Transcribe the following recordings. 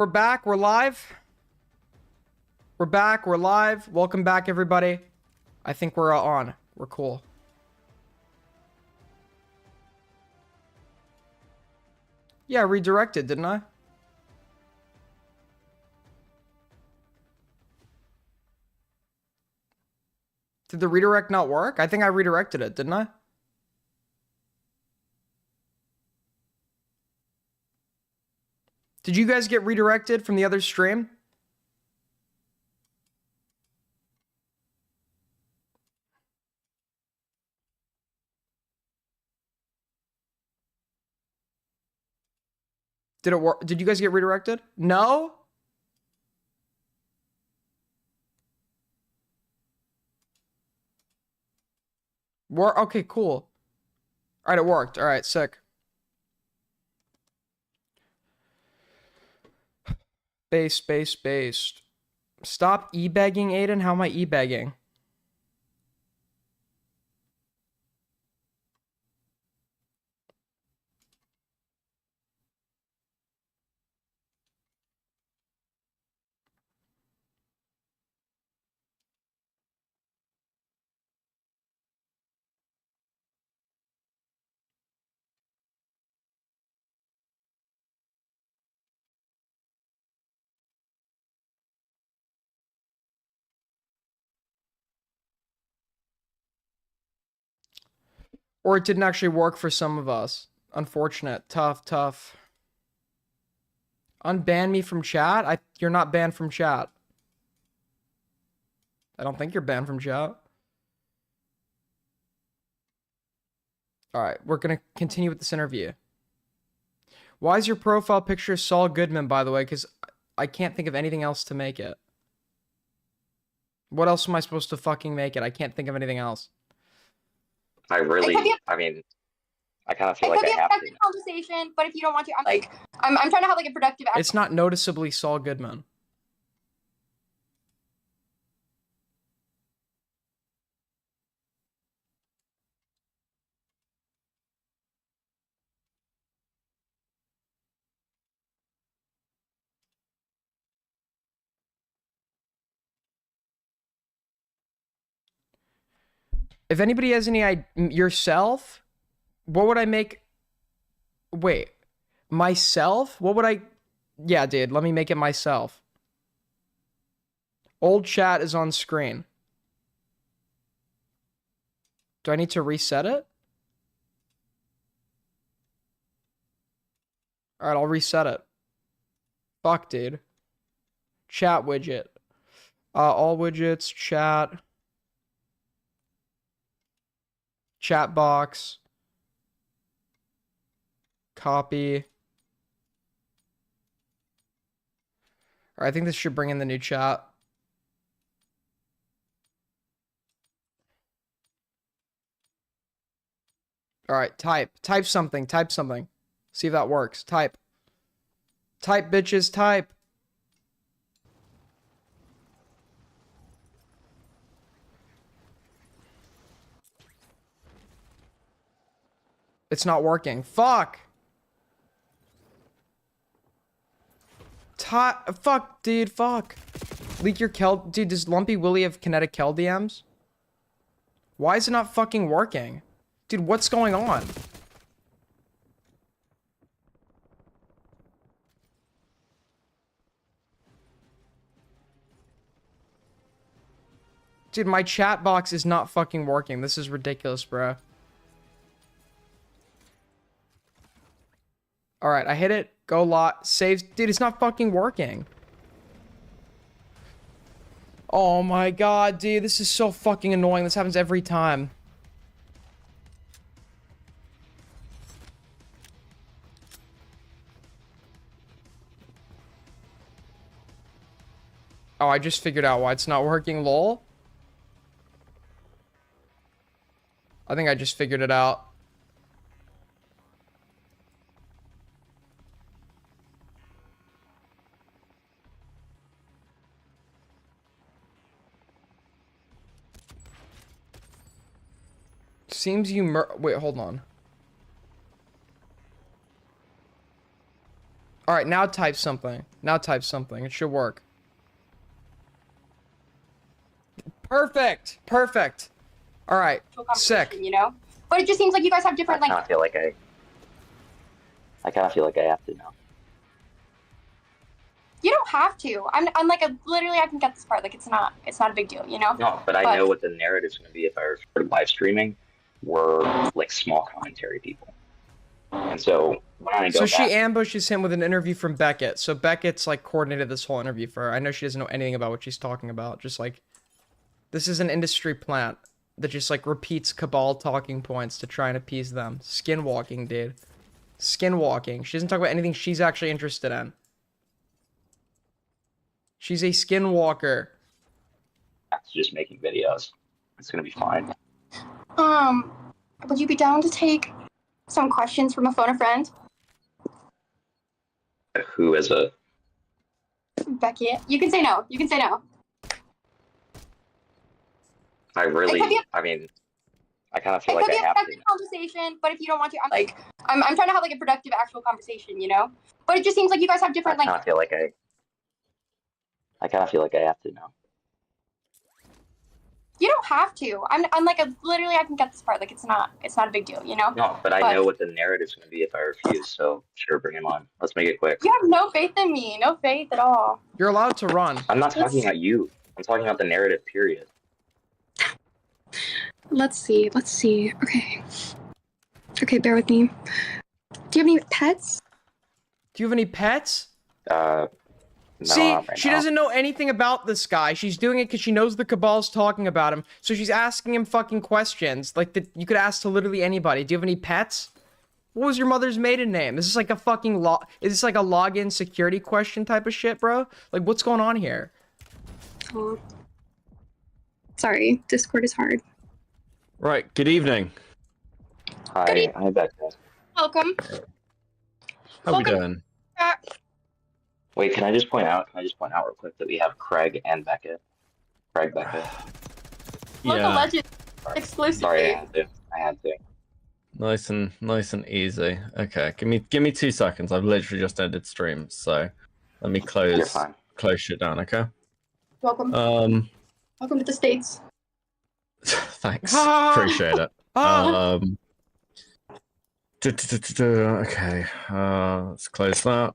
We're back. We're live. We're back. We're live. Welcome back, everybody. I think we're on. We're cool. Yeah, redirected, didn't I? Did the redirect not work? I think I redirected it, didn't I? Did you guys get redirected from the other stream? Did it work? Did you guys get redirected? No? Okay, cool. All right, it worked. All right, sick. Based. Stop e-begging, Aiden. How am I e-begging? Or it didn't actually work for some of us. Unfortunate. Tough. Unban me from chat? You're not banned from chat. I don't think you're banned from chat. All right, we're going to continue with this interview. Why is your profile picture Saul Goodman, by the way? Because I can't think of anything else to make it. What else am I supposed to fucking make it? I can't think of anything else. I mean, I kind of feel like I have to. Conversation, but if you don't want to, I'm trying to have like a productive. It's not noticeably Saul Goodman. If anybody has any yourself, what would I make? Wait, myself? What would I? Yeah, dude, let me make it myself. Old chat is on screen. Do I need to reset it? All right, I'll reset it. Fuck, dude. Chat widget. All widgets, chat. Chat box. Copy. All right, I think this should bring in the new chat. All right, type something. See if that works. Type, bitches, type. It's not working. Fuck. Fuck, dude, fuck. Leak your Dude, does Lumpy Willy have kinetic Kel DMs? Why is it not fucking working? Dude, what's going on? Dude, my chat box is not fucking working. This is ridiculous, bro. All right, I hit it. Go lot. Saves. Dude, it's not fucking working. Oh my god, dude. This is so fucking annoying. This happens every time. Oh, I just figured out why it's not working, lol. I think I just figured it out. Seems you wait, hold on. All right, now type something. Now type something. It should work. Perfect. Perfect. All right. Sick. You know, but it just seems like you guys have different I kind of feel like I kind of feel like I have to now. You don't have to. I'm like literally I can get this part. Like it's not a big deal, you know. No, but I know what the narrative's going to be if I start live streaming. We're like small commentary people, and so when I go So she back, ambushes him with an interview from Beckett. So Beckett's like coordinated this whole interview for her. I know she doesn't know anything about what she's talking about. Just like, this is an industry plant that just like repeats Cabal talking points to try and appease them. Skinwalking, dude. Skinwalking. She doesn't talk about anything she's actually interested in. She's a skinwalker. just making videos. It's going to be fine. Would you be down to take some questions from a phone a friend? Who is it? Becky, you can say no. You can say no. I really, I mean, I kind of feel like I have to. It could be a conversation, but if you don't want to, I'm trying to have like a productive, actual conversation, you know. But it just seems like you guys have different I kind of feel like I kind of feel like I have to now. You don't have to. I'm like literally I can get this part. Like it's not a big deal, you know. No, but I know what the narrative's going to be if I refuse. So sure, bring him on. Let's make it quick. You have no faith in me. No faith at all. You're allowed to run. I'm not talking about you. I'm talking about the narrative. Period. Let's see. Okay, bear with me. Do you have any pets? Do you have any pets? No, See, not right she now. doesn't know anything about this guy. She's doing it because she knows the Cabal's talking about him. So she's asking him fucking questions. Like, you could ask to literally anybody. Do you have any pets? What was your mother's maiden name? Is this like a fucking is this like a login security question type of shit, bro? Like, what's going on here? Oh. Sorry, Discord is hard. Right, good evening. Hi, Becca. Welcome. How we doing? Wait, can I just point out real quick that we have Craig and Beckett. Craig Beckett. Local legend exclusively. Sorry, I had to. Nice and easy. Okay, give me 2 seconds. I've literally just ended stream, so let me You're fine. close shit down, okay? Welcome. Welcome to the States. Thanks. Ah! Appreciate it. Ah! Okay, let's close that.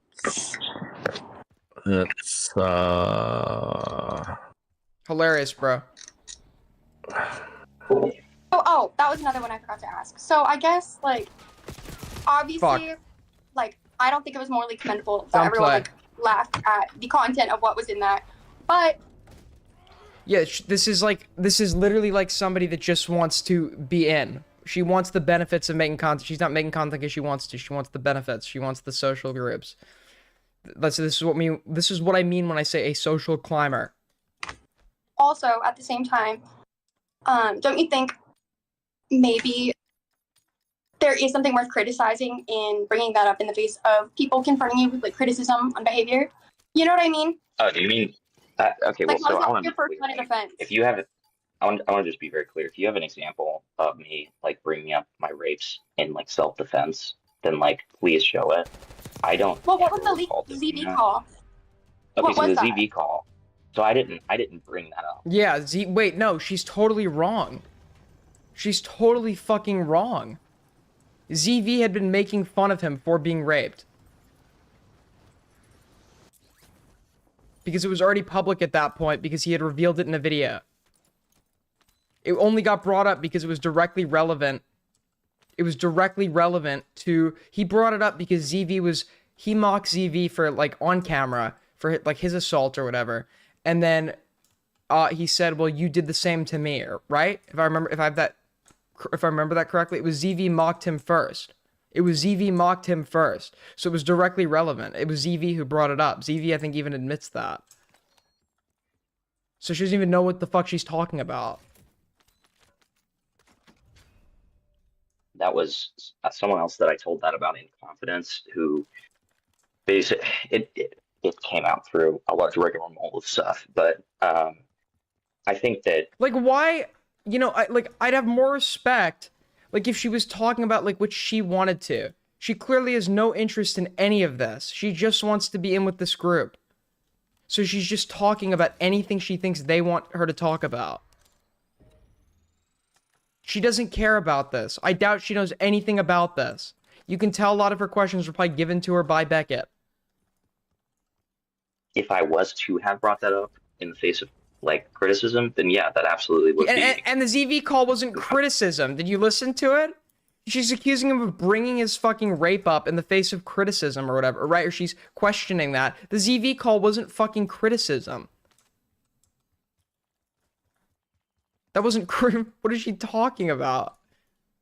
It's Hilarious, bro. Oh, that was another one I forgot to ask. So I guess like obviously like I don't think it was morally commendable that everyone like laughed at the content of what was in that. But yeah, this is literally like somebody that just wants to be in. She wants the benefits of making content. She's not making content because she wants to. She wants the benefits. She wants the social groups. This is what I mean when I say a social climber. also at the same time, don't you think maybe there is something worth criticizing in bringing that up in the face of people confronting you with like criticism on behavior? You know what I mean? Oh, do you mean that? Okay, well, Like, so I want to your first line of defense. if you have, I want to just be very clear. If you have an example of me like bringing up my rapes in like self-defense, then like please show it. I don't. Well, what was ever the recall doing ZV that. call? Okay, What so was the that? ZV call. So I didn't bring that up. Yeah, wait, no, she's totally wrong. She's totally fucking wrong. ZV had been making fun of him for being raped. Because it was already public at that point because he had revealed it in a video. It only got brought up because it was directly relevant. It was directly relevant to... He brought it up because he mocked ZV for, like, on camera, for, like, his assault or whatever. And then he said, well, you did the same to me, right? If I remember that correctly, it was ZV mocked him first. It was ZV mocked him first. So it was directly relevant. It was ZV who brought it up. ZV, I think, even admits that. So she doesn't even know what the fuck she's talking about. That was someone else that I told that about in confidence, who basically it came out through a large rigmarole of stuff. But I think that Like, why? You know, I'd have more respect, like, if she was talking about, like, what she wanted to. She clearly has no interest in any of this. She just wants to be in with this group. So she's just talking about anything she thinks they want her to talk about. She doesn't care about this. I doubt she knows anything about this. You can tell a lot of her questions were probably given to her by Beckett. If I was to have brought that up in the face of like criticism, then yeah, that absolutely would be. And the ZV call wasn't criticism. Did you listen to it? She's accusing him of bringing his fucking rape up in the face of criticism or whatever, right? Or she's questioning that. The ZV call wasn't fucking criticism. That wasn't what is she talking about?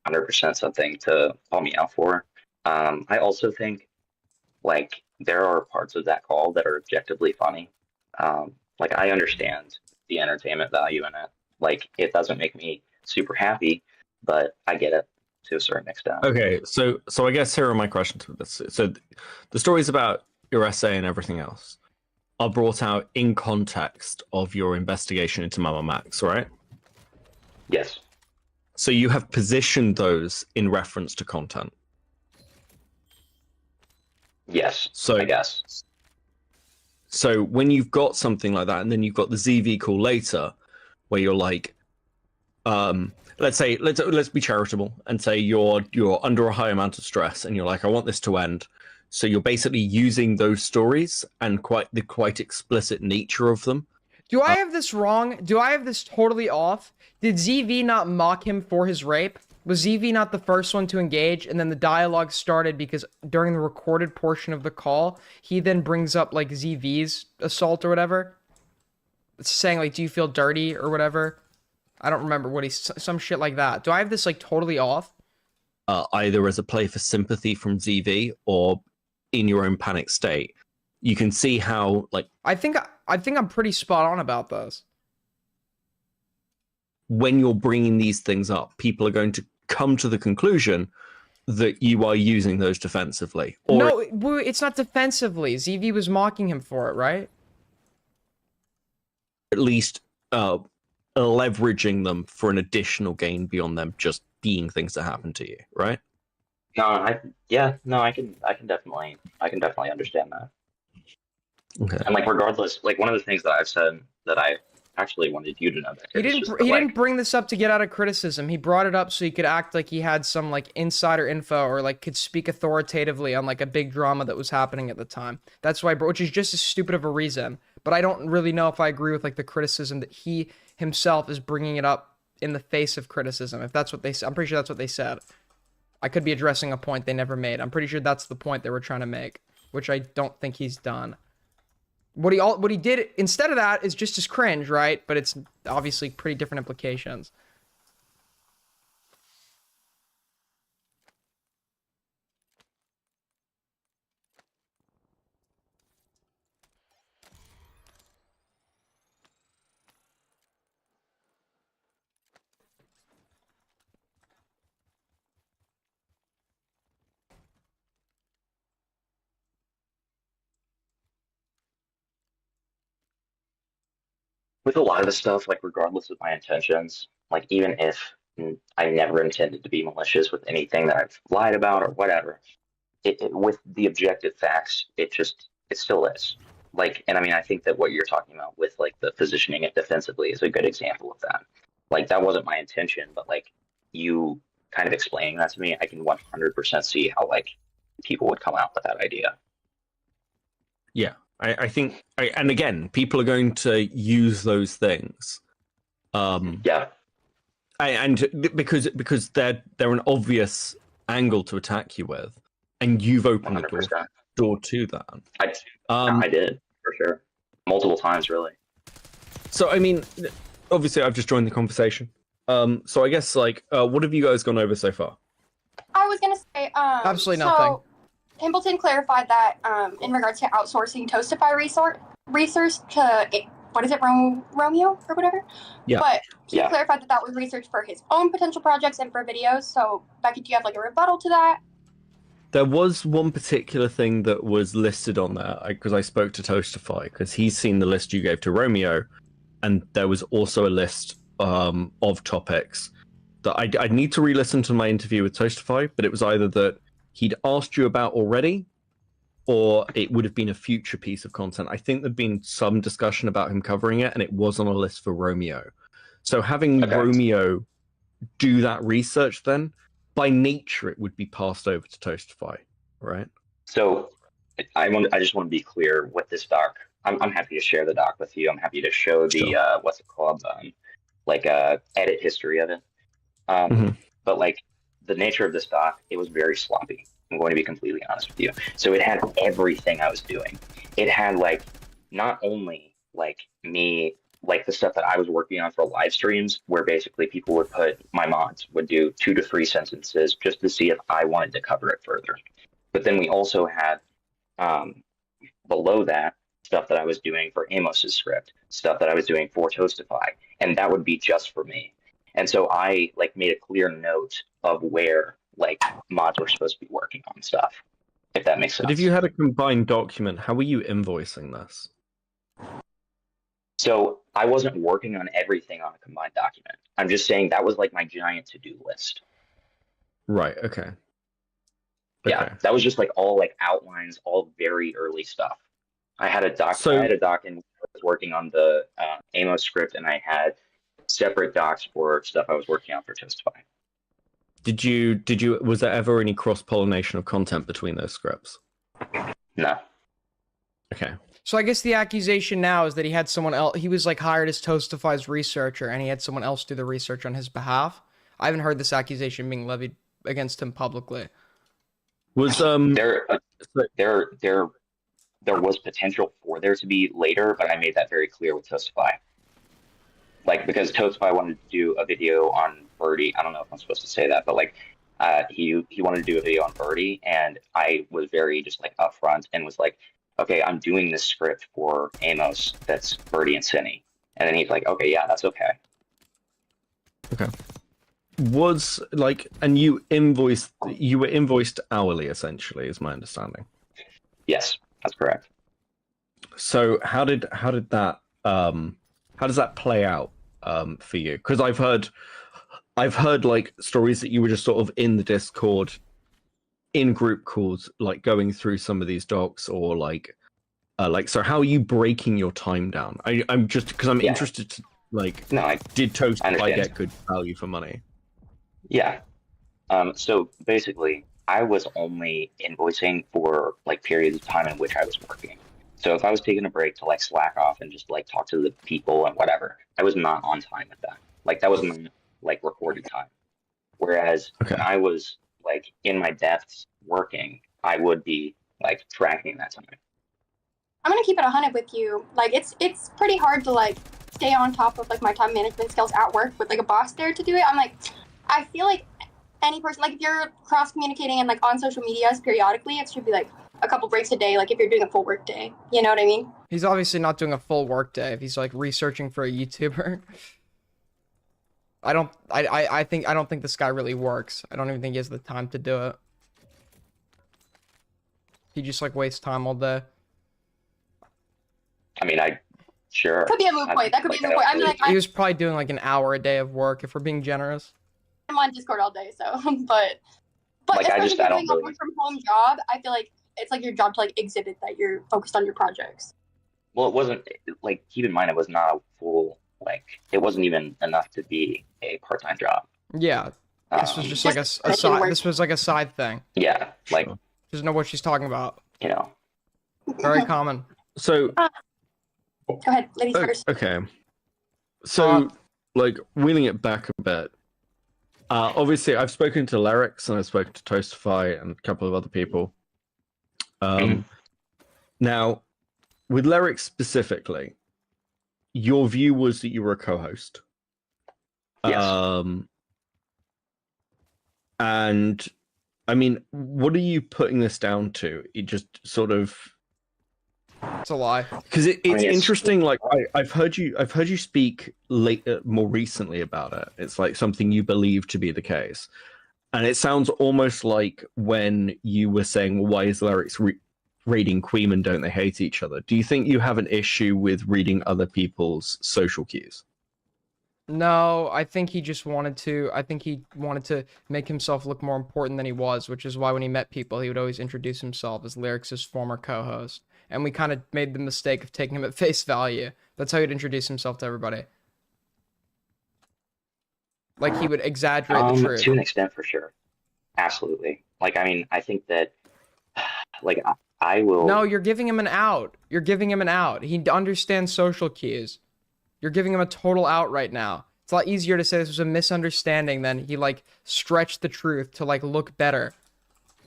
100% something to call me out for. I also think like there are parts of that call that are objectively funny. Like I understand the entertainment value in it. Like it doesn't make me super happy, but I get it to a certain extent. Okay, so I guess here are my questions with this. So the stories about your essay and everything else are brought out in context of your investigation into Mama Max, right? Yes. So you have positioned those in reference to content. Yes. So I guess. So when you've got something like that, and then you've got the ZV call later, where you're like, let's be charitable and say you're under a high amount of stress, and you're like, I want this to end. So you're basically using those stories and the quite explicit nature of them. Do I have this wrong? Do I have this totally off? Did ZV not mock him for his rape? Was ZV not the first one to engage, and then the dialogue started because during the recorded portion of the call, he then brings up like ZV's assault or whatever. It's saying like, do you feel dirty or whatever? I don't remember what some shit like that. Do I have this like totally off? Either as a play for sympathy from ZV or in your own panic state. You can see how like I think I'm pretty spot on about this. When you're bringing these things up, people are going to come to the conclusion that you are using those defensively. Or No, it's not defensively. ZV was mocking him for it, right? at least leveraging them for an additional gain beyond them just being things that happen to you, right? No, I can definitely understand that. Okay. And like regardless, like one of the things that I've said that I actually wanted you to know that He didn't bring this up to get out of criticism. He brought it up so he could act like he had some like insider info or like could speak authoritatively on like a big drama that was happening at the time. That's why, which is just as stupid of a reason. But I don't really know if I agree with like the criticism that he himself is bringing it up in the face of criticism. If that's what they said, I'm pretty sure that's what they said. I could be addressing a point they never made. I'm pretty sure that's the point they were trying to make, which I don't think he's done. What he did instead of that is just as cringe, right? But it's obviously pretty different implications. With a lot of the stuff, like regardless of my intentions, like even if I never intended to be malicious with anything that I've lied about or whatever, with the objective facts, it still is. Like, and I mean, I think that what you're talking about with like the positioning it defensively is a good example of that. Like that wasn't my intention, but like you kind of explaining that to me, I can 100% see how like people would come out with that idea. Yeah. I think, and again, people are going to use those things. Yeah. And because they're an obvious angle to attack you with, and you've opened 100%. the door to that. I did, for sure. Multiple times, really. So, I mean, obviously, I've just joined the conversation. So I guess, like, what have you guys gone over so far? I was gonna say, Absolutely so nothing. Templeton clarified that in regards to outsourcing Toastify research to what is it, Romeo or whatever. Yeah. But he Yeah. clarified that that was research for his own potential projects and for videos. So Becky, do you have like a rebuttal to that? There was one particular thing that was listed on there, because I spoke to Toastify, because he's seen the list you gave to Romeo, and there was also a list of topics that I'd need to re-listen to my interview with Toastify, but it was either that he'd asked you about already, or it would have been a future piece of content. I think there'd been some discussion about him covering it, and it was on a list for Romeo. So having Okay. Romeo do that research, then by nature it would be passed over to Toastify, right? So I just want to be clear with this doc. I'm happy to share the doc with you. I'm happy to show the Sure. what's it called, edit history of it. Mhm. But like the nature of this doc, it was very sloppy. I'm going to be completely honest with you. So it had everything I was doing. It had like not only like me, like the stuff that I was working on for live streams, where basically people would put, my mods would do 2 to 3 sentences just to see if I wanted to cover it further. But then we also had below that stuff that I was doing for Amos's script, stuff that I was doing for Toastify, and that would be just for me. And so I like made a clear note of where like mods were supposed to be working on stuff, if that makes sense. But if you had a combined document, how were you invoicing this? So I wasn't working on everything on a combined document. I'm just saying that was like my giant to-do list. Right. Okay. Yeah, that was just like all like outlines, all very early stuff. I had a doc. So- I had a doc, and I was working on the Amos script, and I had separate docs for stuff I was working on for Toastify. Did you? Was there ever any cross-pollination of content between those scripts? No. Okay. So I guess the accusation now is that he had someone else. He was like hired as Toastify's researcher, and he had someone else do the research on his behalf. I haven't heard this accusation being levied against him publicly. Was There was potential for there to be later, but I made that very clear with Toastify. Like, because Toastify wanted to do a video on Birdie. I don't know if I'm supposed to say that, but like, he wanted to do a video on Birdie, and I was very just like upfront and was like, okay, I'm doing this script for Amos that's Birdie and Cinny. And then he's like, okay, yeah, that's okay. was like, and you were invoiced hourly, essentially, is my understanding. Yes, that's correct. So how does that play out for you? Because I've heard like stories that you were just sort of in the Discord, in group calls, like going through some of these docs, or like so how are you breaking your time down? I'm just because I'm interested to like, No, did Toastify understand. get good value for money? Yeah. So basically, I was only invoicing for like periods of time in which I was working. So if I was taking a break to like slack off and just like talk to the people and whatever, I was not on time with that. Like that wasn't like recorded time. Whereas Okay. when I was like in my depths working, I would be like tracking that time. I'm gonna keep it 100 with you. Like it's pretty hard to like stay on top of like my time management skills at work with like a boss there to do it. I'm like, I feel like any person, like if you're cross communicating and like on social medias periodically, it should be like a couple breaks a day. Like if you're doing a full work day, you know what I mean? He's obviously not doing a full work day if he's like researching for a YouTuber. I don't think this guy really works. I don't even think he has the time to do it. He just like wastes time all day. I mean, sure. Could be a moot point. That could be a moot point. I mean, like He was probably doing like an hour a day of work if we're being generous. I'm on Discord all day, so but Like, I especially just- if you're I don't doing a really- work from home job, I feel like it's like your job to like exhibit that you're focused on your projects. Well, it wasn't like, keep in mind, it was not a full, like, it wasn't even enough to be a part-time job. Yeah, this was just like a Just side. work. This was like a side thing. Yeah, like, Sure. Doesn't know what she's talking about. you know, Very common. So Go ahead, ladies first. okay, so like wheeling it back a bit. Obviously, I've spoken to Larix and I've spoken to Toastify and a couple of other people. Now, with Larix specifically, your view was that you were a co-host. Yes. And I mean, what are you putting this down to? It just sort of, It's a lie. because it's mean, it's- interesting. Like I've heard you speak more recently about it. It's like something you believe to be the case, and it sounds almost like when you were saying, well, "Why is Larix raiding Queen and don't they hate each other?" Do you think you have an issue with reading other people's social cues? No, I think he just wanted to. I think he wanted to make himself look more important than he was, which is why when he met people, he would always introduce himself as Lyric's former co-host. And we kind of made the mistake of taking him at face value. That's how he'd introduce himself to everybody. Like he would exaggerate the truth. To an extent, for sure. Absolutely. Like, I mean, I think that, like, I will. No, you're giving him an out. You're giving him an out. He understands social cues. You're giving him a total out right now. It's a lot easier to say this was a misunderstanding than he, like, stretched the truth to, like, look better.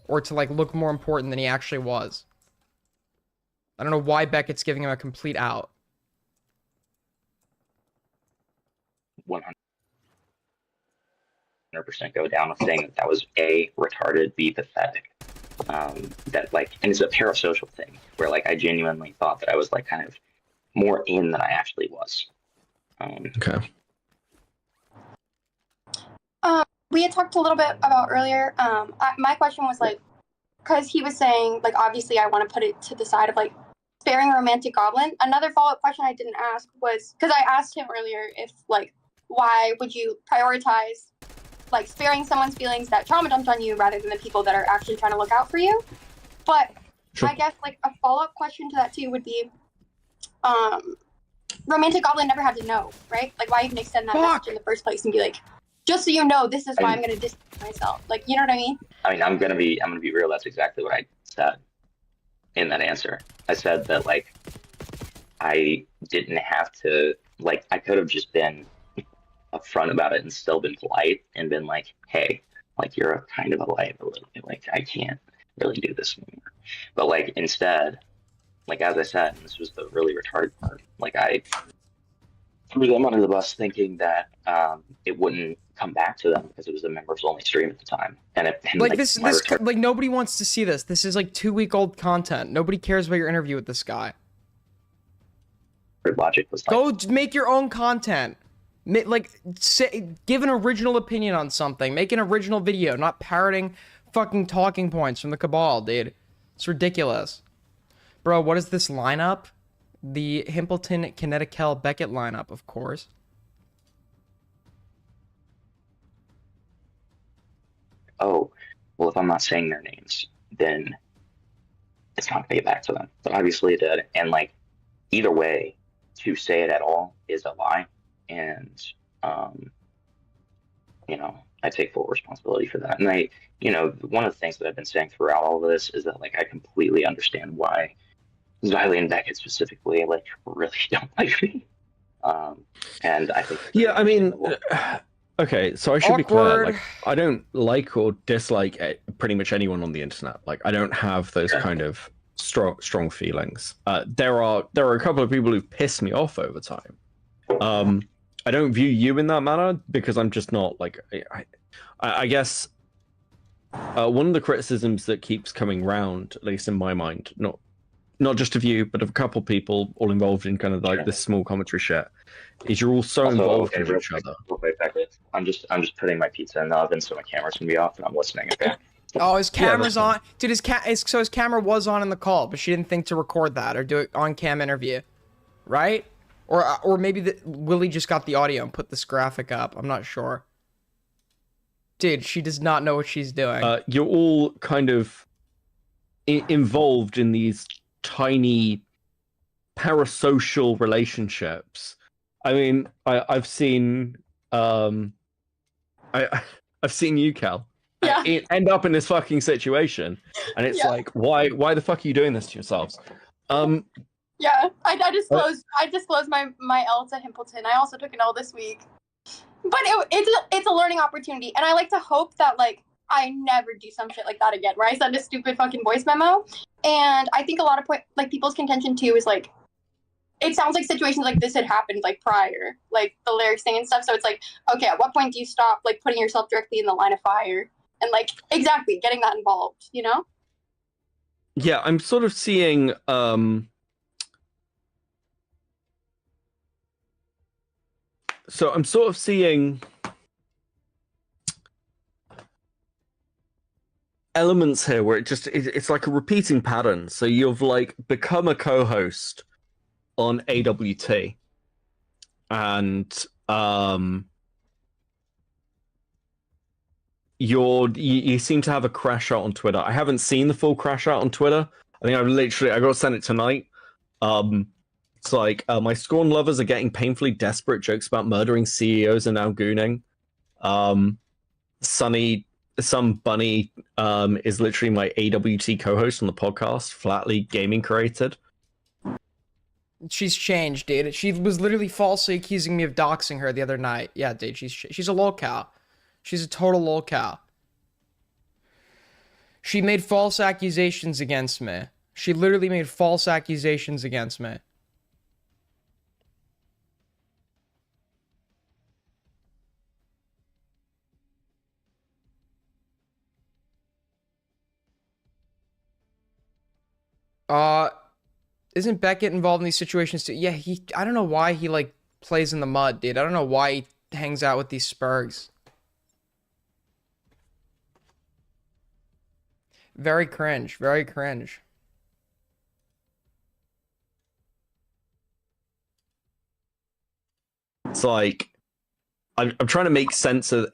Or to, like, look more important than he actually was. I don't know why Beckett's giving him a complete out. 100% go down with saying that was A, retarded, B, pathetic. That, like, and it's a parasocial thing where, like, I genuinely thought that I was, like, kind of more in than I actually was. Okay. We had talked a little bit about earlier. My question was like, because he was saying, like, obviously I want to put it to the side of, like, sparing a romantic goblin. Another follow-up question I didn't ask was, because I asked him earlier if, like, why would you prioritize, like, sparing someone's feelings that trauma dumped on you rather than the people that are actually trying to look out for you? But Sure. I guess, like, a follow-up question to that, too, would be, romantic goblin never had to know, right? Like, why even extend that message in the first place and be like, just so you know, this is why I'm going to distance myself. Like, you know what I mean? I mean, I'm gonna be real. That's exactly what I said in that answer. I said that, like, I didn't have to, like, I could have just been upfront about it and still been polite and been like, hey, like, you're a kind of a liability. Like, I can't really do this anymore. But, like, instead, like, as I said, and this was the really retarded part, like, I threw them under the bus thinking that it wouldn't come back to them because it was a members only stream at the time. And Like this like nobody wants to see this. This is like 2-week-old content. Nobody cares about your interview with this guy. logic was like, Go make your own content. Like, give an original opinion on something. Make an original video, not parroting fucking talking points from the Cabal, dude. It's ridiculous. Bro, what is this lineup? The Himpleton, Connecticut, Beckett lineup, of course. oh, well, if I'm not saying their names, then it's not gonna get back to them. But obviously it did. And, like, either way, to say it at all is a lie. And, you know, I take full responsibility for that. And you know, one of the things that I've been saying throughout all of this is that, like, I completely understand why Xylee and Beckett specifically, like, really don't like me. And I think, Yeah, I mean, okay, so I should be clear. Awkward. Like, I don't like or dislike pretty much anyone on the internet. Like, I don't have those kind of strong feelings. There are a couple of people who've pissed me off over time. I don't view you in that manner because I'm just not like. I guess one of the criticisms that keeps coming round, at least in my mind, not just of you, but of a couple of people all involved in kind of like this small commentary shit, is you're all so Also, involved okay, with real each quick, other. real quick, Beckett. I'm just putting my pizza in the oven so my camera's gonna be off and I'm listening. Okay. Oh, his camera's that's fine. on. Dude, his camera was on in the call, but she didn't think to record that or do it on cam interview. Right? Or maybe Willie just got the audio and put this graphic up. I'm not sure. Dude, she does not know what she's doing. You're all kind of involved in these tiny parasocial relationships. I mean, I've seen I've seen you, Cal, Yeah. end up in this fucking situation, and it's Yeah. like, why the fuck are you doing this to yourselves? Yeah, I disclosed my L to Himpleton. I also took an L this week, but it's a learning opportunity, and I like to hope that, like, I never do some shit like that again, where I send a stupid fucking voice memo. And I think a lot of people's contention too is, like, it sounds like situations like this had happened, like, prior, like the lyrics thing and stuff. So it's like, okay, at what point do you stop, like, putting yourself directly in the line of fire and, like, exactly getting that involved, you know? Yeah, I'm sort of seeing so I'm sort of seeing elements here where it's like a repeating pattern. So you've, like, become a co-host on AWT, and um, you seem to have a crash out on Twitter. I haven't seen the full crash out on Twitter. I think I got sent it tonight. It's like my Scorn lovers are getting painfully desperate. Jokes about murdering CEOs are now gooning. Some bunny is literally my AWT co-host on the podcast, Flatly Gaming Created. She's changed, dude. She was literally falsely accusing me of doxing her the other night. Yeah, dude, she's a lolcow. She's a total lolcow. She made false accusations against me. She literally made false accusations against me. Isn't Beckett involved in these situations too? Yeah, I don't know why he, like, plays in the mud, dude. I don't know why he hangs out with these spurgs. Very cringe, very cringe. It's like I'm trying to make sense of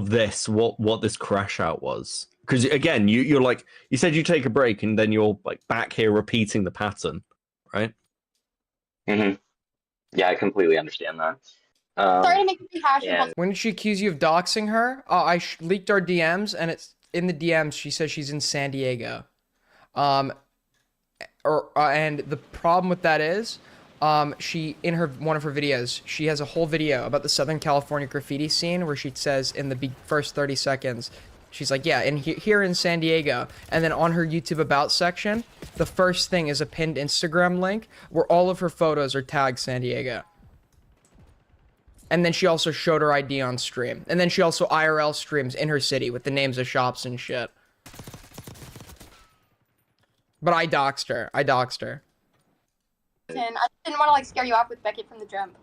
this, what this crash out was. Because again, you're like, you said you take a break and then you're like back here repeating the pattern, right? Mm-hmm. Yeah, I completely understand that. Sorry to make you rehash yeah. it. When did she accuse you of doxing her? I leaked our DMs, and it's in the DMs. She says she's in San Diego. And the problem with that is, she, in one of her videos, she has a whole video about the Southern California graffiti scene where she says in the first 30 seconds, she's like, yeah, here in San Diego. And then on her YouTube About section, the first thing is a pinned Instagram link where all of her photos are tagged San Diego. And then she also showed her ID on stream. And then she also IRL streams in her city with the names of shops and shit. But I doxed her. I didn't want to, like, scare you off with Beckett from the jump.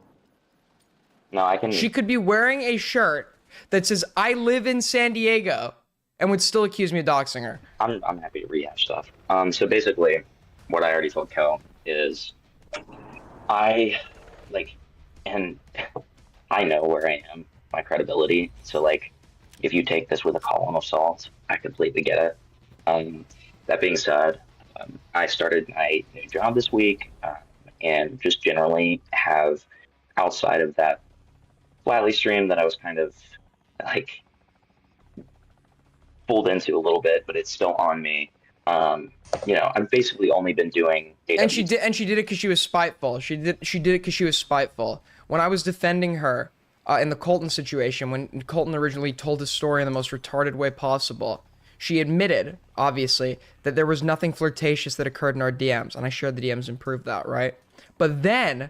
No, I can. She could be wearing a shirt that says, I live in San Diego, and would still accuse me of doxing her. I'm happy to rehash stuff. So basically, what I already told Kel is, and I know where I am, my credibility. So, like, if you take this with a column of salt, I completely get it. That being said, I started my new job this week, and just generally have, outside of that Flatly stream that I was kind of like pulled into a little bit, but it's still on me. I've basically only been doing AWT. And she did it because she was spiteful. She did it because she was spiteful. When I was defending her in the Colton situation, when Colton originally told his story in the most retarded way possible, she admitted, obviously, that there was nothing flirtatious that occurred in our DMs, and I shared the DMs and proved that, right? But then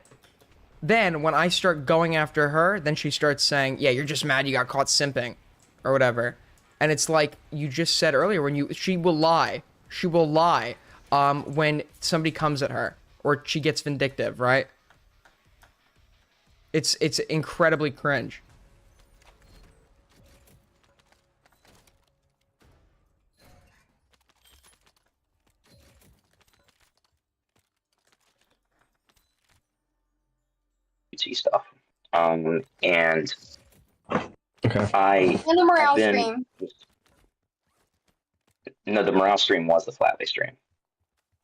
when I start going after her, then she starts saying, yeah, you're just mad you got caught simping, or whatever. And it's like you just said earlier, she will lie. She will lie when somebody comes at her, or she gets vindictive, right? It's incredibly cringe. Stuff. And Okay. And the morale stream. No, the morale stream was the Flatly stream.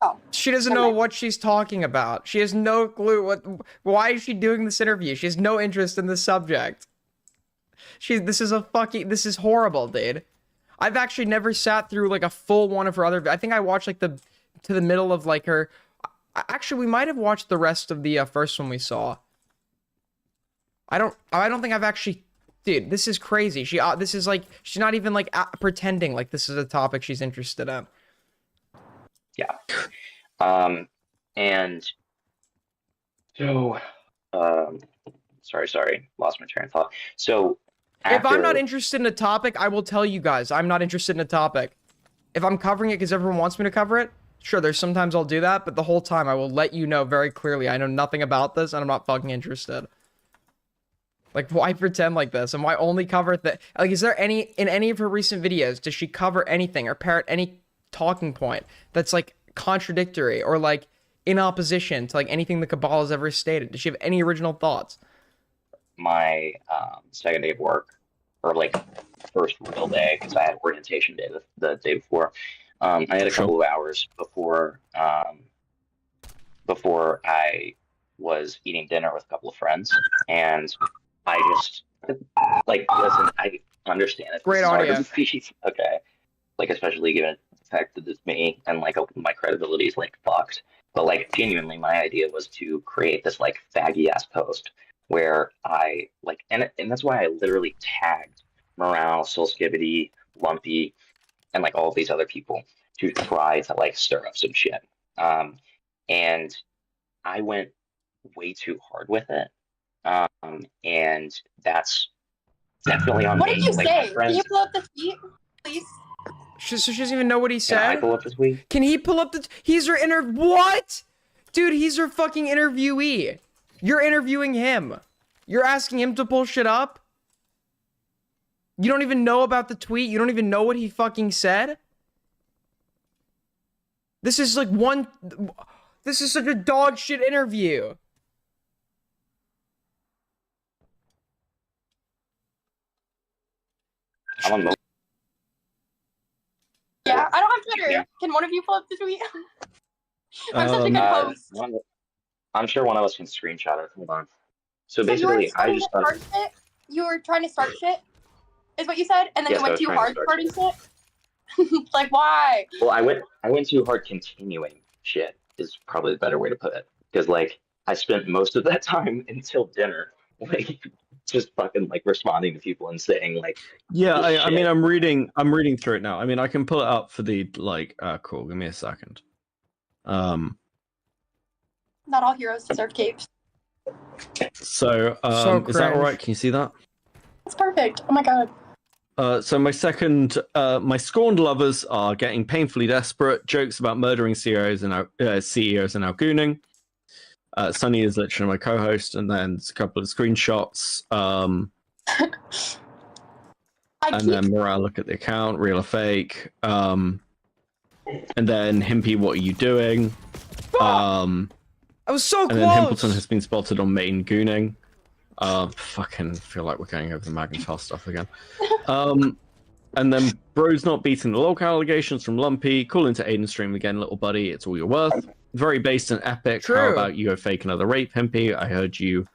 Oh. She doesn't know what she's talking about. She has no clue why is she doing this interview? She has no interest in the subject. This is horrible, dude. I've actually never sat through like a full one of her other, I think I watched like to the middle of like her, actually we might have watched the rest of the first one we saw. I don't think I've actually, dude, this is crazy. This is like, she's not even like pretending like this is a topic she's interested in. Yeah. And so, sorry, lost my train of thought. So, if I'm not interested in a topic, I will tell you guys I'm not interested in a topic. If I'm covering it because everyone wants me to cover it, sure, there's sometimes I'll do that, but the whole time I will let you know very clearly I know nothing about this and I'm not fucking interested. Like, why pretend like this? And why only cover that? Like, is there in any of her recent videos, does she cover anything or parrot any talking point that's like contradictory or like in opposition to like anything the Cabal has ever stated? Does she have any original thoughts? my second day of work, or like first real day, because I had orientation day the day before. I had a Sure. couple of hours before I was eating dinner with a couple of friends, and I just like listen. I understand it. Great This is hard audio. to be, okay, like especially given the fact that it's me and like my credibility is like fucked. But like genuinely, my idea was to create this like faggy ass post where I like, and that's why I literally tagged Morale, Soul Skibbity, Lumpy, and like all of these other people to try to like stir up some shit. And I went way too hard with it. And that's definitely on What me. did you Like, say? my Can friends, you pull up the tweet, please? So she doesn't even know what he can I said? pull up this week? Can he pull up the... He's her What? Dude, he's her fucking interviewee. You're interviewing him. You're asking him to pull shit up? You don't even know about the tweet? You don't even know what he fucking said? This is like This is such a dog shit interview. I'm on Yeah, I don't have Twitter. Yeah. Can one of you pull up the tweet? I'm such a good Um, host. I'm sure one of us can screenshot it. Hold on. So So you were basically, I trying to just start shit? You were trying to start shit? Is what you said? And then Yes, you I went was too trying to hard start starting shit? Like, why? well, I went too hard continuing shit is probably the better way to put it. Because like I spent most of that time until dinner, like just fucking like responding to people and saying like, Yeah, I Shit. mean, I'm reading through it now. I mean, I can pull it up for the like. Cool. Give me a second. Not all heroes deserve capes. So, So is that all cringe. right? Can you see that? It's perfect. Oh my god. So my second, my scorned lovers are getting painfully desperate. Jokes about murdering CEOs and CEOs and outgooning. Sunny is literally my co-host, and then a couple of screenshots. I And keep then Morale, look at the account, real or fake. And then Himpy, what are you doing? I was so And close. then Himpleton has been spotted on main gooning. Fucking feel like we're going over the Magnetar stuff again. And then Bro's not beating the log allegations from Lumpy. Call into Aiden stream again, little buddy. It's all you're worth. Very based and epic. How True. about you go fake another rape, Himpy? I heard you.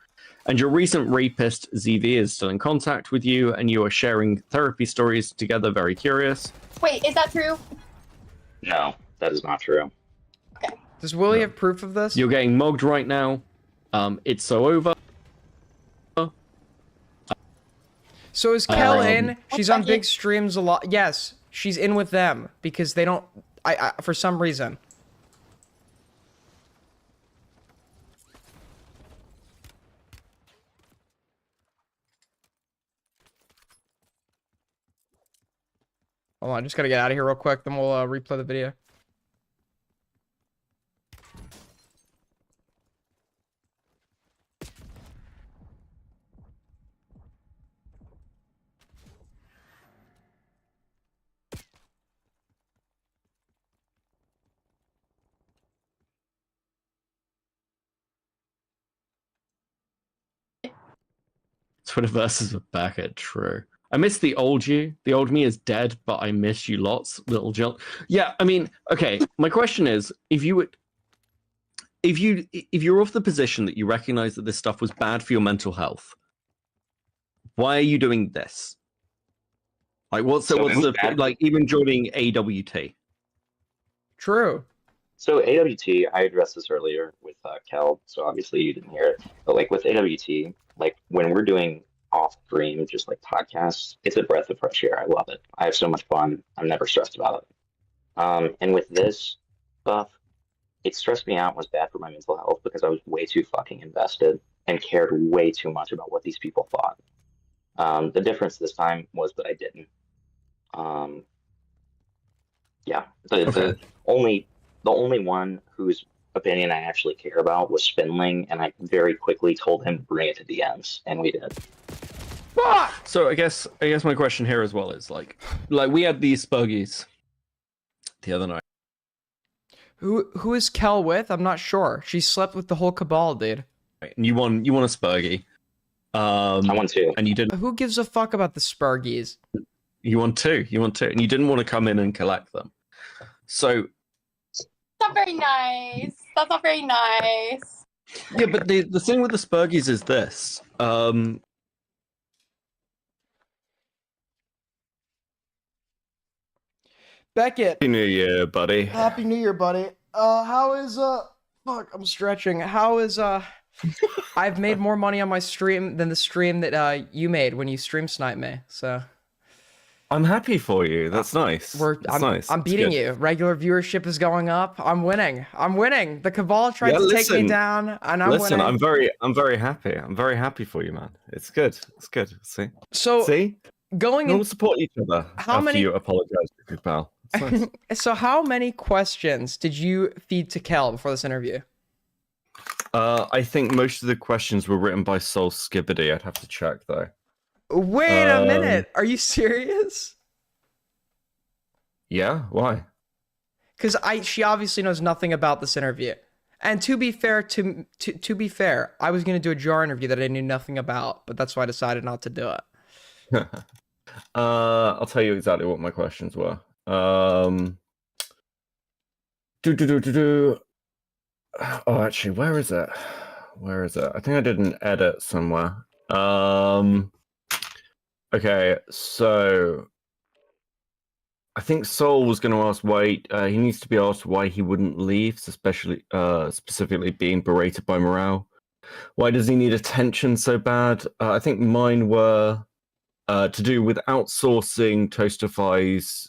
And your recent rapist, ZV, is still in contact with you, and you are sharing therapy stories together. Very curious. Wait, is that true? no, that is not true. Does Willie have proof of this? You're getting mogged right now. It's so over. So is Kel Um, in? She's on big streams a lot. Yes, she's in with them because they don't. I for some reason. Hold on, I just gotta get out of here real quick. Then we'll replay the video. Twitterverses are back at true. I miss the old you. The old me is dead, but I miss you lots, little Jill. Yeah, I mean, okay. My question is, if you're of the position that you recognize that this stuff was bad for your mental health, why are you doing this? Like, what's So the it was bad. like even joining AWT? True. So AWT, I addressed this earlier with Kel, so obviously you didn't hear it. But like with AWT, like when we're doing off stream, just like podcasts, it's a breath of fresh air. I love it. I have so much fun. I'm never stressed about it. And with this stuff, it stressed me out and was bad for my mental health because I was way too fucking invested and cared way too much about what these people thought. The difference this time was that I didn't. Yeah, the only one whose opinion I actually care about was Spinling, and I very quickly told him to bring it to the ends, and we did. Fuck! So I guess my question here as well is like we had these spuggies the other night. Who is Kel with? I'm not sure. She slept with the whole cabal, dude. Right? And you want a spurgy. I won 2. And you didn't. Who gives a fuck about the Spurgies? You won 2. You won 2, and you didn't want to come in and collect them. So Not very nice. That's not very nice. yeah, but the thing with the Spurgies is this. Beckett, Happy New Year, buddy. Happy New Year, buddy. How is fuck, I'm stretching. How is I've made more money on my stream than the stream that you made when you stream snipe me. So I'm happy for you. That's nice. I'm nice. I'm That's beating good. you. Regular viewership is going up. I'm winning. I'm winning. The Cabal tried Yeah, to take me listen. down, and I'm Listen, winning. I'm very happy. I'm very happy for you, man. It's good. It's good. See, So see, going we in, all support each other. How after many- you apologize to Good Pal. It's nice. so how many questions did you feed to Kel before this interview? I think most of the questions were written by Soul Skibbity. I'd have to check though. Wait a minute. Are you serious? Yeah, why? Because she obviously knows nothing about this interview. And to be fair, to be fair, I was gonna do a jar interview that I knew nothing about, but that's why I decided not to do it. I'll tell you exactly what my questions were. Oh, actually, where is it? Where is it? I think I did an edit somewhere. Okay, so I think Soul was going to ask why he needs to be asked why he wouldn't leave, especially specifically being berated by Morale. Why does he need attention so bad? I think mine were to do with outsourcing Toastify's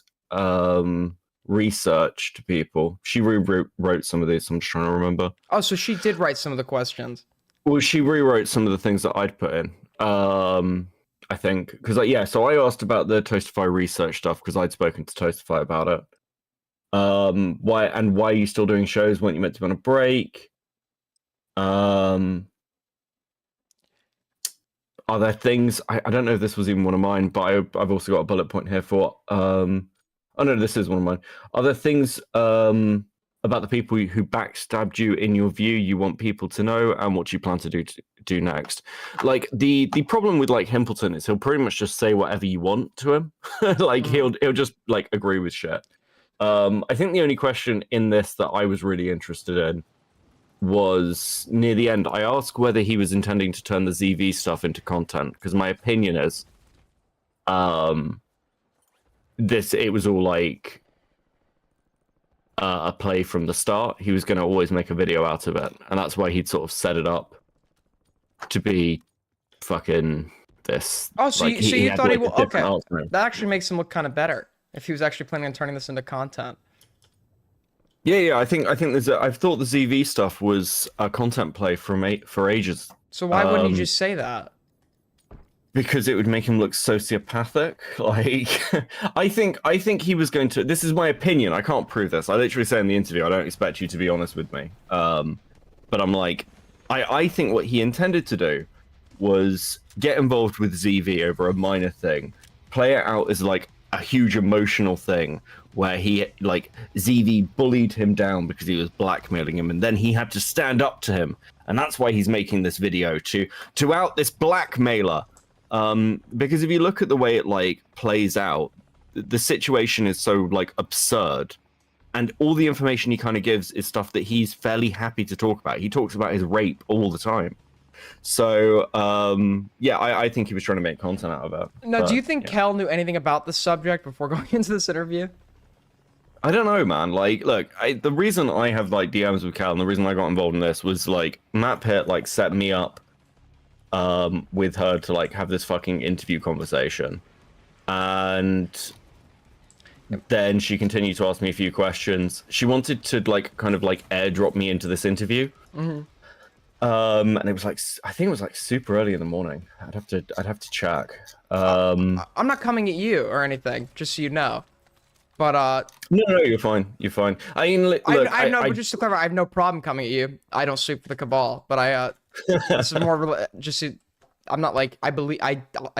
research to people. She rewrote some of these. I'm just trying to remember. Oh, so she did write some of the questions. Well, she rewrote some of the things that I'd put in. I think because so I asked about the Toastify research stuff because I'd spoken to Toastify about it. Why are you still doing shows? Weren't you meant to be on a break? Are there things I don't know if this was even one of mine, but I've also got a bullet point here for oh no, this is one of mine. Are there things about the people who backstabbed you in your view you want people to know, and what you plan to do next? Like the problem with like Himpleton is he'll pretty much just say whatever you want to him. Like he'll just like agree with shit. I think the only question in this that I was really interested in was near the end. I asked whether he was intending to turn the ZV stuff into content because my opinion is it was all like a play from the start. He was going to always make a video out of it, and that's why he'd sort of set it up to be fucking this. Oh, so like, you had, thought he like, will? a different Okay, alternate. that actually makes him look kind of better if he was actually planning on turning this into content. Yeah. I think I've thought the ZV stuff was a content play for ages. So why wouldn't you just say that? Because it would make him look sociopathic. Like, I think he was going to. This is my opinion. I can't prove this. I literally say in the interview, I don't expect you to be honest with me. But I'm like, I think what he intended to do was get involved with ZV over a minor thing, play it out as like a huge emotional thing where he like ZV bullied him down because he was blackmailing him, and then he had to stand up to him, and that's why he's making this video to out this blackmailer. Because if you look at the way it like plays out, the situation is so like absurd, and all the information he kind of gives is stuff that he's fairly happy to talk about. He talks about his rape all the time. So I think he was trying to make content out of it. Now, But, do you think yeah. Kel knew anything about the subject before going into this interview? I don't know, man. Like, look, the reason I have like DMs with Cal and the reason I got involved in this was like Matt Pitt like set me up with her to like have this fucking interview conversation, and then she continued to ask me a few questions. She wanted to like kind of like airdrop me into this interview. And it was like I think it was like super early in the morning. I'd have to check. I'm not coming at you or anything, just so you know. But No, you're fine. You're fine. I mean, look, I know, but just to clarify, I have no problem coming at you. I don't sleep for the Cabal, but this is more just. I'm not like I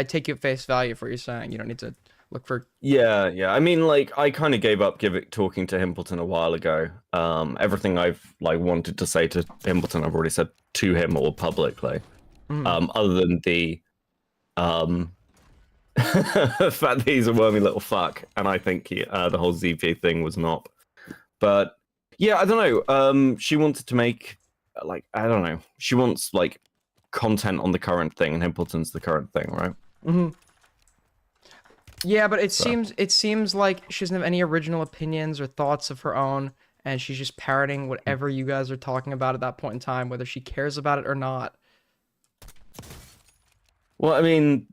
take you at face value for what you're saying. You don't need to look for. Yeah. I mean, like, I kind of gave up talking to Himpleton a while ago. Everything I've like wanted to say to Himpleton, I've already said to him or publicly. Other than the fact that he's a wormy little fuck, and I think the whole ZP thing was not. But yeah, I don't know. She wanted to make like I don't know. She wants like content on the current thing, and Himpleton's the current thing, right? Mm-hmm. Yeah, but it seems like she doesn't have any original opinions or thoughts of her own, and she's just parroting whatever you guys are talking about at that point in time, whether she cares about it or not. Well, I mean,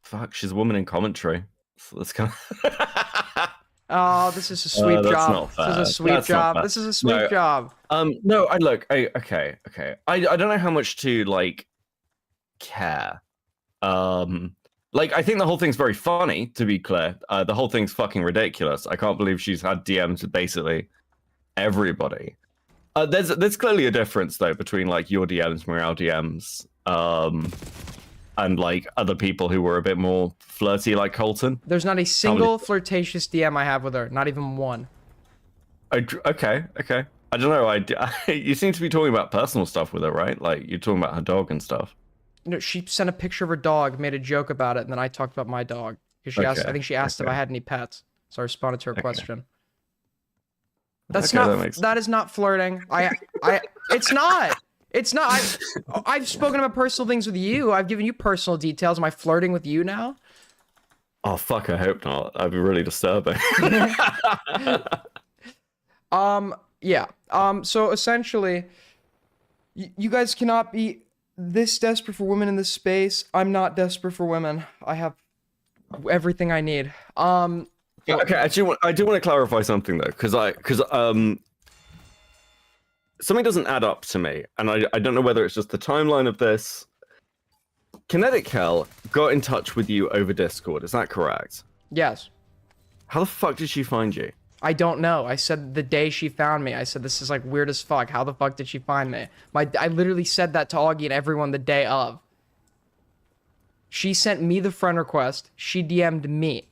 fuck, she's a woman in commentary, so that's kind of. Oh, this is a sweep that's job. not fair. This is a sweep That's not job. fair. This is a sweep No. job. No, I look. Okay. I don't know how much to like care. Like I think the whole thing's very funny. To be clear, the whole thing's fucking ridiculous. I can't believe she's had DMs with basically everybody. There's clearly a difference though between like your DMs, Morale DMs, and like other people who were a bit more flirty, like Colton. There's not a single flirtatious DM I have with her. Not even one. Okay. I don't know. You seem to be talking about personal stuff with her, right? Like you're talking about her dog and stuff. No, she sent a picture of her dog, made a joke about it, and then I talked about my dog. Because she asked, I think she asked if I had any pets. So I responded to her question. That's that is not flirting. It's not. It's not. I've spoken about personal things with you. I've given you personal details. Am I flirting with you now? Oh fuck! I hope not. That'd be really disturbing. Yeah. So essentially, you guys cannot be this desperate for women in this space. I'm not desperate for women. I have everything I need. Okay, I do want to clarify something though, because something doesn't add up to me, and I don't know whether it's just the timeline of this. Kinetic Hell got in touch with you over Discord, is that correct? Yes. How the fuck did she find you? I don't know. I said the day she found me. I said this is like weird as fuck. How the fuck did she find me? I literally said that to Augie and everyone the day of. She sent me the friend request. She DM'd me.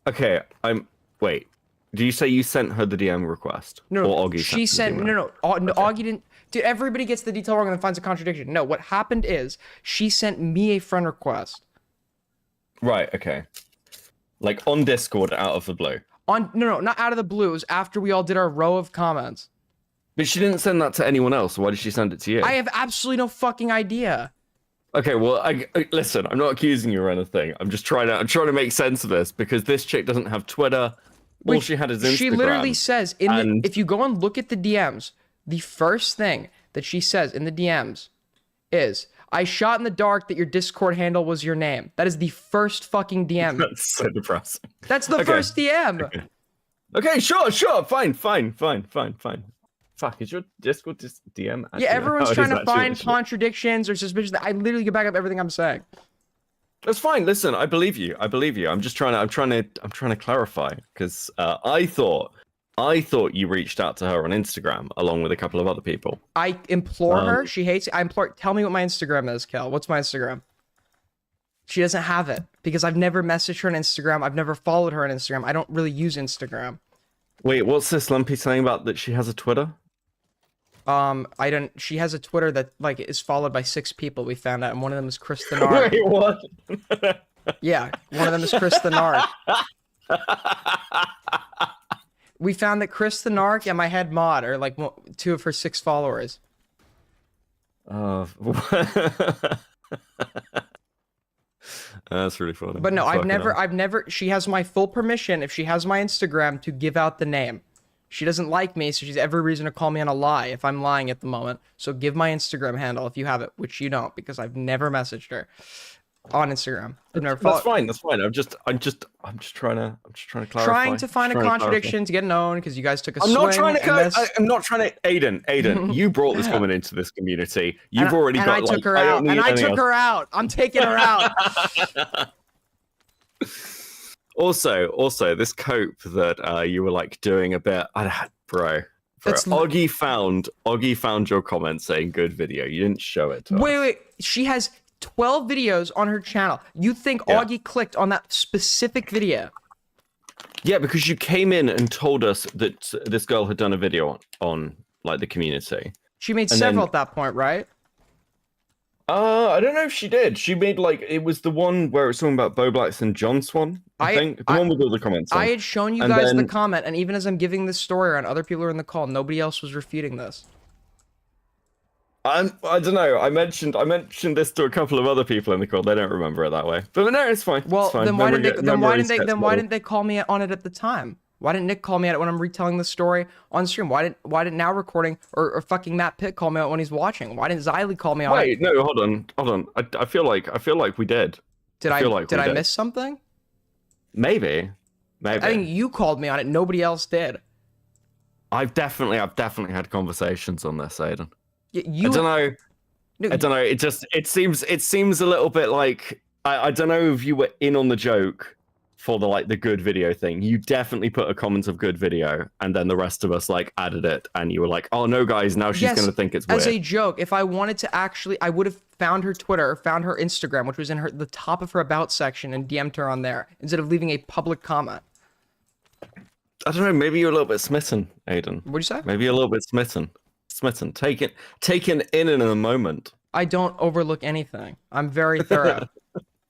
Okay, wait. Do you say you sent her the DM request? No, or Augie she sent no. Augie didn't. Dude, everybody gets the detail wrong and then finds a contradiction. No, what happened is she sent me a friend request. Right. Okay. Like on Discord, out of the blue. No, not out of the blue. It was after we all did our row of comments. But she didn't send that to anyone else. Why did she send it to you? I have absolutely no fucking idea. Okay, well, I listen. I'm not accusing you or anything. I'm trying to make sense of this because this chick doesn't have Twitter. All she had is Instagram. She literally says if you go and look at the DMs, the first thing that she says in the DMs is, "I shot in the dark that your Discord handle was your name." That is the first fucking DM. That's so depressing. That's the first DM. Okay, sure. Fine. Fuck, is your Discord DM? Yeah, everyone's trying to find contradictions or suspicions. I literally can back up everything I'm saying. That's fine. Listen, I believe you. I'm just trying to clarify because I thought you reached out to her on Instagram along with a couple of other people. I implore her. She hates it. I implore. Tell me what my Instagram is, Kel. What's my Instagram? She doesn't have it because I've never messaged her on Instagram. I've never followed her on Instagram. I don't really use Instagram. Wait, what's this Lumpy saying about that she has a Twitter? I don't. She has a Twitter that like is followed by 6 people. We found out, and one of them is Chris the Narc. Wait, what? Yeah, one of them is Chris the Narc. We found that Chris the Narc and my head mod are like 2 of her 6 followers. That's really funny. But no, I've never. She has my full permission if she has my Instagram to give out the name. She doesn't like me, so she's every reason to call me on a lie if I'm lying at the moment. So give my Instagram handle if you have it, which you don't, because I've never messaged her on Instagram. I've never That's fine. I'm just trying to clarify. Trying to find a contradiction to get known because you guys took a swing. I'm not trying to. Aiden, you brought this woman into this community. You've already got. I took her out. I'm taking her out. Also, this cope that you were like doing a bit, bro. Augie found your comment saying good video. You didn't show it to us. Wait. She has 12 videos on her channel. You think Augie clicked on that specific video? Yeah, because you came in and told us that this girl had done a video on like the community. She made And several then- at that point, right? I don't know if she did. She made like it was the one where it was talking about Bo Blacks and John Swan. I think the one with all the comments. I on. had shown you And guys the then- comment, and even as I'm giving this story around, other people are in the call. Nobody else was refuting this. I don't know. I mentioned this to a couple of other people in the call. They don't remember it that way. But no, it's fine. Well, it's fine. then why Memory didn't get- they? Then why memory didn't they? gets Then why better. didn't they call me on it at the time? Why didn't Nick call me out when I'm retelling the story on stream? Why didn't now recording or fucking Matt Pitt call me out when he's watching? Why didn't Xylee call me on it? Wait, no, hold on. I feel like we did. Did I I feel like did we I did. miss something? Maybe. I think you called me on it. Nobody else did. I've definitely had conversations on this, Aiden. You. I don't know. No, I don't know. It seems a little bit like I don't know if you were in on the joke for the good video thing. You definitely put a comment of good video, and then the rest of us added it, and you were like, "Oh no, guys, now she's Yes, gonna think it's weird." As a joke, if I wanted to actually, I would have found her Twitter, found her Instagram, which was in the top of her about section, and DM'd her on there instead of leaving a public comment. I don't know. Maybe you're a little bit smitten, Aiden. What'd you say? Maybe a little bit smitten. Taken in a moment. I don't overlook anything. I'm very thorough.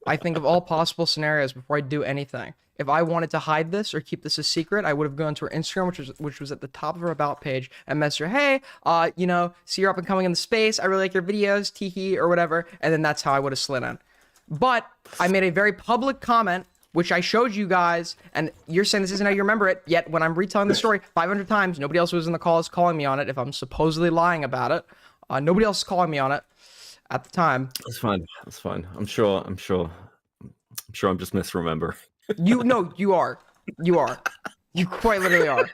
I think of all possible scenarios before I do anything. If I wanted to hide this or keep this a secret, I would have gone to her Instagram, which was at the top of her about page, and messaged her, "Hey, see you're up and coming in the space. I really like your videos, teehee," or whatever. And then that's how I would have slid in. But I made a very public comment, which I showed you guys, and you're saying this isn't how you remember it. Yet when I'm retelling the story 500 times, nobody else who was in the call is calling me on it. If I'm supposedly lying about it, nobody else is calling me on it at the time. That's fine. That's fine. I'm sure. I'm just misremember. You are. You quite literally are.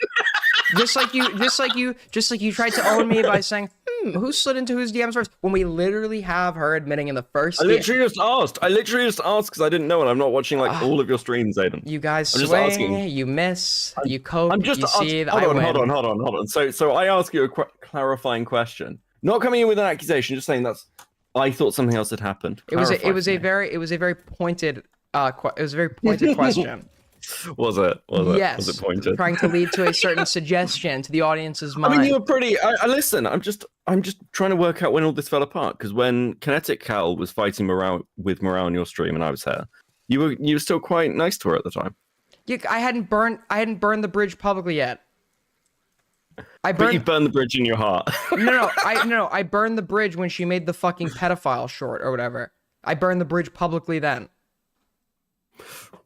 Just like you tried to own me by saying, who slid into whose DMs first? When we literally have her admitting in the first I literally just asked because I didn't know, and I'm not watching all of your streams, Aiden. You guys I'm just swing, asking. you miss, you cope, I'm just you see, hold I on, win. hold on. So I ask you a clarifying question, not coming in with an accusation, just saying I thought something else had happened. It was a Clarify very pointed question. Was it? Yes. Was it pointed? Trying to lead to a certain suggestion to the audience's I mind. mean, you were pretty. I listen. I'm just trying to work out when all this fell apart. Because when Kinetic Cal was fighting with Morale on your stream, and I was here, you were still quite nice to her at the time. I hadn't burned the bridge publicly yet. But you burned the bridge in your heart. No, I burned the bridge when she made the fucking pedophile short or whatever. I burned the bridge publicly then.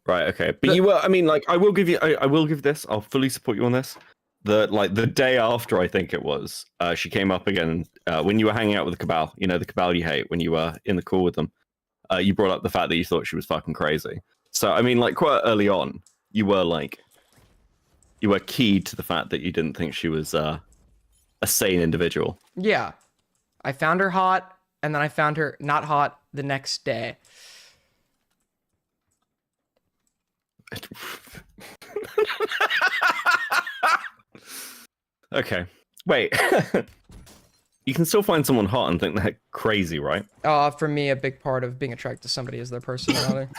Right. Okay. But you were. I mean, I will give you. I will give this. I'll fully support you on this. The day after, I think it was, she came up again when you were hanging out with the Cabal. You know, the Cabal you hate when you were in the call with them. You brought up the fact that you thought she was fucking crazy. So I mean, quite early on, you were keyed to the fact that you didn't think she was a sane individual. Yeah, I found her hot, and then I found her not hot the next day. Okay. Wait. You can still find someone hot and think they're crazy, right? For me, a big part of being attracted to somebody is their personality.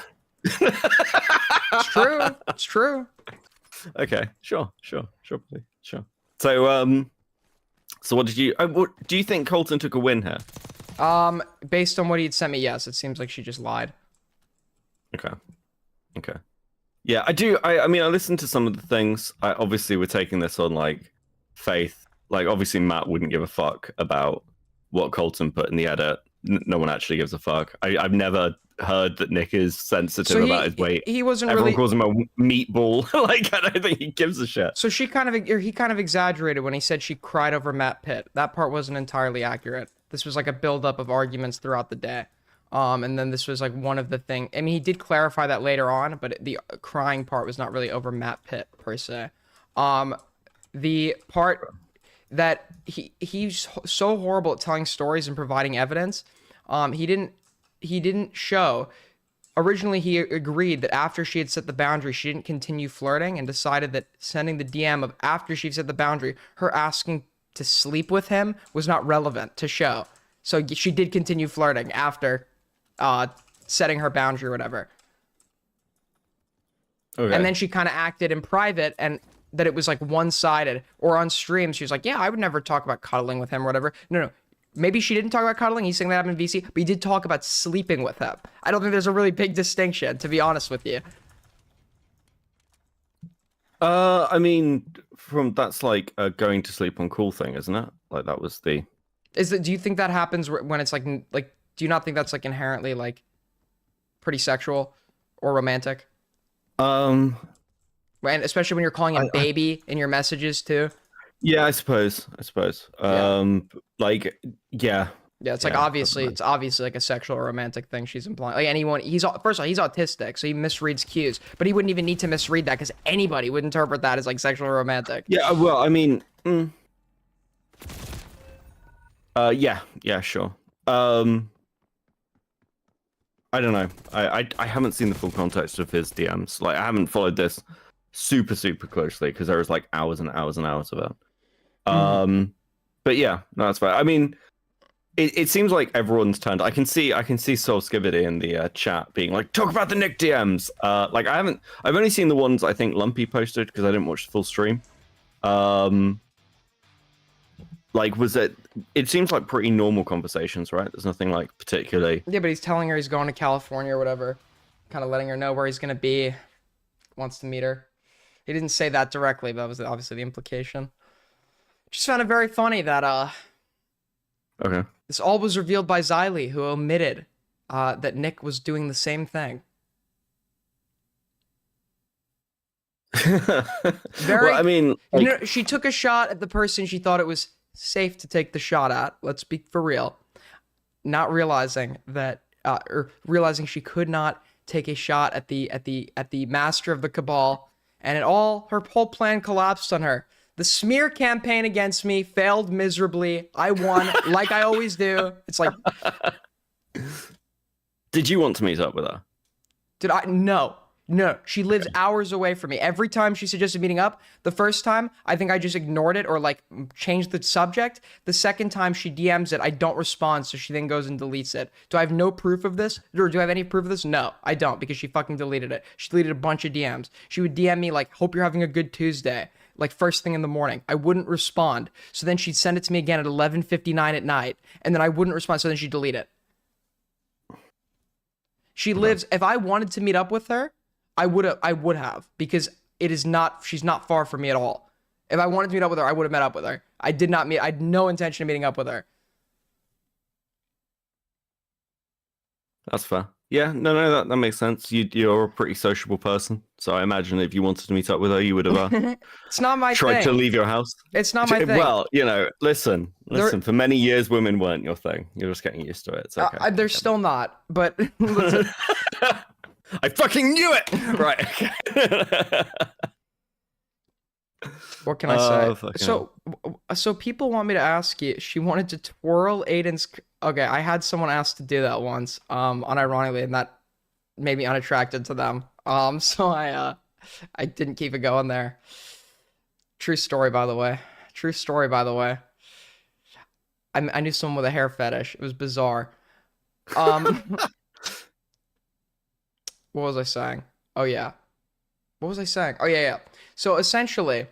It's true. It's true. Okay. Sure. So what did you? Do you think Colton took a win here? Based on what he'd sent me, yes. It seems like she just lied. Okay. Yeah, I do. I mean, I listened to some of the things. Obviously, we're taking this on faith. Obviously, Matt wouldn't give a fuck about what Colton put in the edit. No one actually gives a fuck. I've never heard that Nick is sensitive about his weight. He wasn't Everyone really. calls him a meatball. I don't think he gives a shit. So he kind of exaggerated when he said she cried over Matt Pitt. That part wasn't entirely accurate. This was a buildup of arguments throughout the day. And then this was one of the things. I mean, he did clarify that later on, but the crying part was not really over Matt Pitt per se. The part that he's so horrible at telling stories and providing evidence. He didn't show. Originally, he agreed that after she had set the boundary, she didn't continue flirting, and decided that sending the DM of after she set the boundary, her asking to sleep with him was not relevant to show. So she did continue flirting after setting her boundary or whatever. Okay. And then she kind of acted in private and that it was like one-sided, or on stream she was like, yeah, I would never talk about cuddling with him or whatever. No, maybe she didn't talk about cuddling, he's saying that happened in VC, but he did talk about sleeping with him. I don't think there's a really big distinction, to be honest with you. I mean, that's like a going to sleep on call thing, isn't it? Like that was the. Do you think that happens when it's like do you not think that's like inherently like pretty sexual or romantic? Um. And especially when you're calling him baby in your messages too. Yeah, I suppose. Like, yeah. Yeah, it's like it's obviously like a sexual or romantic thing she's implying. Like anyone, first of all, he's autistic, so he misreads cues, but he wouldn't even need to misread that because anybody would interpret that as like sexual or romantic. Yeah, well, I mean, yeah, sure. I don't know. I haven't seen the full context of his DMs. Like, I haven't followed this super closely because there was like hours and hours and hours of it. But yeah, no, that's fine. I mean, it seems like everyone's turned. I can see Soul Skivity in the chat being like, talk about the Nick DMs. Like I've only seen the ones I think Lumpy posted because I didn't watch the full stream. Like it seems like pretty normal conversations, right? There's nothing like particularly. Yeah, but he's telling her he's going to California or whatever, kind of letting her know where he's gonna be, wants to meet her. He didn't say that directly, but that was obviously the implication. Just found it very funny that Okay. this all was revealed by Xylee, who omitted that Nick was doing the same thing. Well, I mean, like, you know, she took a shot at the person she thought it was safe to take the shot at. Let's be for real. Not realizing that, or realizing she could not take a shot at the master of the Cabal, and her whole plan collapsed on her. The smear campaign against me failed miserably. I won, like I always do. It's like, did you want to meet up with her? did I? No. She lives hours away from me. Every time she suggested meeting up, the first time, I think I just ignored it or like changed the subject. The second time she DMs it, I don't respond, so she then goes and deletes it. Do I have no proof of this? Or do I have any proof of this? No, I don't, because she fucking deleted it. She deleted a bunch of DMs. She would DM me like, hope you're having a good Tuesday, like first thing in the morning. I wouldn't respond. So then she'd send it to me again at 11:59 at night, and then I wouldn't respond, so then she'd delete it. She lives, if I wanted to meet up with her, I would have, because she's not far from me at all. If I wanted to meet up with her, I would have met up with her. I had no intention of meeting up with her. That's fair. Yeah, no, that makes sense. You're a pretty sociable person, so I imagine if you wanted to meet up with her, you would have It's not my tried thing. to leave your house. It's not my thing. Well, listen. For many years, women weren't your thing. You're just getting used to it. It's okay. They're still not, but I fucking knew it. Right. Okay. What can I say? So people want me to ask you. She wanted to twirl Aiden's. Okay, I had someone ask to do that once, unironically, and that made me unattracted to them. So I didn't keep it going there. True story, by the way. I knew someone with a hair fetish. It was bizarre. What was I saying? Oh yeah. What was I saying? Oh yeah. So essentially,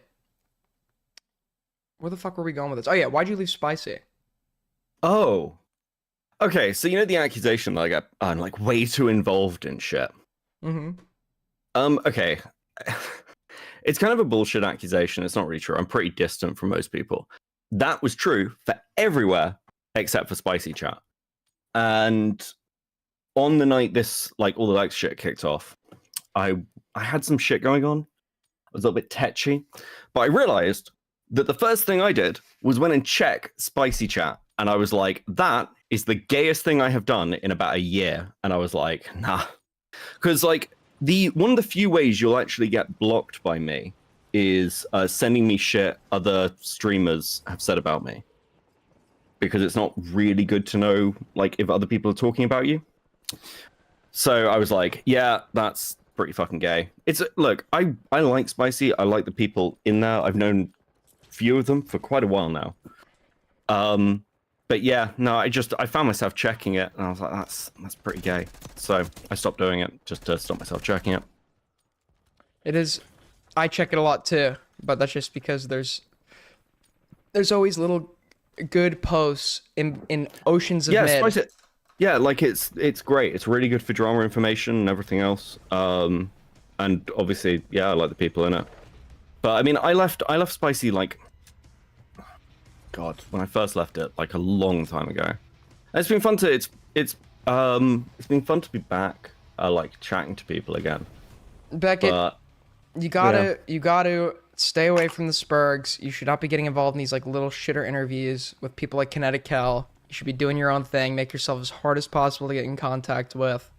where the fuck were we going with this? Oh yeah, why'd you leave Spicy? Oh. Okay, so the accusation that I got, I'm like way too involved in shit. Mm-hmm. Okay. It's kind of a bullshit accusation. It's not really true. I'm pretty distant from most people. That was true for everywhere except for Spicy Chat. And on the night all the like shit kicked off, I had some shit going on. I was a little bit tetchy. But I realized that the first thing I did was went and check Spicy Chat. And I was like, that is the gayest thing I have done in about a year. And I was like, nah. Because like one of the few ways you'll actually get blocked by me is sending me shit other streamers have said about me. Because it's not really good to know like if other people are talking about you. So I was like, yeah, that's pretty fucking gay. Look, I like Spicy. I like the people in there. I've known a few of them for quite a while now. But yeah, no, I found myself checking it, and I was like, that's pretty gay. So I stopped doing it just to stop myself checking it. It is. I check it a lot too. but that's just because there's always little good posts in oceans of Yeah, mid. Spice it. Yeah, like it's great. It's really good for drama information and everything else. And obviously, yeah, I like the people in it. But I mean, I left Spicy like, God, when I first left it, like a long time ago. And it's been fun to it's been fun to be back, like chatting to people again. Beckett, But you gotta stay away from the Spurgs. You should not be getting involved in these like little shitter interviews with people like Kinetic Cal. You should be doing your own thing. Make yourself as hard as possible to get in contact with.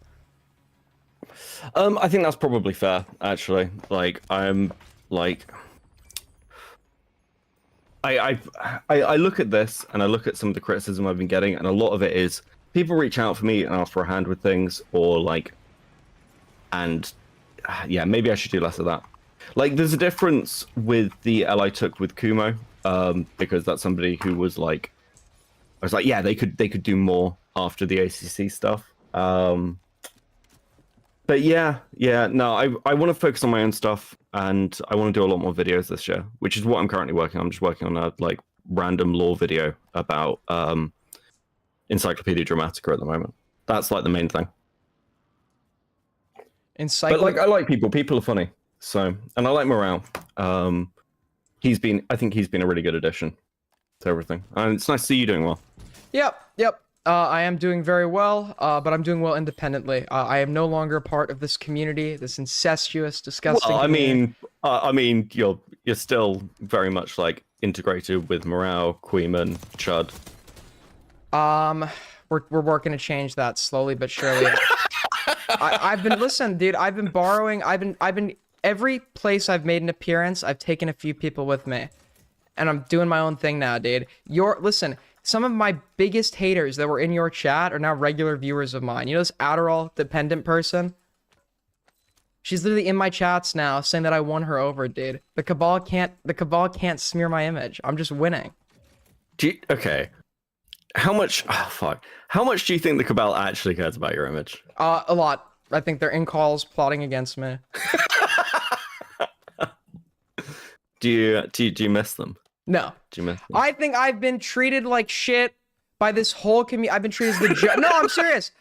I think that's probably fair, actually. Like, I'm like, I look at this and I look at some of the criticism I've been getting, and a lot of it is people reach out for me and ask for a hand with things, or like, and yeah, maybe I should do less of that. Like, there's a difference with the L I took with Kumo, because that's somebody who was like, I was like, yeah, they could do more after the ACC stuff. But yeah, no, I want to focus on my own stuff, and I want to do a lot more videos this year, which is what I'm currently working on. I'm just working on a like random lore video about Encyclopedia Dramatica at the moment. That's like the main thing. But like, I like people. People are funny. So, and I like Morale. I think he's been a really good addition to everything, and it's nice to see you doing well. Yep. I am doing very well, but I'm doing well independently. I am no longer a part of this community, this incestuous, disgusting. Well, community. I mean, you're still very much like integrated with Morale, Queeman, Chud. We're working to change that slowly but surely. Listen, dude. I've been borrowing. I've been every place I've made an appearance. I've taken a few people with me, and I'm doing my own thing now, dude. Listen. Some of my biggest haters that were in your chat are now regular viewers of mine. You know this Adderall dependent person? She's literally in my chats now saying that I won her over, dude. The Cabal can't smear my image. I'm just winning. Okay. How much do you think the Cabal actually cares about your image? A lot. I think they're in calls plotting against me. Do you miss them? No. Do you miss them? I think I've been treated like shit by this whole community. I've been treated as the No, I'm serious.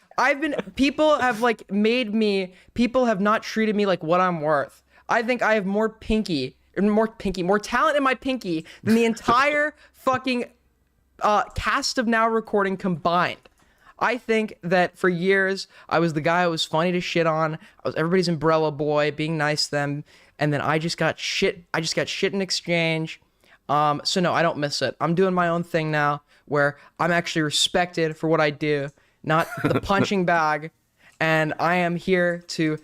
People have not treated me like what I'm worth. I think I have more talent in my pinky than the entire fucking cast of Now Recording combined. I think that for years I was the guy who was funny to shit on. I was everybody's umbrella boy, being nice to them, and then I just got shit in exchange. So no, I don't miss it. I'm doing my own thing now, where I'm actually respected for what I do, not the punching bag, and I am here to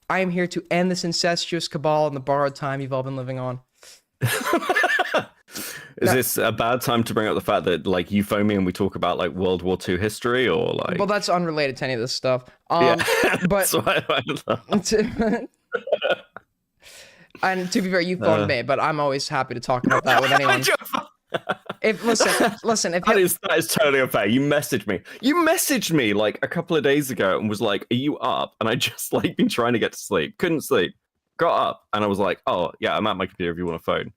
end this incestuous cabal and the borrowed time you've all been living on. Is this a bad time to bring up the fact that like you phone me and we talk about like World War II history, or like? Well, that's unrelated to any of this stuff. Yeah, but and to be fair, you phoned me, but I'm always happy to talk about that with anyone. Listen, that is totally unfair. You messaged me like a couple of days ago and was like, "Are you up?" And I just like been trying to get to sleep, couldn't sleep, got up, and I was like, "Oh yeah, I'm at my computer if you want a phone."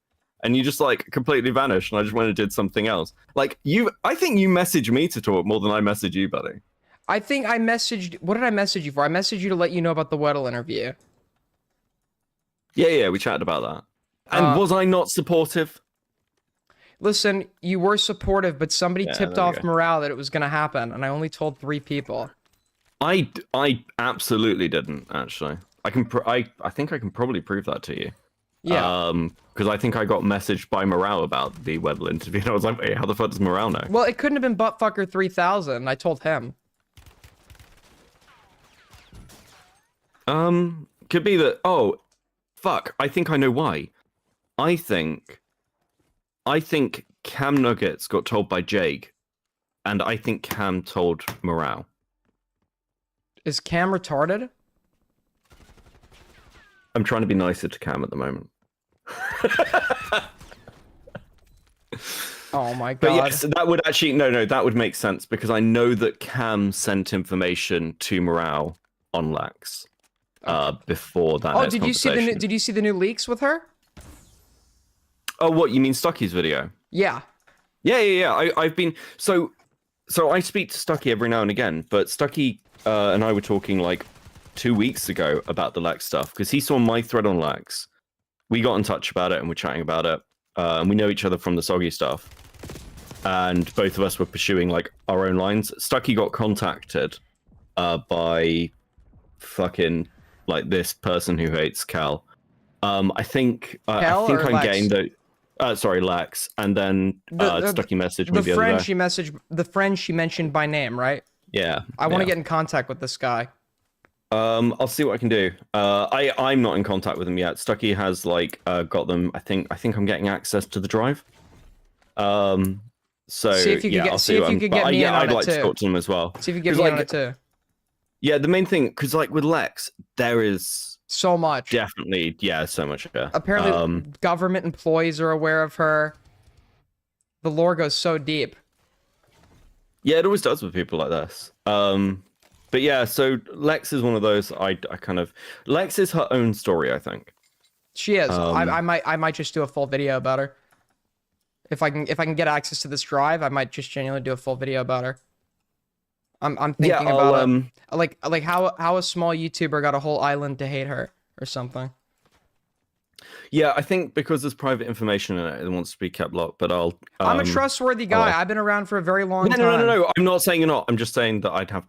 And you just like completely vanished, and I just went and did something else. Like I think you messaged me to talk more than I messaged you, buddy. I think I messaged. What did I message you for? I messaged you to let you know about the Weddle interview. Yeah, we chatted about that. And was I not supportive? Listen, you were supportive, but somebody tipped off go. Morale that it was going to happen, and I only told 3 people. I absolutely didn't, actually. I think I can probably prove that to you. Yeah. Because I think I got messaged by Morale about the Weddle interview, and I was like, "Wait, how the fuck does Morale know?" Well, it couldn't have been Buttfucker 3000. I told him. Could be that. Oh, fuck! I think I know why. I think Cam Nuggets got told by Jake, and I think Cam told Morale. Is Cam retarded? I'm trying to be nicer to Cam at the moment. Oh my god. But yes, that would actually that would make sense, because I know that Cam sent information to Morale on Lax before that. Oh, did you see the new leaks with her? Oh, what you mean, Stucky's video? Yeah. Yeah. I've been so I speak to Stucky every now and again, but Stucky and I were talking like 2 weeks ago about the Lex stuff because he saw my thread on Lex. We got in touch about it and we're chatting about it. And we know each other from the Soggy stuff. And both of us were pursuing like our own lines. Stucky got contacted by fucking like this person who hates Cal. I think Cal or I'm Lex? getting the sorry, Lex, and then Stucky messaged me the other friend day. she messaged, the friend she mentioned by name, right? Yeah, I want to yeah. get in contact with this guy. I'll see what I can do. I'm not in contact with them yet. Stucky has like got them. I think I'm getting access to the drive. So See if you yeah, could get- I'll see see if what you I'm- could but get me in on I'd it like to too. talk to them as well. See if you get 'Cause, me like, on it too. Yeah, the main thing, because like with Lex, there is So much. definitely so much. Yeah. Apparently, government employees are aware of her. The lore goes so deep. Yeah, it always does with people like this. But yeah, so Lex is one of those. I kind of Lex is her own story. I think. She is. I might just do a full video about her. If I can get access to this drive, I might just genuinely do a full video about her. I'm thinking about it. Like how a small YouTuber got a whole island to hate her or something. Yeah, I think because there's private information in it, it wants to be kept locked. But I'll. I'm a trustworthy guy. I'll- I've been around for a very long No, time. no. I'm not saying you're not. I'm just saying that I'd have.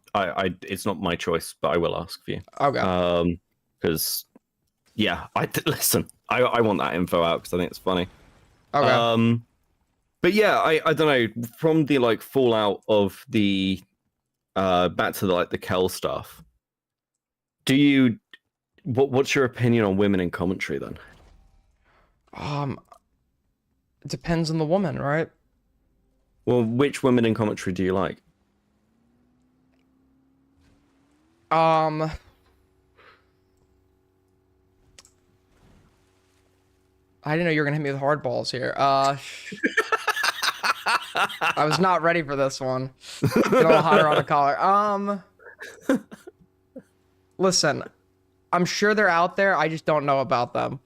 It's not my choice, but I will ask for you. Okay. Because, yeah, listen. I want that info out because I think it's funny. Okay. But yeah, I don't know. From the like fallout of the, back to the, like the Kel stuff. Do you? What's your opinion on women in commentary then? It depends on the woman, right? Well, which women in commentary do you like? I didn't know you were gonna hit me with hardballs here. I was not ready for this one. Get a little hotter on the collar. Listen, I'm sure they're out there. I just don't know about them.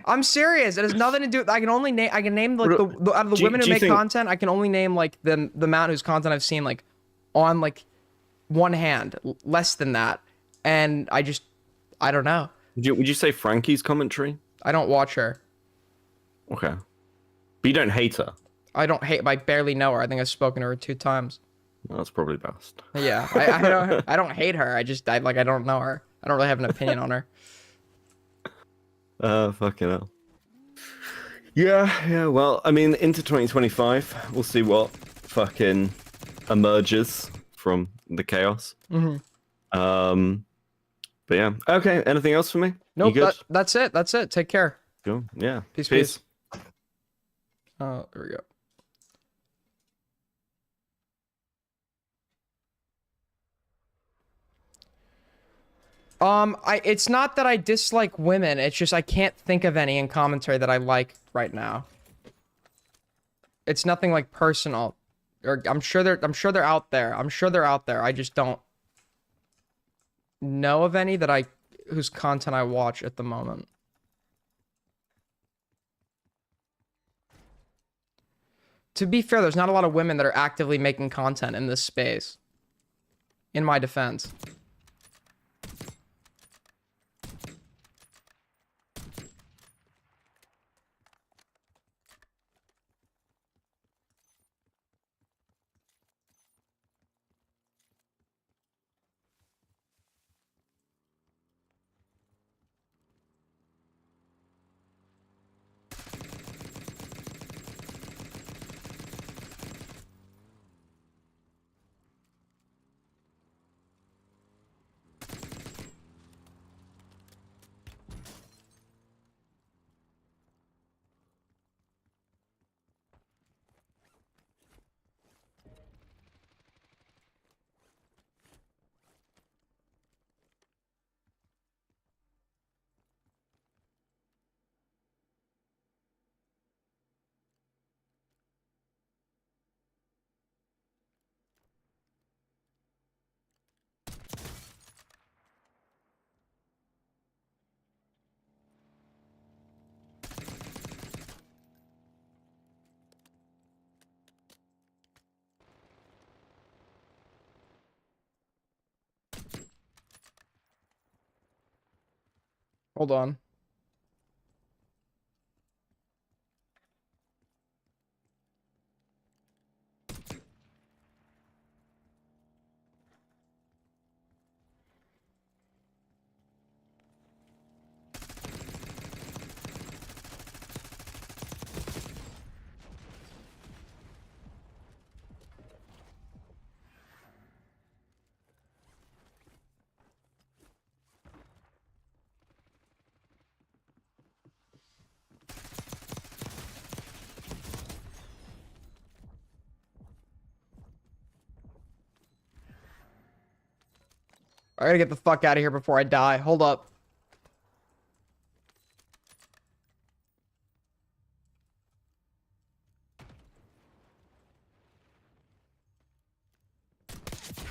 I'm serious. It has nothing to do. I can only name. I can name like the out of the women who do you make think- content. I can only name like the amount whose content I've seen like on like one hand, less than that. And I don't know. Would you say Frankie's commentary? I don't watch her. Okay, but you don't hate her. I don't hate. I barely know her. I think I've spoken to her 2 times. Well, that's probably best. Yeah, I don't hate her. I don't know her. I don't really have an opinion on her. Fucking hell. Yeah. Well, I mean, into 2025, we'll see what fucking emerges from the chaos. Mm-hmm. But yeah. Okay. Anything else for me? Nope. You good? That's it. That's it. Take care. Cool. Yeah. Peace. Oh, there we go. It's not that I dislike women. It's just I can't think of any in commentary that I like right now. It's nothing like personal, or I'm sure they're out there. I'm sure they're out there. I just don't know of any that whose content I watch at the moment. To be fair, there's not a lot of women that are actively making content in this space. In my defense. Hold on. I gotta get the fuck out of here before I die. Hold up.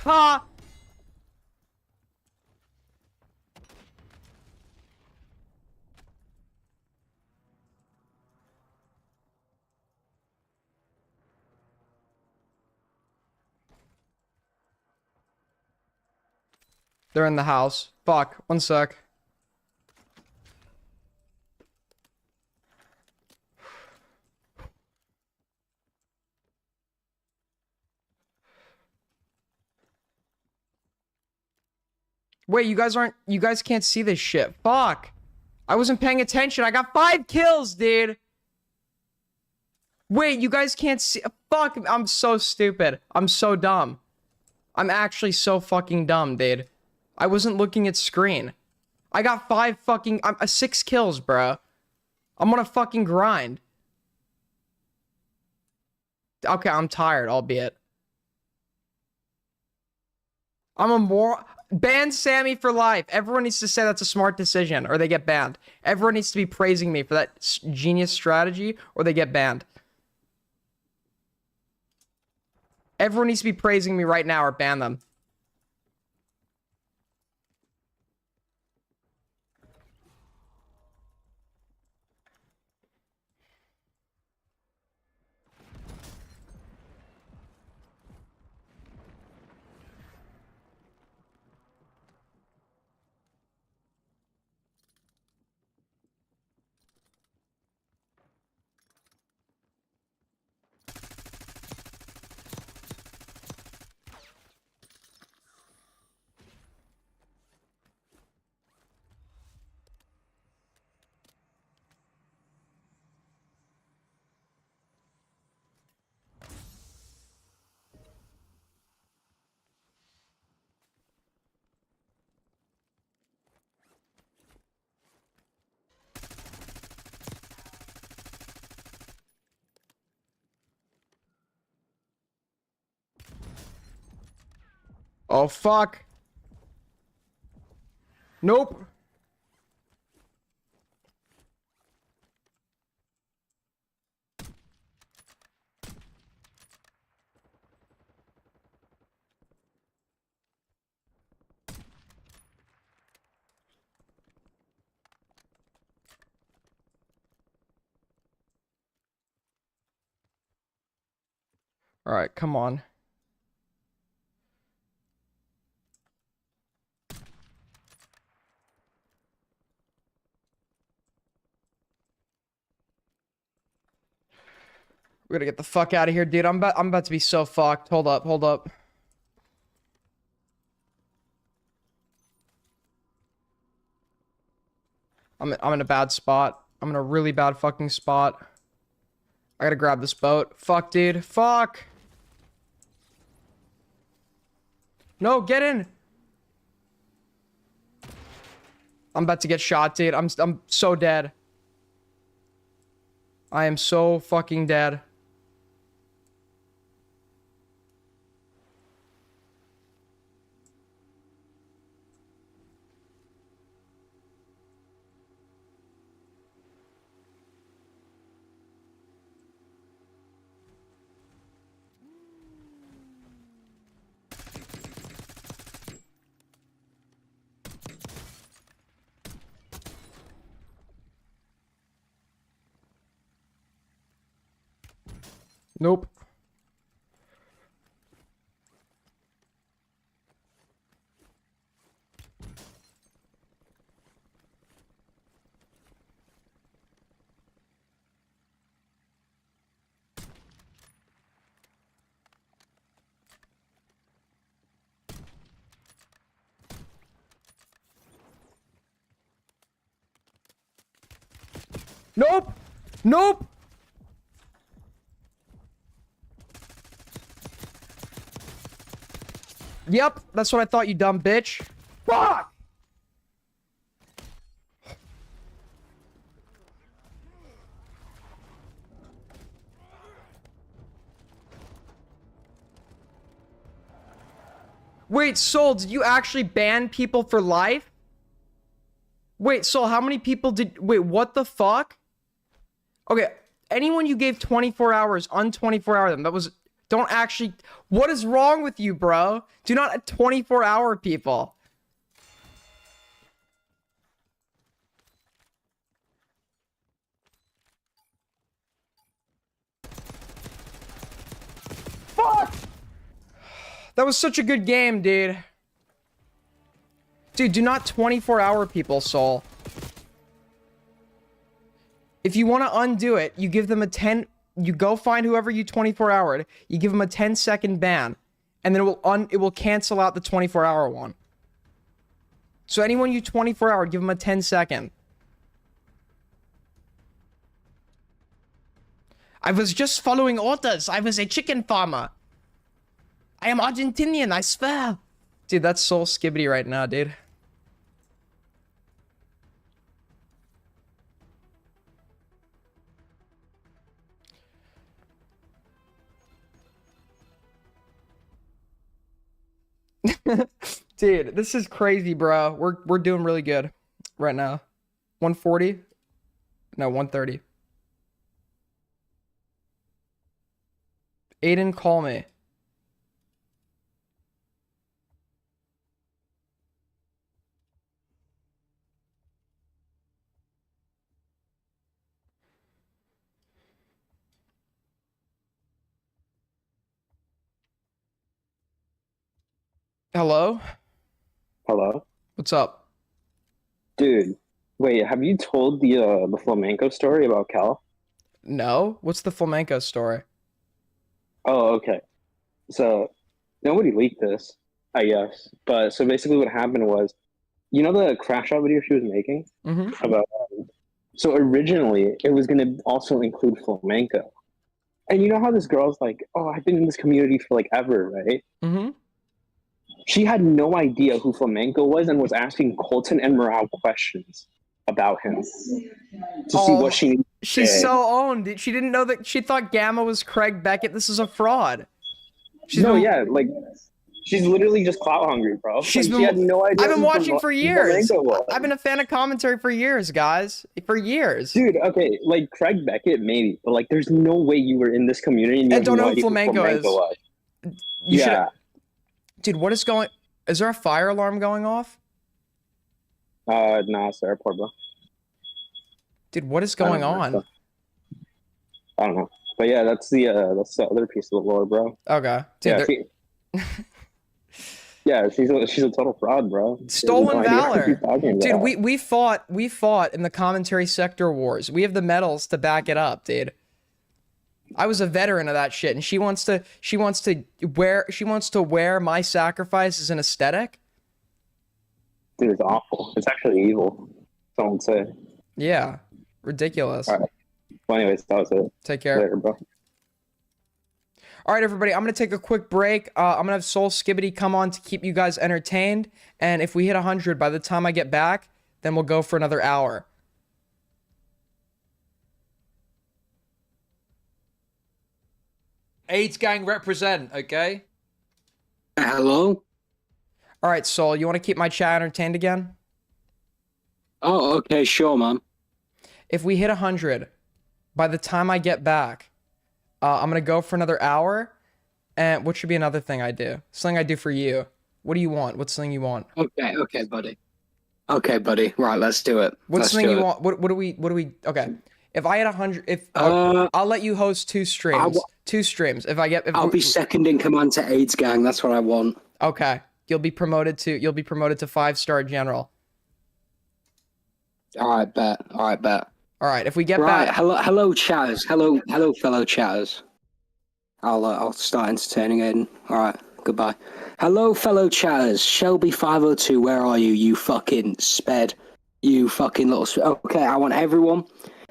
Ha! They're in the house. Fuck. One sec. Wait, you guys can't see this shit. Fuck. I wasn't paying attention. I got 5 kills, dude. Wait, you guys can't see. Fuck, I'm so stupid. I'm so dumb. I'm actually so fucking dumb, dude. I wasn't looking at screen. I got 5 fucking, 6 kills, bro. I'm on a fucking grind. Okay, I'm tired, albeit. I'm a more ban Sammy for life. Everyone needs to say that's a smart decision, or they get banned. Everyone needs to be praising me for that genius strategy, or they get banned. Everyone needs to be praising me right now, or ban them. Oh, fuck. Nope. All right, come on. We're gonna get the fuck out of here, dude. I'm about to be so fucked. Hold up, hold up. I'm in a bad spot. I'm in a really bad fucking spot. I gotta grab this boat. Fuck, dude. Fuck. No, get in. I'm about to get shot, dude. I'm so dead. I am so fucking dead. Nope. Nope! Nope! Yep, that's what I thought, you dumb bitch. Fuck! Wait, Soul, did you actually ban people for life? Wait, Soul, how many people did... Wait, what the fuck? Okay, anyone you gave 24 hours, un-24 hour them, that was... Don't actually... What is wrong with you, bro? Do not 24-hour people. Fuck! That was such a good game, dude. Dude, do not 24-hour people, Soul. If you want to undo it, you give them a 10... You go find whoever you 24-houred, you give them a 10-second ban, and then it will cancel out the 24-hour one. So anyone you 24-houred, give them a 10-second. I was just following orders. I was a chicken farmer. I am Argentinian, I swear. Dude, that's Soul Skibbity right now, dude. Dude, this is crazy, bro. We're doing really good right now. 140? No, 130. Aiden, call me. Hello? Hello? What's up? Dude, wait, have you told the flamenco story about Cal? No? What's the flamenco story? Oh, okay. So, nobody leaked this, I guess. But, so basically what happened was, you know the crash out video she was making? Mm-hmm. About, so originally, it was going to also include flamenco. And you know how this girl's like, oh, I've been in this community for like ever, right? Mm-hmm. She had no idea who flamenco was and was asking Colton and Morale questions about him to see what she needed. She's so owned. She didn't know that. She thought Gamma was Craig Beckett. This is a fraud. Like she's literally just clout hungry, bro. She had no idea. I've been watching for years. Flamenco was. I've been a fan of commentary for years, guys. For years. Dude, okay, like Craig Beckett, maybe, but like, there's no way you were in this community and you And don't know no who idea flamenco is. was. You Yeah. Dude, what is going... Is there a fire alarm going off? Nah, it's the airport, bro. Dude, what is going on? I don't know. But yeah, that's the other piece of the lore, bro. Okay. Dude, yeah, she's a total fraud, bro. Stolen valor. Dude, dude, we fought in the commentary sector wars. We have the medals to back it up, dude. I was a veteran of that shit, and she wants to wear my sacrifice as an aesthetic. Dude, it's awful. It's actually evil. Someone would say. Yeah, ridiculous. All right. Well, anyways, that was it. Take care. Later, bro. All right, everybody, I'm going to take a quick break. I'm going to have Soul Skibbity come on to keep you guys entertained. And if we hit 100 by the time I get back, then we'll go for another hour. AIDS gang represent, okay? Hello? All right, Soul, you want to keep my chat entertained again? Oh, okay, sure, man. If we hit 100 by the time I get back, I'm going to go for another hour. And what should be another thing I do? Something I do for you. What do you want? What's something you want? Okay, buddy. Okay, buddy. Right, let's do it. What's Let's something do you it. want? What do we? Okay. If I hit 100, I'll let you host two I streams. wa- Two streams. If I get, I'll be second in command to AIDS gang. That's what I want. okay. You'll be promoted to 5-star general. All right, bet. All right. If we get Right, back, hello, chatters. Hello, fellow chatters. I'll start entertaining Aiden. All right, goodbye. Hello, fellow chatters. Shelby 502, where are you? You fucking sped. You fucking little. Okay, I want everyone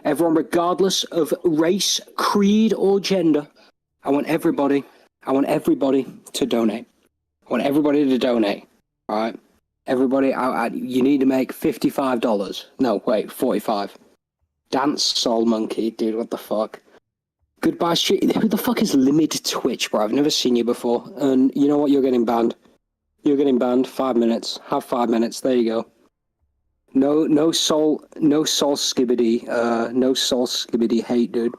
Everyone, regardless of race, creed, or gender, I want everybody to donate. I want everybody to donate. All right, everybody, you need to make $55. No, wait, 45. Dance Soul Monkey, dude. What the fuck? Goodbye Street. Who the fuck is Limit Twitch, bro? I've never seen you before. And you know what? You're getting banned. You're getting banned. 5 minutes. Have 5 minutes. There you go. No soul skibbity. No soul skibbity hate, dude.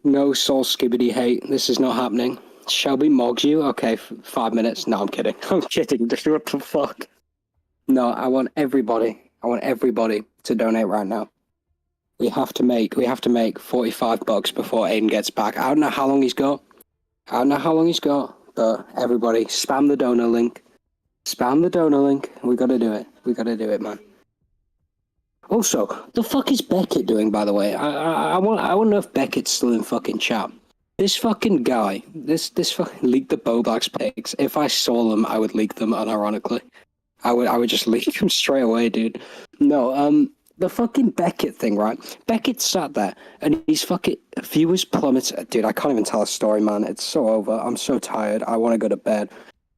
No soul skibbity hate. This is not happening. Shelby mogs you. Okay, 5 minutes. No, I'm kidding. I'm kidding. Dude, what the fuck? No, I want everybody to donate right now. We have to make $45 before Aiden gets back. I don't know how long he's got. But everybody, spam the donor link. We gotta do it, man. Also, the fuck is Beckett doing, by the way? I want to know if Beckett's still in fucking chat. This fucking guy, this fucking leaked the Bobax pics. If I saw them, I would leak them unironically. I would just leak them straight away, dude. No, the fucking Beckett thing, right? Beckett sat there and his fucking viewers plummeted. Dude, I can't even tell a story, man. It's so over. I'm so tired. I want to go to bed.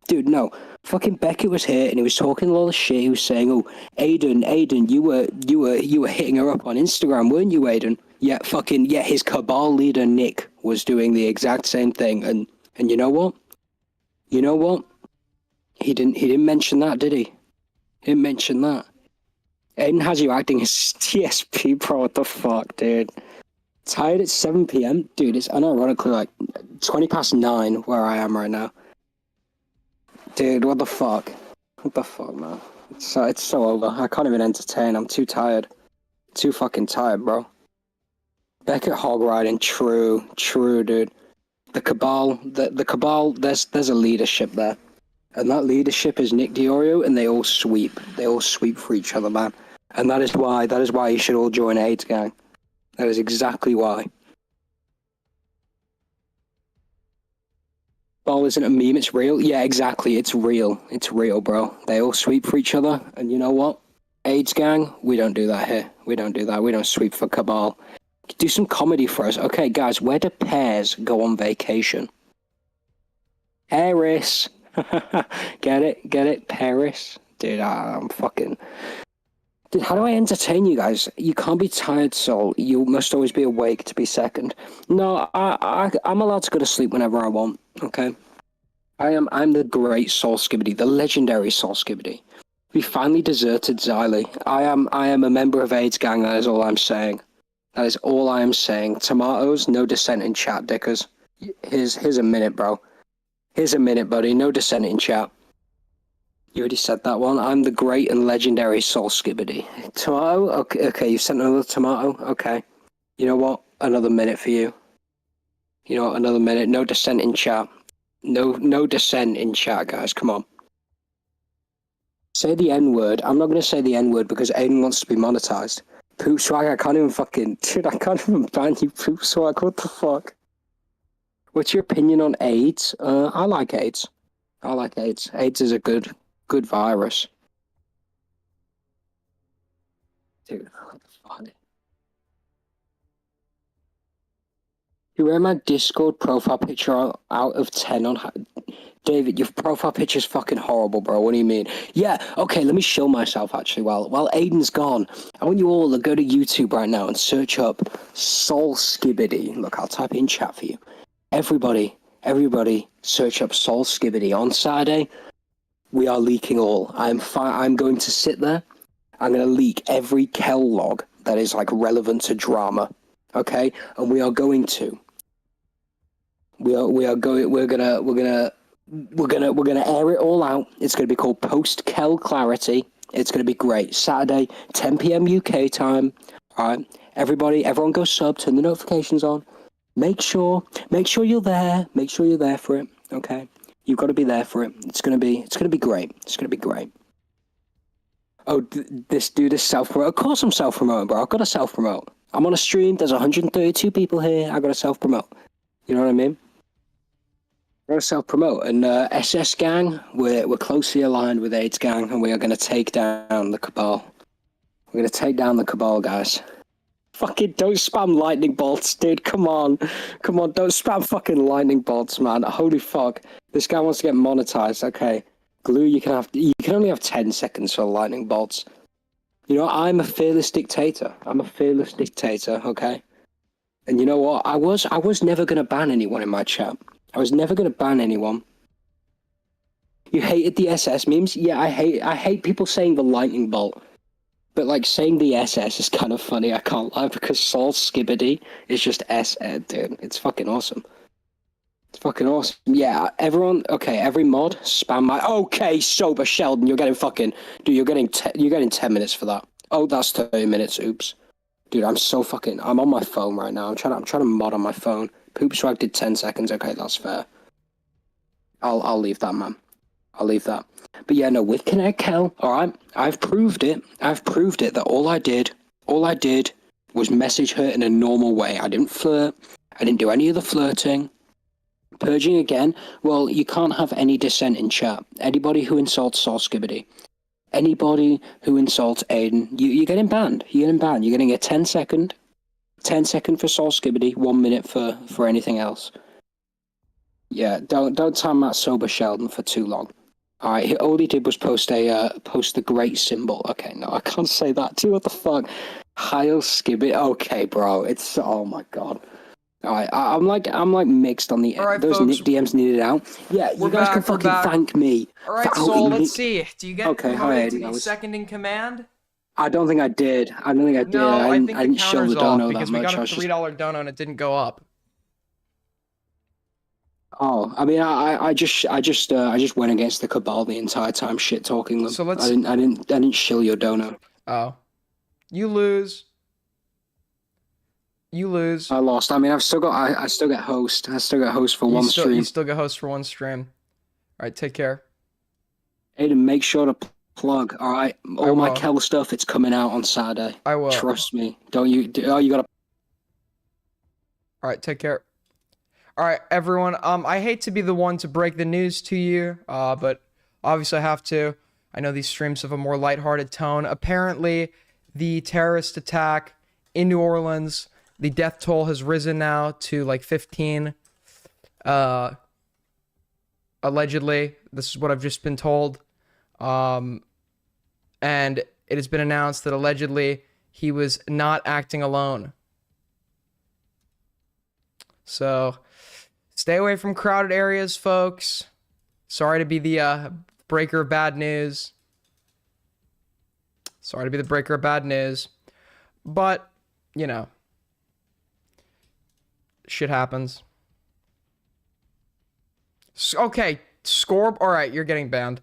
Dude, no. Fucking Beckett was here and he was talking a lot of shit. He was saying, "Oh, Aiden, you were hitting her up on Instagram, weren't you, Aiden?" Yeah, his cabal leader Nick was doing the exact same thing. And you know what? He didn't mention that, did he? He didn't mention that. Aiden has you acting as TSP, bro. What the fuck, dude? Tired at 7 p.m? Dude, it's unironically like 20 past 9 where I am right now. Dude, what the fuck? What the fuck, man? It's so over. I can't even entertain. I'm too tired. Too fucking tired, bro. Beckett hog riding, true, dude. The cabal, there's a leadership there. And that leadership is Nick Diorio, and they all sweep. They all sweep for each other, man. And that is why you should all join AIDS Gang. That is exactly why. Ball isn't a meme, it's real. Yeah, exactly, it's real. It's real, bro. They all sweep for each other, and you know what? AIDS Gang, we don't do that here. We don't do that. We don't sweep for Cabal. Do some comedy for us. Okay, guys, where do pairs go on vacation? Paris. Get it? Paris? Dude, I'm fucking... Dude, how do I entertain you guys? You can't be tired, Soul. You must always be awake to be second. No, I'm allowed to go to sleep whenever I want, okay? I'm the great Soul Skibbity, the legendary Soul Skibbity. We finally deserted Xylee. I am a member of AIDS Gang, that is all I'm saying. That is all I am saying. Tomatoes, no dissent in chat, dickers. Here's a minute, bro. Here's a minute, buddy. No dissent in chat. You already said that one. I'm the great and legendary Soul Skibbity. Tomato? Okay, you sent another tomato? Okay. You know what? Another minute for you. You know what? Another minute. No dissent in chat. No dissent in chat, guys. Come on. Say the N-word. I'm not going to say the N-word because Aiden wants to be monetized. Poop swag, I can't even fucking... Dude, I can't even ban you, poop swag. What the fuck? What's your opinion on AIDS? I like AIDS. I like AIDS. AIDS is a good virus. Dude, what the fuck? You rate my Discord profile picture out of 10 on... David, your profile picture's fucking horrible, bro. What do you mean? Yeah, okay, let me show myself, actually, while Aiden's gone. I want you all to go to YouTube right now and search up Soul Skibbity. Look, I'll type it in chat for you. Everybody, search up Soul Skibbity. On Saturday, we are leaking all. I'm going to sit there. I'm going to leak every Kel log that is, like, relevant to drama. Okay? And we are going to... We're gonna air it all out. It's gonna be called Post Kel Clarity. It's gonna be great. Saturday, 10 p.m. UK time. All right, everyone go sub, turn the notifications on. Make sure you're there. Make sure you're there for it. Okay, you've got to be there for it. It's gonna be great. It's gonna be great. Oh, this dude is self-promote. Of course I'm self-promoting, bro. I've got to self-promote. I'm on a stream. There's 132 people here. I got to self-promote. You know what I mean? We're going to self-promote, and SS Gang, we're closely aligned with AIDS Gang, and we are going to take down the Cabal. We're gonna take down the Cabal, guys. Fucking don't spam lightning bolts, dude. Come on. Come on, don't spam fucking lightning bolts, man. Holy fuck. This guy wants to get monetized. Okay. Glue, you can only have 10 seconds for lightning bolts. You know, I'm a fearless dictator. I'm a fearless dictator, okay? And you know what? I was never gonna ban anyone in my chat. I was never gonna ban anyone. You hated the SS memes? Yeah, I hate people saying the lightning bolt. But like saying the SS is kind of funny, I can't lie, because Saul Skibbity is just S-Ed, dude. It's fucking awesome. It's fucking awesome. Yeah, everyone, okay, every mod, spam my, okay, Sober Sheldon, you're getting fucking, dude, you're getting 10 minutes for that. Oh, that's 30 minutes, oops. Dude, I'm on my phone right now. I'm trying to mod on my phone. Poop Swag did 10 seconds, okay, that's fair. I'll leave that, man. I'll leave that. But yeah, no, with Connect Kel, alright, I've proved it that all I did was message her in a normal way. I didn't flirt. I didn't do any of the flirting. Purging again, well, you can't have any dissent in chat. Anybody who insults Saul Skibbity, anybody who insults Aiden, you're getting banned. You're getting banned. You're getting a 10 second for Saul Skibbity, 1 minute for anything else. Yeah, don't time out Sober Sheldon for too long. Alright, all he did was post the great symbol. Okay, no, I can't say that too. What the fuck? Heil Skibbit. Okay, bro. It's, oh my god. Alright, I'm like mixed on the Alright, those folks, Nick DMs needed out. Yeah, we're you guys back, can we're fucking back. thank me. Alright, for Soul, outing let's Nick. see. Do you get Okay, hi, promoted to Aiden, be I was- second in command? I don't think I did. No, I think the didn't show counter's the off dono that because we much. got I a was just- $3 dono and it didn't go up. Oh, I mean, I just went against the Cabal the entire time, shit talking them. So let's- I didn't shill your dono. Oh. You lose. You lose. I lost. I mean, I still get host. I still get host for one stream. You still get host for one stream. Alright, take care. Aiden, make sure to plug. All right, all my will. Kel stuff. It's coming out on Saturday. I will. Trust me. Don't you? You gotta. Alright, take care. Alright, everyone. I hate to be the one to break the news to you, but obviously I have to. I know these streams have a more lighthearted tone. Apparently, the terrorist attack in New Orleans, the death toll has risen now to like 15. Allegedly, this is what I've just been told. And it has been announced that allegedly he was not acting alone. So, stay away from crowded areas, folks. Sorry to be the breaker of bad news. Sorry to be the breaker of bad news. But, you know, shit happens. Okay, Scorb. All right, you're getting banned.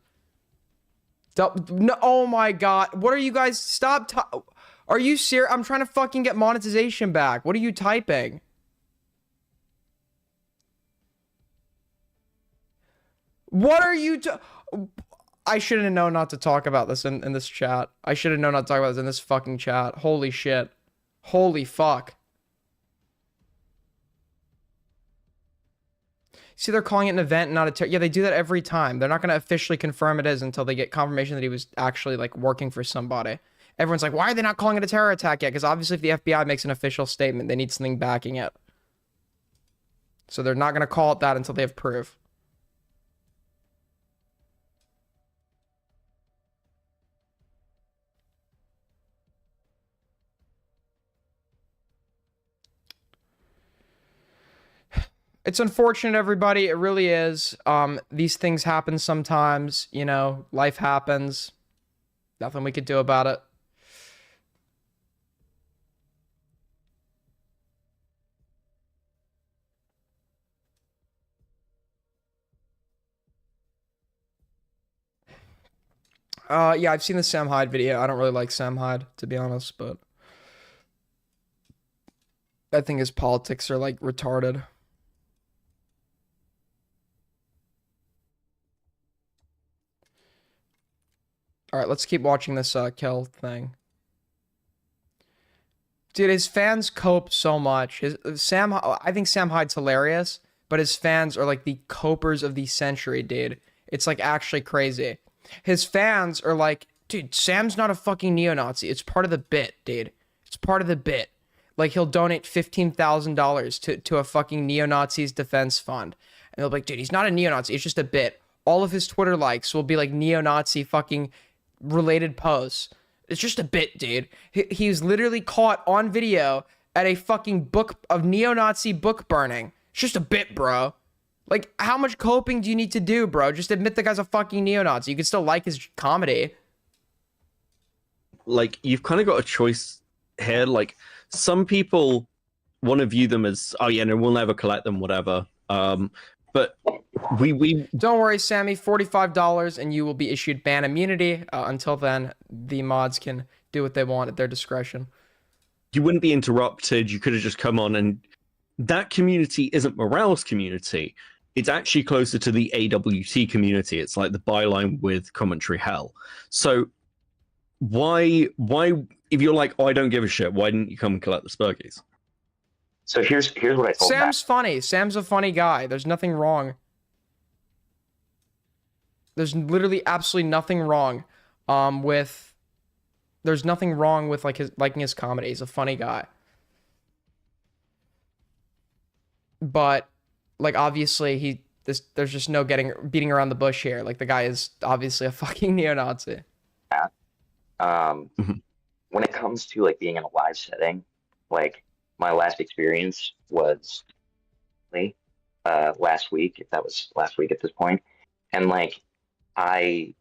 No, oh my god. What are you guys? Stop. Are you serious? I'm trying to fucking get monetization back. What are you typing? What are you? I should have known not to talk about this in this chat. I should have known not to talk about this in this fucking chat. Holy shit. Holy fuck. See, they're calling it an event, not a yeah, they do that every time. They're not going to officially confirm it is until they get confirmation that he was actually, like, working for somebody. Everyone's like, why are they not calling it a terror attack yet? Because obviously if the FBI makes an official statement, they need something backing it. So they're not going to call it that until they have proof. It's unfortunate, everybody. It really is. These things happen sometimes. You know, life happens. Nothing we could do about it. Yeah, I've seen the Sam Hyde video. I don't really like Sam Hyde, to be honest, but I think his politics are, like, retarded. All right, let's keep watching this Kel thing. Dude, his fans cope so much. I think Sam Hyde's hilarious, but his fans are like the copers of the century, dude. It's like actually crazy. His fans are like dude, Sam's not a fucking neo-Nazi. It's part of the bit, dude. It's part of the bit. Like, he'll donate $15,000 to a fucking neo-Nazis defense fund. And they'll be like, dude, he's not a neo-Nazi. It's just a bit. All of his Twitter likes will be like neo-Nazi fucking related posts. It's just a bit, dude. He's literally caught on video at a fucking book of neo-Nazi book burning. It's just a bit, bro. Like, how much coping do you need to do, bro? Just admit the guy's a fucking neo-Nazi. You can still like his comedy. Like, you've kind of got a choice here. Like, some people want to view them as, oh yeah, no, we'll never collect them, whatever. But we Don't worry, Sammy. $45 and you will be issued ban immunity. Until then, the mods can do what they want at their discretion. you wouldn't be interrupted. You could have just come on, and that community isn't Morale's community. It's actually closer to the AWT community. It's like the byline with commentary hell. So why if you're like, oh, I don't give a shit, why didn't you come and collect the Spurgies? So here's what I told Sam's funny. Sam's a funny guy. There's nothing wrong. There's literally absolutely nothing wrong with there's nothing wrong with like liking his comedy. He's a funny guy. But like obviously there's just no beating around the bush here. Like the guy is obviously a fucking neo-Nazi. When it comes to like being in a live setting, like my last experience was last week, if that was last week at this point. And like I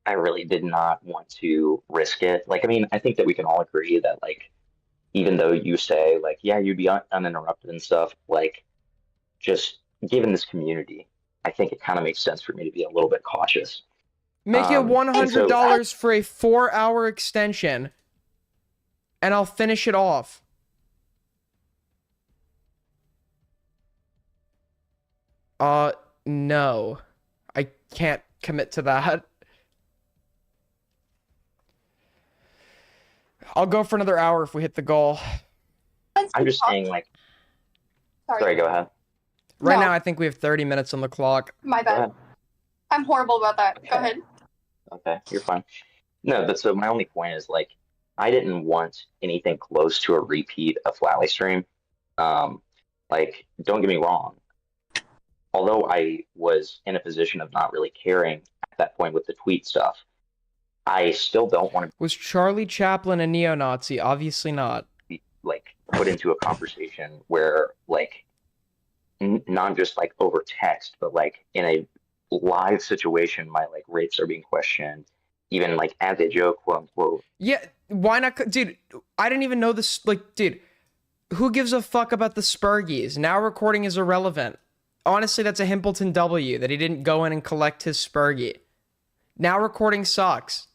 really did not want to risk it. Like, I mean, I think that we can all agree that like, even though you say like, yeah, you'd be uninterrupted and stuff, like just given this community, I think it kind of makes sense for me to be a little bit cautious. Make it and $100 so for a 4-hour extension and I'll finish it off. No. I can't commit to that. I'll go for another hour if we hit the goal. I'm just saying, like, sorry, go ahead. Right No. now, I think we have 30 minutes on the clock. My Go bad. ahead. I'm horrible about that. Go ahead. Okay, you're fine. No, but so my only point is like, I didn't want anything close to a repeat of Flatly Stream. Like, don't get me wrong. Although I was in a position of not really caring at that point with the tweet stuff, I still don't want to Was Charlie Chaplin a neo-Nazi? Obviously not. be like put into a conversation where like not just like over text, but like in a live situation, my like rates are being questioned, even like as a joke, quote unquote. Yeah, why not? Dude, I didn't even know this. Like, dude, who gives a fuck about the Spurgies? Now recording is irrelevant. Honestly, that's a Himpleton W that he didn't go in and collect his Spurgie. Now recording sucks.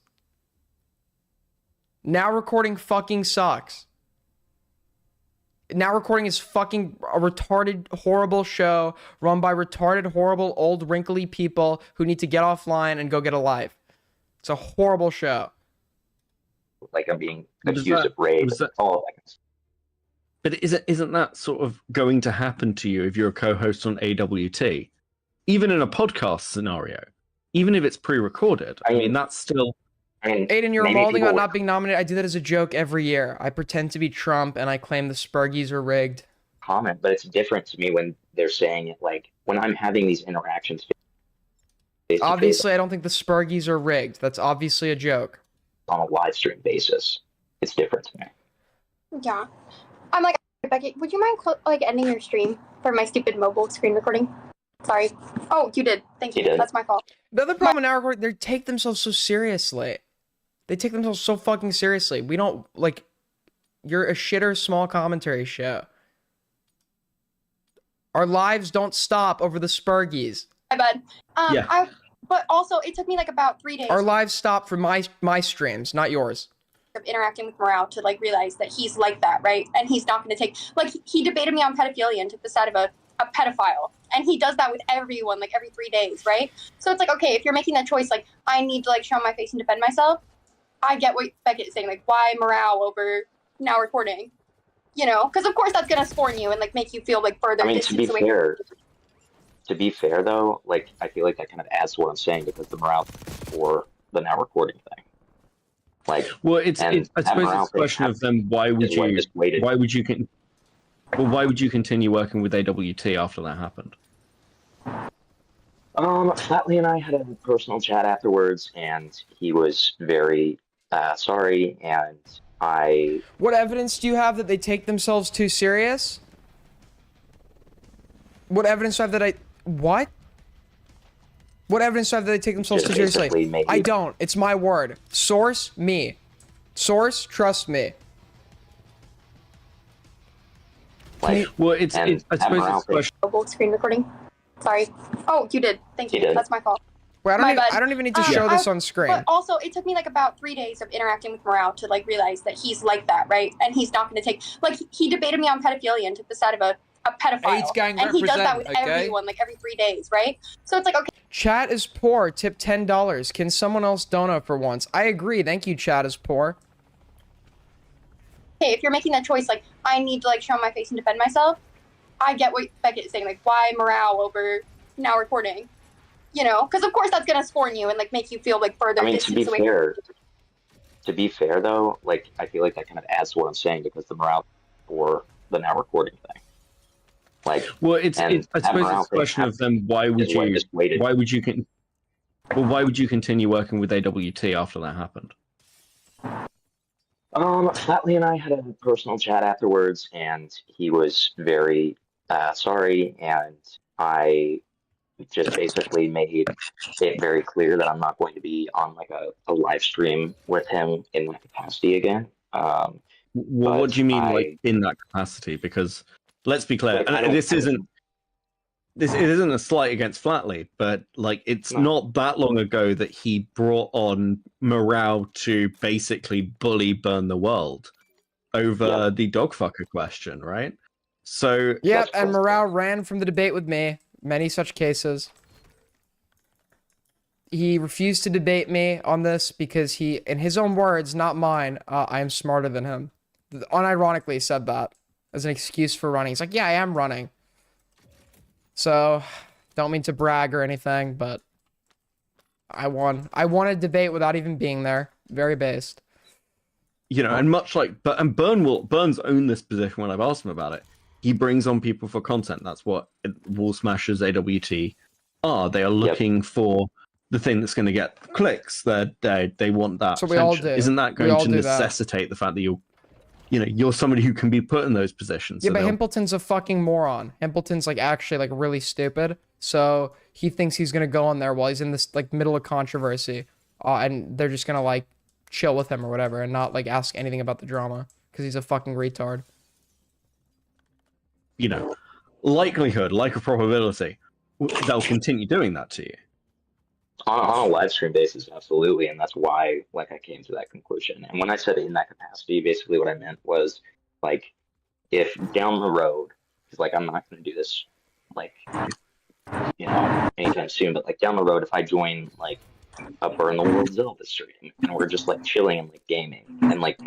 Now recording fucking sucks. Now recording is fucking a retarded, horrible show run by retarded, horrible, old, wrinkly people who need to get offline and go get a life. It's a horrible show. Like I'm being Was accused that- of rape, was that- all of that kind of stuff. But isn't that sort of going to happen to you if you're a co-host on AWT? Even in a podcast scenario, even if it's pre-recorded, I mean that's still. I mean, Aiden, you're maybe mauling people about would not being nominated. I do that as a joke every year. I pretend to be Trump and I claim the Spurgies are rigged. comment, but it's different to me when they're saying it. Like when I'm having these interactions. face-to-face Obviously, I don't think the Spurgies are rigged. That's obviously a joke. on a live stream basis, it's different to me. Yeah. I'm like, Becky, would you mind like ending your stream for my stupid mobile screen recording? Sorry. Oh, you did. Thank you. He did. That's my fault. The other problem now recording, they take themselves so seriously. They take themselves so fucking seriously. We don't, like, you're a shitter small commentary show. Our lives don't stop over the Spurgies. My bad. Yeah. But also, it took me like about 3 days Our lives stop for my streams, not yours. of interacting with Morale to like realize that he's like that, right? And he's not going to take like he debated me on pedophilia and took the side of a pedophile, and he does that with everyone like every 3 days, right? So it's like, okay, if you're making that choice, like I need to like show my face and defend myself. I get what Beckett is saying, like why Morale over now recording, you know? Because of course that's going to scorn you and like make you feel like further I mean, to be distance away. fair though, like I feel like that kind of adds to what I'm saying because the morale for the now recording thing. Like, Well, And I that suppose morale it's a thing question of then why would is what you just waited. why would you continue working with AWT after that happened? Flatley and I had a personal chat afterwards, and he was very sorry, and I What evidence do you have that they take themselves too serious? What evidence do I have that what? What evidence do I have that they take themselves just too seriously? basically made I don't. It's my word. Source, me. Source, trust me. like, Well, And I that suppose morale it's a thing- question. Mobile screen recording. Sorry. Oh, you did. Thank you. You did. That's my fault. Wait, My bad. I don't even need to Um, show this I- on screen. But also, it took me like about 3 days of interacting with Morale to like realize that he's like that, right? And he's not going to take like he debated me on pedophilia and took the side of a pedophile, AIDS gang and he does that represent, with okay? everyone like every 3 days, right? So it's like okay, Chat is poor. Tip $10. Can someone else donate for once? I agree. Thank you, chat is poor. if you're making that choice, like I need to like show my face and defend myself. I get what Beckett is saying, like why Morale over now recording, you know? Because of course that's going to scorn you and like make you feel like further I mean, to be distance away. fair though, like I feel like that kind of adds to what I'm saying because the morale for the now recording thing, like, Well, And I that suppose morale it's a thing question of then why would is what you just waited. why would you continue working with AWT after that happened? Flatley and I had a personal chat afterwards, and he was very sorry, and I just basically made it very clear that I'm not going to be on like a live stream with him in that capacity again. Well, But what do you mean, I- like in that capacity? Because let's be clear, Like, I and don't- this isn't it isn't a slight against Flatley, but like it's No. not that long ago that he brought on Morale to basically bully Burn the World over Yeah. the dogfucker question, right? So Yep, That's and close. Morale ran from the debate with me. Many such cases. He refused to debate me on this because he, in his own words, not mine, I am smarter than him. Unironically said that as an excuse for running. He's like, yeah, I am running. So, don't mean to brag or anything, but I won. I won a debate without even being there. Very based. you know, and much like Burns owned this position when I've asked him about it. He brings on people for content. That's what Wall Smashers AWT are. They are looking for the thing that's going to get clicks. They want that. So we all attention. do. Isn't that We going all to do that. necessitate the fact that you're somebody who can be put in those positions? Yeah, So but they'll- Himpleton's a fucking moron. Himpleton's like actually like really stupid. So he thinks he's gonna go on there while he's in this like middle of controversy, and they're just gonna like chill with him or whatever and not like ask anything about the drama because he's a fucking retard. Likelihood, like a probability, they'll continue doing that to you. On a live stream basis, absolutely, and that's why like I came to that conclusion. And when I said in that capacity, basically what I meant was like if down the road, because like I'm not going to do this like anytime soon, but like down the road, if I join like a Burn the World Zelda stream and we're just like chilling and like gaming and like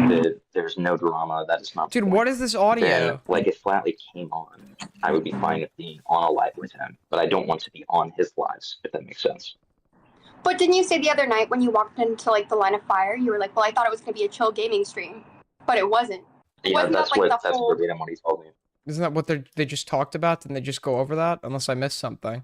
there's no drama, that is not the Dude, point. what is this audio? Then, like if Flatley came on, I would be fine with being on a live with him, but I don't want to be on his lives, if that makes sense. But didn't you say the other night when you walked into like the line of fire, you were like, "Well, I thought it was going to be a chill gaming stream," but it wasn't. Yeah, Wasn't that's that, like, what the that's whole- verbatim what he told me. Isn't that what they just talked about? Didn't they just go over that? Unless I missed something.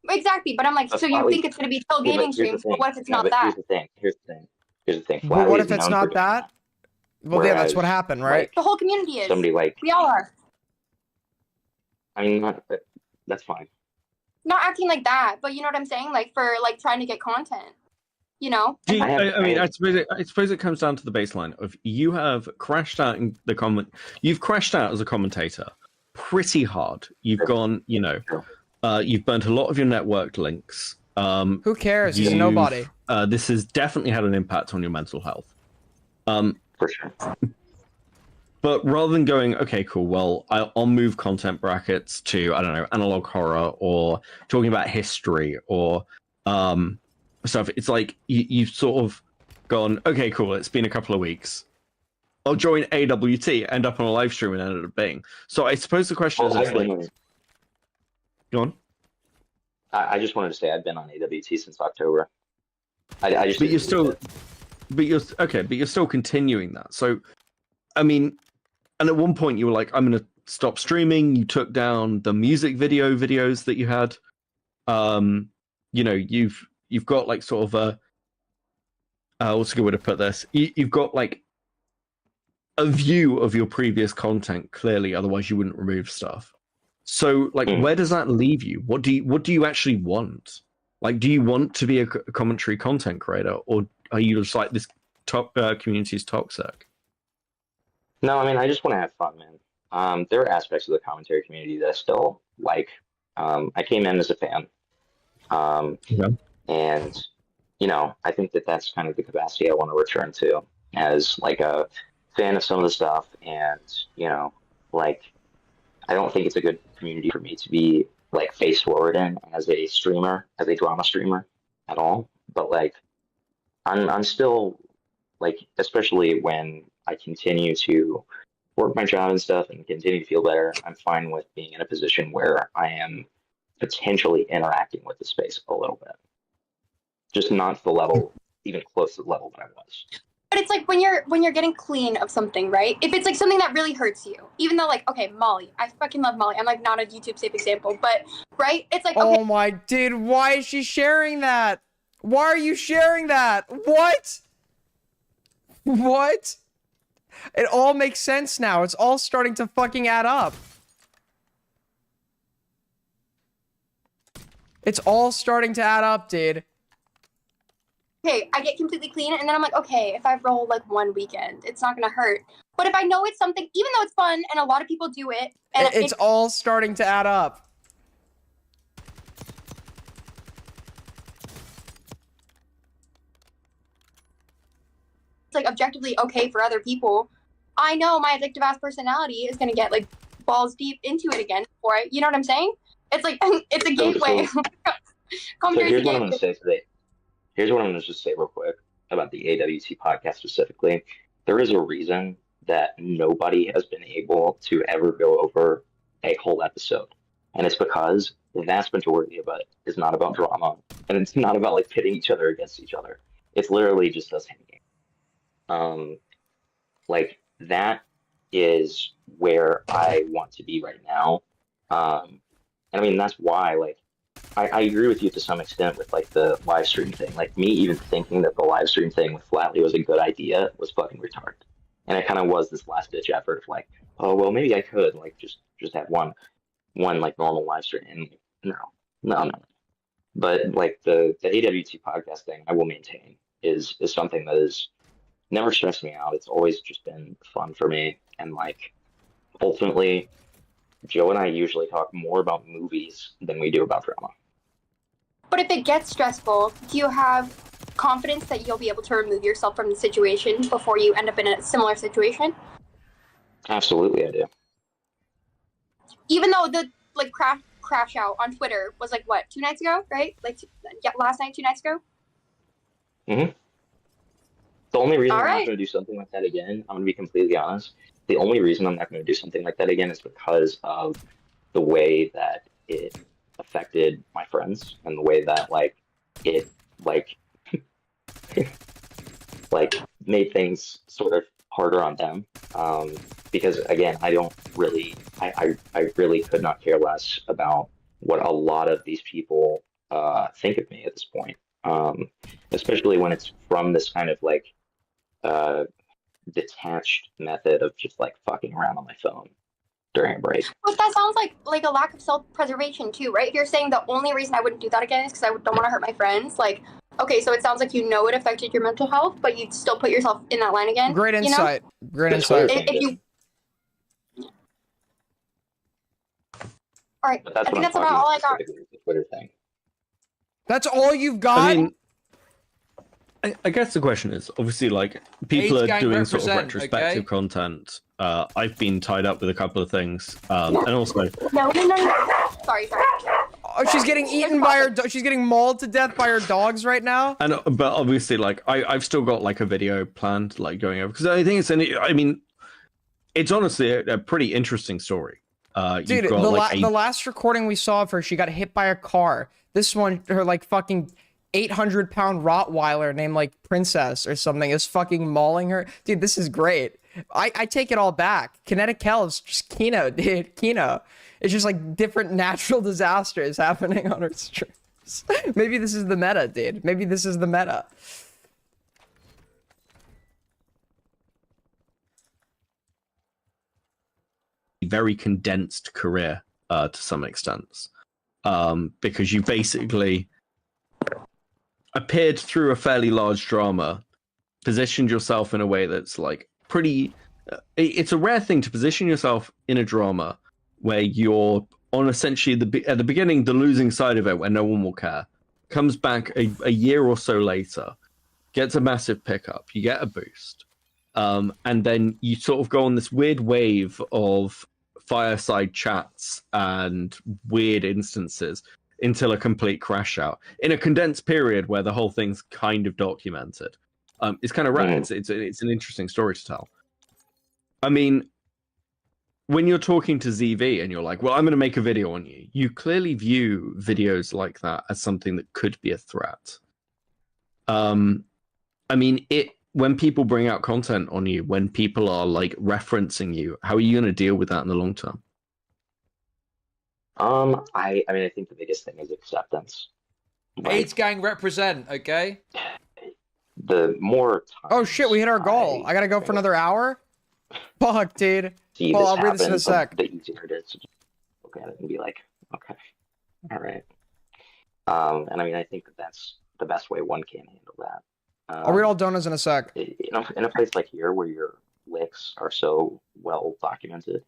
Exactly, but I'm like, That's so you probably- think it's going to be chill Yeah, but gaming here's the streams, thing. but what if it's No, not but that? Here's the thing. Here's the thing. But what Flatley if is it's known not for that? Well, yeah, that's what Whereas, happened, right? like, The whole community is. somebody like We all are. I mean, that's fine. Not acting like that, but you know what I'm saying? Like for like trying to get content. You know? Do you- I have- I suppose it comes down to the baseline of you have crashed out in the comment. You've crashed out as a commentator pretty hard. You've Sure. gone, Sure. you've burnt a lot of your network links. Who cares? He's a You've- nobody. This has definitely had an impact on your mental health. For sure. But rather than going, okay, cool, well, I'll move content brackets to, I don't know, analog horror or talking about history or stuff. It's like you sort of gone, okay, cool, it's been a couple of weeks. I'll join AWT, end up on a live stream and ended up being. So I suppose the question is, it's like, go on. I just wanted to say I've been on AWT since October. I just. But you're still, but you're still continuing that. So, I mean, and at one point you were like, I'm gonna stop streaming. You took down the music videos that you had. You know, you've got like sort of a what's a good way to put this? You've got like a view of your previous content clearly, otherwise you wouldn't remove stuff. So like where does that leave you? What do you actually want? Like, do you want to be a commentary content creator, or are you just like this community is toxic? No, I mean, I just want to have fun, man. There are aspects of the commentary community that I still like. I came in as a fan. And, you know, I think that that's kind of the capacity I want to return to as like a fan of some of the stuff. And, you know, like, I don't think it's a good community for me to be like face forward in as a streamer, as a drama streamer at all. But like, I'm still like, especially when I continue to work my job and stuff and continue to feel better, I'm fine with being in a position where I am potentially interacting with the space a little bit. Just not to the level, even close to the level that I was. But it's like when you're getting clean of something, right? If it's like something that really hurts you, even though like, okay, Molly, I fucking love Molly. I'm like not a YouTube safe example, but right? It's like, okay. Oh my, dude, why is she sharing that? Why are you sharing that? What? What? It all makes sense now. It's all starting to fucking add up. It's all starting to add up, dude. Okay, I get completely clean, and then I'm like, okay, if I roll like one weekend, it's not gonna hurt. But if I know it's something, even though it's fun and a lot of people do it, and It's all starting to add up. it's like objectively okay for other people, I know my addictive ass personality is gonna get like balls deep into it again before you know what I'm saying? It's like it's a gateway. So here's what I'm gonna say today. Here's what I'm gonna just say real quick about the AWT podcast specifically. There is a reason that nobody has been able to ever go over a whole episode. And it's because the vast majority of it is not about drama, and it's not about like pitting each other against each other. It's literally just us hanging. Like that is where I want to be right now. And I mean that's why like I agree with you to some extent with like the live stream thing. Like me even thinking that the live stream thing with Flatly was a good idea was fucking retarded. And it kind of was this last ditch effort of like, oh well maybe I could like just have one like normal live stream. And no. But like the AWT podcast thing I will maintain is something that is never stressed me out. It's always just been fun for me. And like ultimately Joe and I usually talk more about movies than we do about drama. But if it gets stressful, do you have confidence that you'll be able to remove yourself from the situation before you end up in a similar situation? Absolutely, I do. Even though the like crash out on Twitter was like what 2 nights ago, right? Like last night, 2 nights ago. Mm-hmm. The only reason All I'm right. not going to do something like that again, I'm going to be completely honest. The only reason I'm not going to do something like that again is because of the way that it affected my friends and the way that like it like like made things sort of harder on them. Because again, I really could not care less about what a lot of these people think of me at this point. Especially when it's from this kind of like detached method of just like fucking around on my phone during a break. But that sounds like a lack of self-preservation too, right? If you're saying the only reason I wouldn't do that again is because I don't want to hurt my friends, like, okay, so it sounds like you know it affected your mental health, but you'd still put yourself in that line again. Great you know? insight. Great That's insight. fair. If you... All right, But I that's think what that's I'm about talking all I got. specifically with the Twitter thing. That's all you've got? I mean, I guess the question is obviously like people Age are gang doing sort of represent, retrospective okay? content. I've been tied up with a couple of things, and also No. Sorry. Oh, she's getting eaten by her. She's getting mauled to death by her dogs right now. And but obviously, like I've still got like a video planned, like going over because I think I mean, it's honestly a pretty interesting story. Dude, you've got, the last recording we saw of her, she got hit by a car. This one, her like fucking 800-pound Rottweiler named like Princess or something is fucking mauling her. Dude, this is great. I take it all back. Kinetic Hell is just Kino, dude. Kino. It's just like different natural disasters happening on her streams. Maybe this is the meta, dude. Maybe this is the meta. Very condensed career to some extent, because you basically appeared through a fairly large drama, positioned yourself in a way that's like pretty. It's a rare thing to position yourself in a drama where you're on essentially at the beginning the losing side of it, where no one will care. Comes back a year or so later, gets a massive pickup, you get a boost, and then you sort of go on this weird wave of fireside chats and weird instances until a complete crash out in a condensed period where the whole thing's kind of documented. It's kind of rare. It's an interesting story to tell. I mean, when you're talking to ZV and you're like, well, I'm going to make a video on you, you clearly view videos like that as something that could be a threat. I mean, when people bring out content on you, when people are like referencing you, how are you going to deal with that in the long term? I mean, I think the biggest thing is acceptance. Like, AIDS gang represent, okay? the more time. Oh shit, we hit our goal. I gotta go for another hour? Fuck, dude. See Well, this I'll read this in a happen, sec. the easier it is to just look at it and be like, okay, all right. And I mean, I think that's the best way one can handle that. I'll read all donuts in a sec. In a place like here where your licks are so well documented,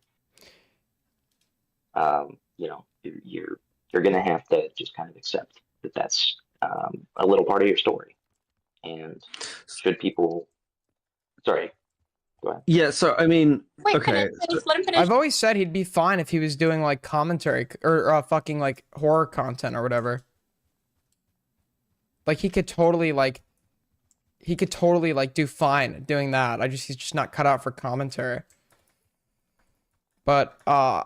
you know, you're gonna have to just kind of accept that that's a little part of your story. And should people, sorry, go ahead. Yeah, so I mean, Wait, okay. finish, let him finish. I've always said he'd be fine if he was doing like commentary or fucking like horror content or whatever. Like he could totally like do fine doing that. He's just not cut out for commentary. But I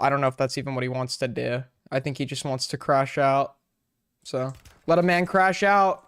don't know if that's even what he wants to do. I think he just wants to crash out. So let a man crash out.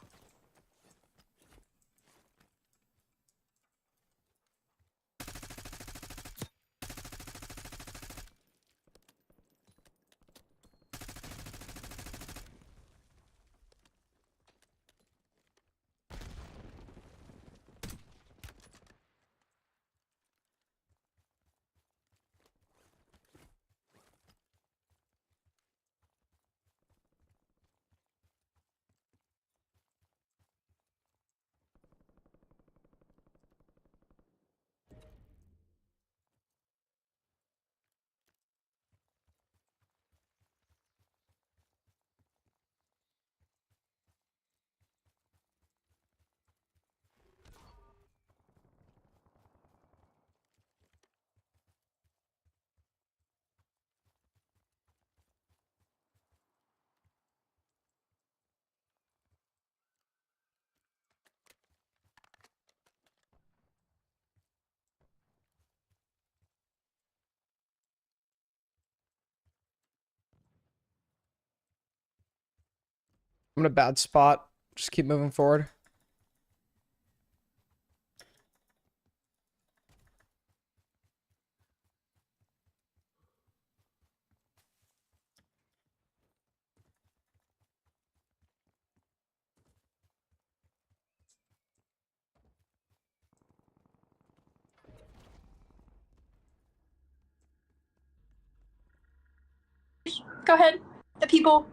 I'm in a bad spot. Just keep moving forward. Go ahead. The people.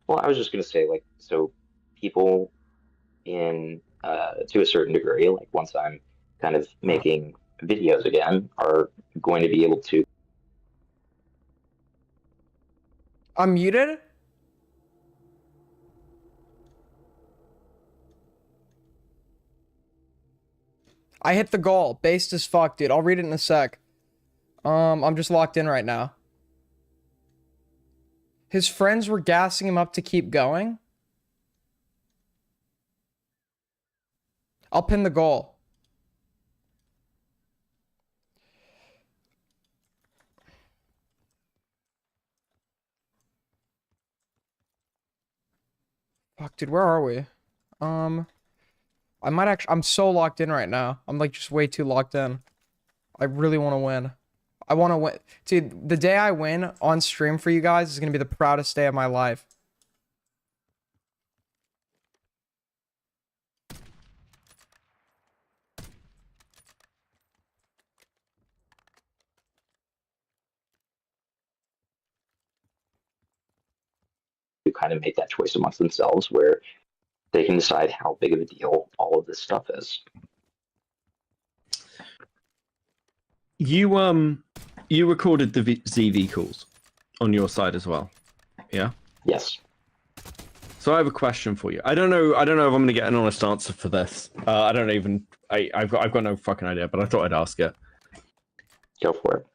Well, I was just gonna say, like, so people in to a certain degree, like once I'm kind of making videos again, are going to be able to. I'm muted? I hit the goal. Based as fuck, dude. I'll read it in a sec. I'm just locked in right now. His friends were gassing him up to keep going. I'll pin the goal. Fuck, dude, where are we? I might actually. I'm so locked in right now. I'm like just way too locked in. I really want to win. I want to win. Dude, the day I win on stream for you guys is going to be the proudest day of my life. To kind of make that choice amongst themselves where they can decide how big of a deal all of this stuff is. You recorded the ZV calls on your side as well, yeah? Yes. So I have a question for you. I don't know if I'm going to get an honest answer for this. I've got no fucking idea, but I thought I'd ask it. Go for it.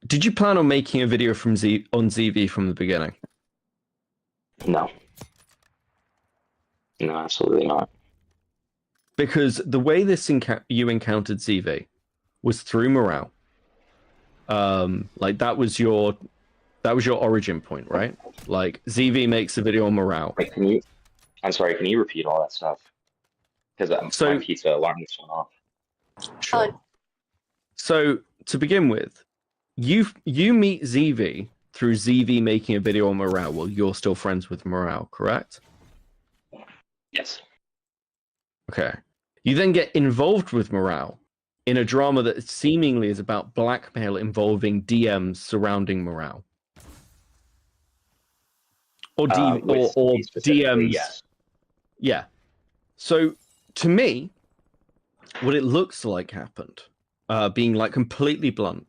Did you plan on making a video on ZV from the beginning? No. No, absolutely not. Because the way you encountered ZV was through morale. Like that was your origin point, right? Like ZV makes a video on morale. Wait, I'm sorry, can you repeat all that stuff? Because my pizza alarm just went off. Sure. So to begin with, you meet ZV through ZV making a video on morale while you're still friends with morale, correct? Yes. Okay. You then get involved with morale in a drama that seemingly is about blackmail involving DMs surrounding morale. Or DMs. Yes. Yeah. So to me, what it looks like happened, being like completely blunt,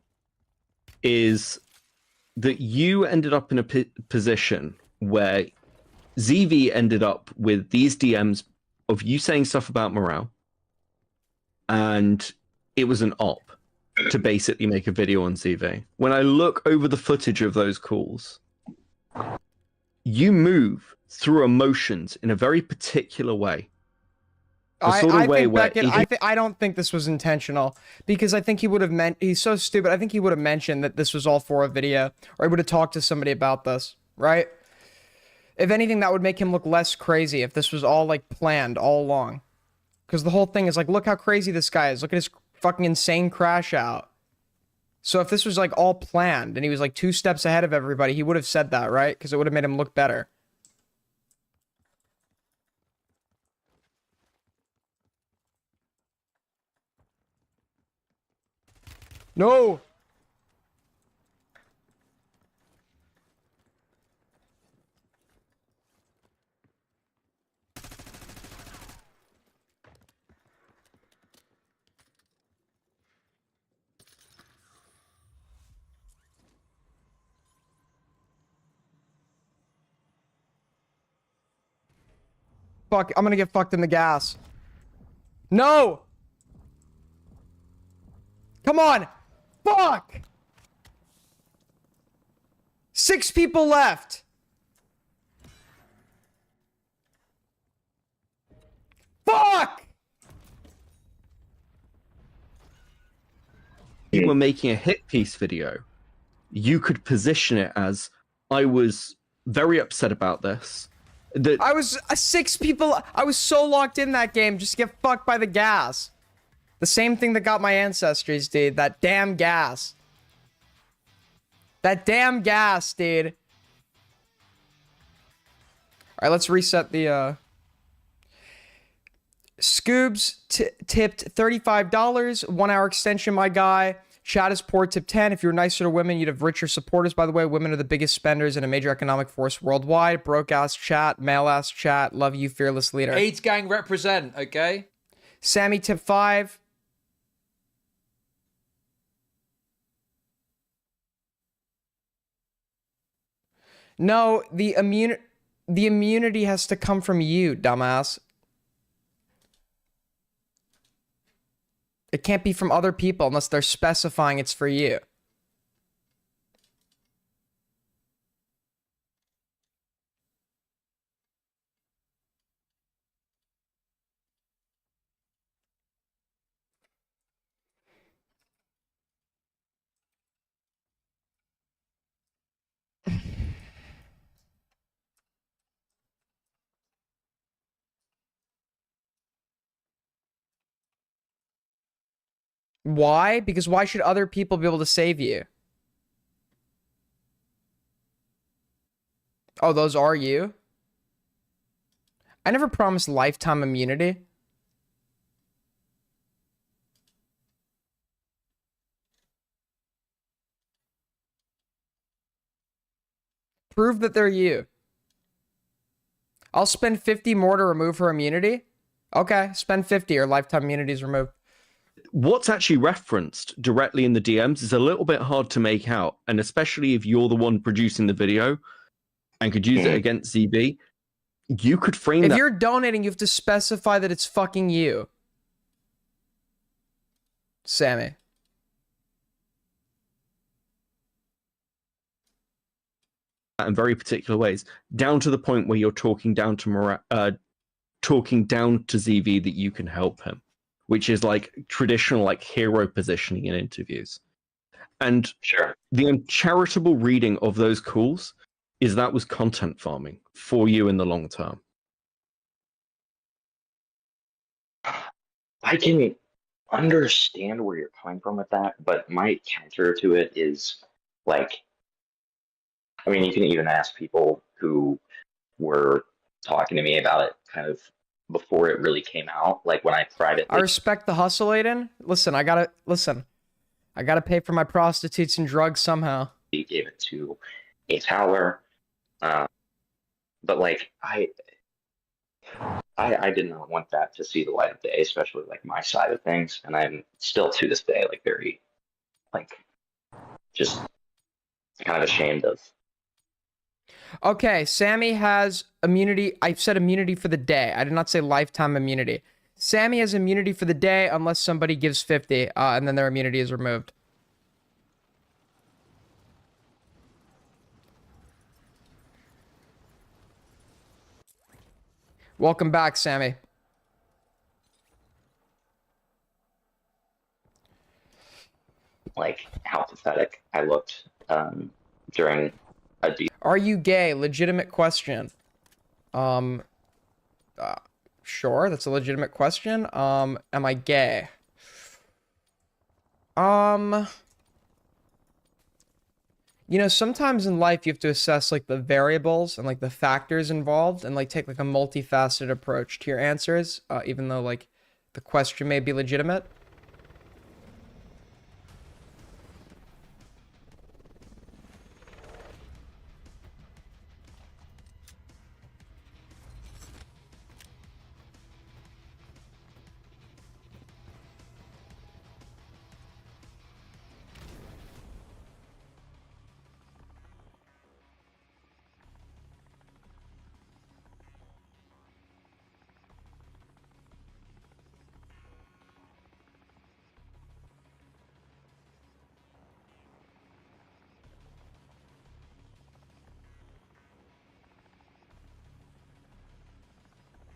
is that you ended up in a position where ZV ended up with these DMs of you saying stuff about morale, and it was an op to basically make a video on ZV. When I look over the footage of those calls, you move through emotions in a very particular way. I don't think this was intentional, because I think he would have he's so stupid. I think he would have mentioned that this was all for a video, or he would have talked to somebody about this, right? If anything, that would make him look less crazy if this was all like planned all along. Because the whole thing is like, look how crazy this guy is. Look at his fucking insane crash out. So if this was like all planned and he was like 2 steps ahead of everybody, he would have said that, right? Because it would have made him look better. No! Fuck, I'm gonna get fucked in the gas. No! Come on! Fuck! 6 people left! Fuck! You were making a hit piece video, you could position it as, I was very upset about this. I was 6 people. I was so locked in that game just to get fucked by the gas. The same thing that got my ancestries, dude. That damn gas. That damn gas, dude. All right, let's reset the Scoobs tipped $35, 1 hour extension, my guy. Chat is poor, tip 10. If you're nicer to women, you'd have richer supporters. By the way, women are the biggest spenders and a major economic force worldwide. Broke ass chat, male ass chat. Love you, fearless leader. AIDS gang represent, okay? Sammy, tip 5. No, the immunity has to come from you, dumbass. It can't be from other people unless they're specifying it's for you. Why? Because why should other people be able to save you? Oh, those are you? I never promised lifetime immunity. Prove that they're you. I'll spend 50 more to remove her immunity. Okay, spend 50 or lifetime immunity is removed. What's actually referenced directly in the DMs is a little bit hard to make out, and especially if you're the one producing the video and could use it against ZB, you could frame If that. you're donating, you have to specify that it's fucking you. Sammy. In very particular ways, down to the point where you're talking down to ZV that you can help him, which is like traditional like hero positioning in interviews. And Sure. the uncharitable reading of those calls is that was content farming for you in the long term. I can understand where you're coming from with that, but my counter to it is like, I mean, you can even ask people who were talking to me about it kind of before it really came out, like when I privately. I respect the hustle, Aiden. Listen, I gotta pay for my prostitutes and drugs somehow. Gave it to a Towler, but like I did not want that to see the light of day, especially like my side of things, and I'm still to this day like very like just kind of ashamed of. Okay, Sammy has immunity. I said immunity for the day. I did not say lifetime immunity. Sammy has immunity for the day unless somebody gives 50, and then their immunity is removed. Welcome back, Sammy. Like how pathetic I looked during a Are you gay? Legitimate question. Sure, that's a legitimate question. Am I gay? You know, sometimes in life you have to assess like the variables and like the factors involved and like take like a multifaceted approach to your answers, even though like the question may be legitimate.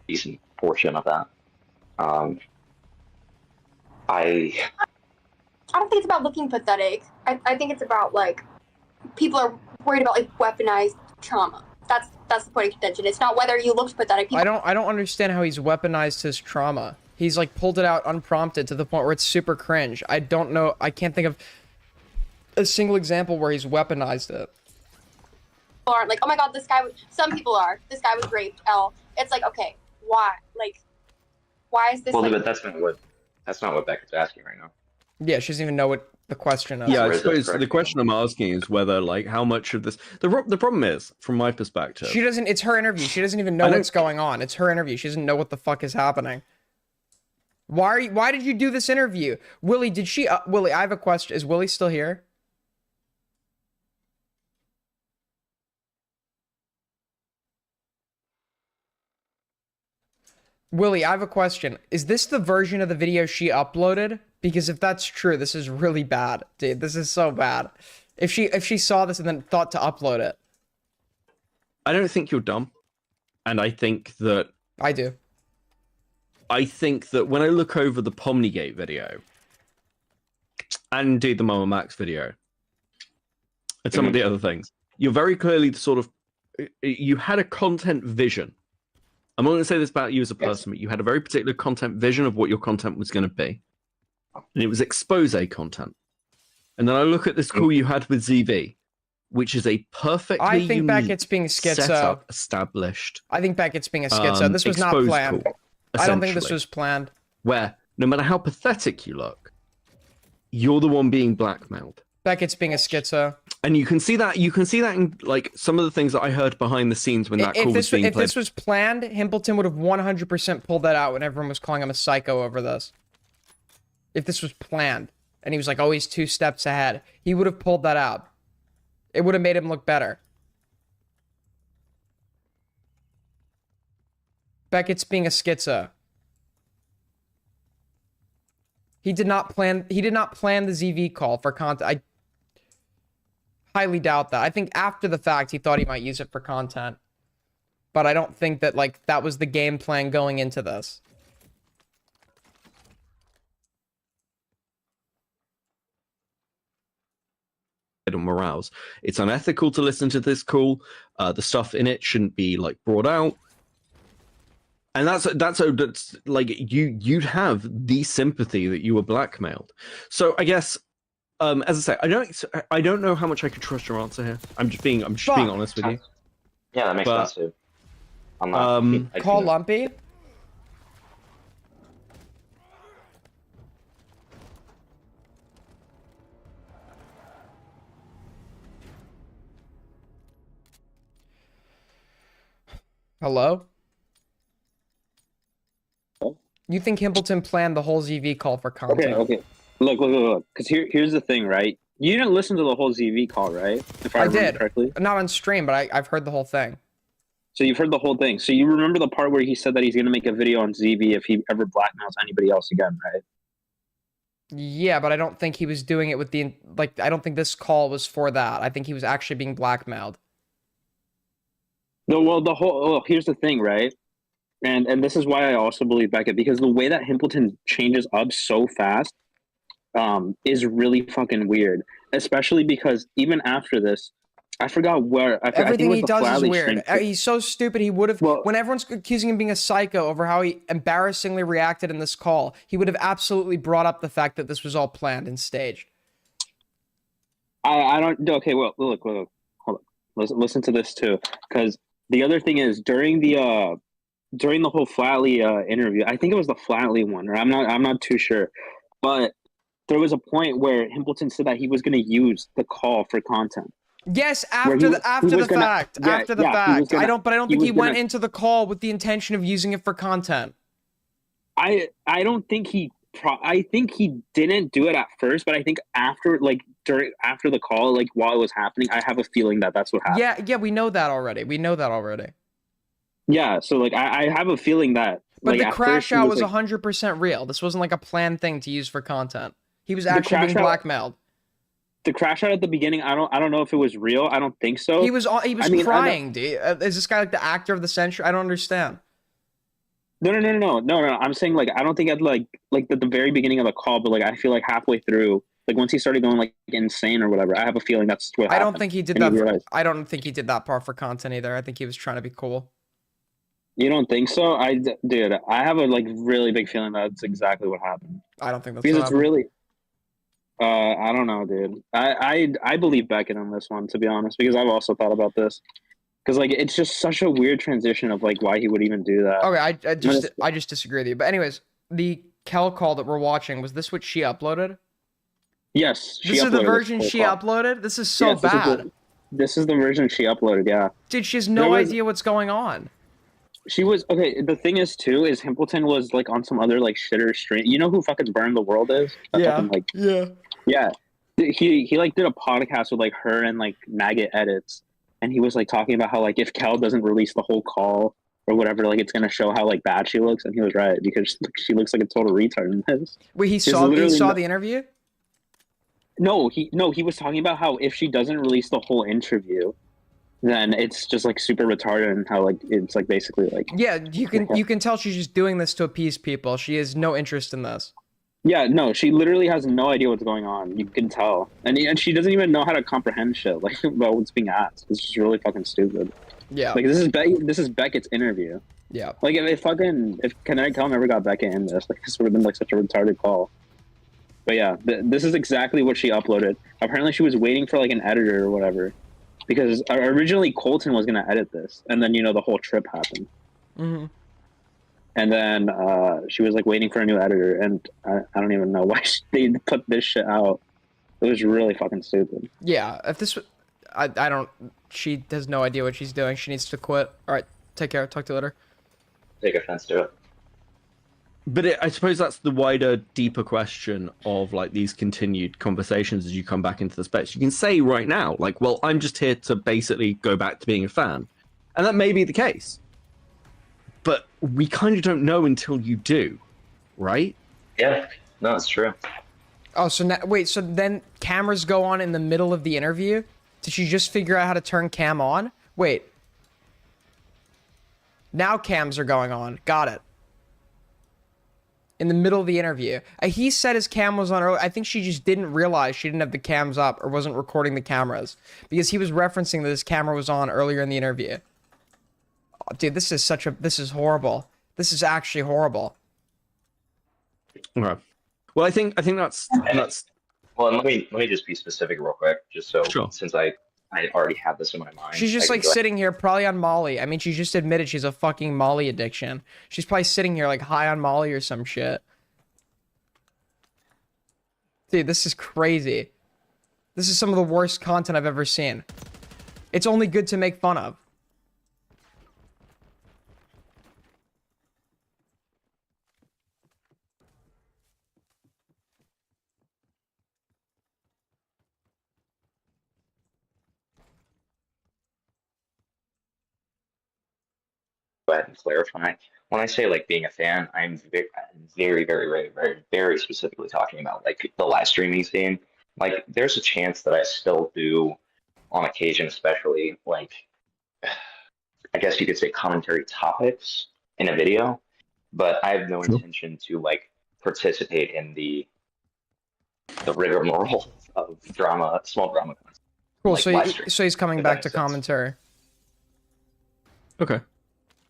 decent portion of that. I don't think it's about looking pathetic. I think it's about like people are worried about like weaponized trauma. That's the point of contention. It's not whether you looked pathetic. People I don't understand how he's weaponized his trauma. He's like pulled it out unprompted to the point where it's super cringe. I don't know. I can't think of a single example where he's weaponized it. aren't like, oh my god, this guy. Some people are. This guy was raped. It's like, okay, why? Like, why is this? well, like, but that's not what Beckett's asking right now. Yeah, she doesn't even know what the question is. Yeah, I Where is this suppose the correct? question I'm asking is whether, like, how much of this. The problem is, from my perspective, She doesn't. It's her interview. She doesn't even know I don't- what's going on. It's her interview. She doesn't know what the fuck is happening. Why did you do this interview, Willie? Did she? Willie, I have a question. Is Willie still here? Willie, I have a question. Is this the version of the video she uploaded? Because if that's true, this is really bad, dude. This is so bad. If she saw this and then thought to upload it, I don't think you're dumb, and I think that I do. when I look over the Pomnigate video, and indeed the Mama Max video, and some of the other things, you're very clearly the sort of, you had a content vision. I'm not going to say this about you as a person, but you had a very particular content vision of what your content was going to be. and it was expose content. And then I look at this call you had with ZV, which is a perfectly I think unique Beckett's being schizo. setup established. I think Beckett's being a schizo. This was not expose planned. call, I don't think this essentially, was planned. where no matter how pathetic you look, you're the one being blackmailed. Beckett's being a schizo. And you can see that in like some of the things that I heard behind the scenes when that call was being If played. this was planned, Himpleton would have 100% pulled that out when everyone was calling him a psycho over this. If this was planned, and he was like always 2 steps ahead, he would have pulled that out. It would have made him look better. Beckett's being a schizo. He did not plan the ZV call for content. I highly doubt that. I think after the fact he thought he might use it for content. But I don't think that like that was the game plan going into this. On morals, it's unethical to listen to this call. The stuff in it shouldn't be like brought out, and that's like you'd have the sympathy that you were blackmailed. So I guess, as I say, I don't know how much I could trust your answer here. I'm just being honest with you. Yeah, that makes But, sense too. I'm not. I Call do- Lumpy. Hello? You think Himpleton planned the whole ZV call for content? Okay. Look. Because here's the thing, right? You didn't listen to the whole ZV call, right? If I remember did. correctly. Not on stream, but I've heard the whole thing. So you've heard the whole thing. So you remember the part where he said that he's gonna make a video on ZV if he ever blackmails anybody else again, right? Yeah, but I don't think he was doing it with the like. I don't think this call was for that. I think he was actually being blackmailed. No, well, here's the thing, right? And this is why I also believe Beckett, because the way that Himpleton changes up so fast is really fucking weird. Especially because even after this, I forgot where Everything I he think it was the does is Flatley weird. stream. He's so stupid. He would have, Well- when everyone's accusing him of being a psycho over how he embarrassingly reacted in this call, he would have absolutely brought up the fact that this was all planned and staged. I don't. Okay, well, look, hold on. Listen to this too, because the other thing is during the whole Flatley interview, I think it was the Flatley one, or I'm not too sure, but there was a point where Himpleton said that he was going to use the call for content. Yes, Where after he the was gonna- fact. yeah, After the yeah, he fact. was gonna- I don't he think was he went gonna- into the call with the intention of using it for content. I don't think I think he didn't do it at first, but I think after the call, like while it was happening, I have a feeling that that's what happened. Yeah, we know that already. Yeah, so like I have a feeling that. But like, the at crash first he out was like, 100% real. This wasn't like a planned thing to use for content. He was The actually being crash out- blackmailed. the crash out at the beginning. I don't know if it was real. I don't think so. He was I mean, I know- crying, dude. Is this guy like the actor of the century? I don't understand. No. I'm saying like I don't think at like at the very beginning of the call, but like I feel like halfway through, like once he started going like insane or whatever, I have a feeling that's what I happened. don't think he did and that. he realized. I don't think he did that part for content either. I think he was trying to be cool. You don't think so? Dude, I have a like really big feeling that's exactly what happened. I don't think that's Because what it's happened. really, I don't know, dude. I believe Beckett on this one, to be honest, because I've also thought about this. Because like it's just such a weird transition of like why he would even do that. Okay, I just disagree with you. But anyways, the Kel call that we're watching, was this what she uploaded? Yes, she This is the uploaded version whole she call. uploaded? This is so Yes, bad. This is the version she uploaded. Yeah, Dude, she has There no was- idea what's going on. she was okay. The thing is too is Himpleton was like on some other like shitter stream. You know who fucking Burn the World is? That Yeah. fucking, like, Yeah. yeah. He like did a podcast with like her and like Maggot Edits, and he was like talking about how like if Kel doesn't release the whole call or whatever, like it's gonna show how like bad she looks, and he was right because like, she looks like a total retard in this. Wait, he There's saw literally no- the interview? No, he was talking about how if she doesn't release the whole interview, then it's just like super retarded and how like it's like basically like Yeah, you can tell she's just doing this to appease people. She has no interest in this. yeah, no, she literally has no idea what's going on. You can tell, and she doesn't even know how to comprehend shit like about what's being asked. It's just really fucking stupid. Yeah. Like this is Beckett's interview. Yeah. Like if Kinetic Kel never got Beckett in this, like this would have been like such a retarded call. But yeah, this is exactly what she uploaded. Apparently, she was waiting for like an editor or whatever, because originally Colton was gonna edit this, and then the whole trip happened, Mm-hmm. and then she was like waiting for a new editor, and I don't even know why they put this shit out. It was really fucking stupid. Yeah, if this, I don't. She has no idea what she's doing. She needs to quit. All right, take care. Talk to you later. Take offense to it. But I suppose that's the wider, deeper question of like these continued conversations as you come back into the space. You can say right now, like, well, I'm just here to basically go back to being a fan. And that may be the case. But we kind of don't know until you do, right? Yeah, no, it's true. Oh, so now, wait, so then cameras go on in the middle of the interview? Did she just figure out how to turn cam on? Wait. Now cams are going on. Got it. In the middle of the interview. He said his cam was on earlier. I think she just didn't realize she didn't have the cams up or wasn't recording the cameras. Because he was referencing that his camera was on earlier in the interview. Oh, dude, this is horrible. This is actually horrible. Okay. Well, I think that's Well, and let me just be specific real quick, just so Sure. since I already have this in my mind. She's just I like can go sitting here probably on Molly. I mean, she just admitted she's a fucking Molly addiction. She's probably sitting here like high on Molly or some shit. Dude, this is crazy. This is some of the worst content I've ever seen. It's only good to make fun of. ahead and clarify. When I say like being a fan, I'm very, very specifically talking about like the live streaming scene. Like, there's a chance that I still do, on occasion, especially like, I guess you could say commentary topics in a video, but I have no intention to like participate in the rigmarole of drama, small drama. Cool, like so live stream, so he's coming if that back to makes sense. commentary. okay.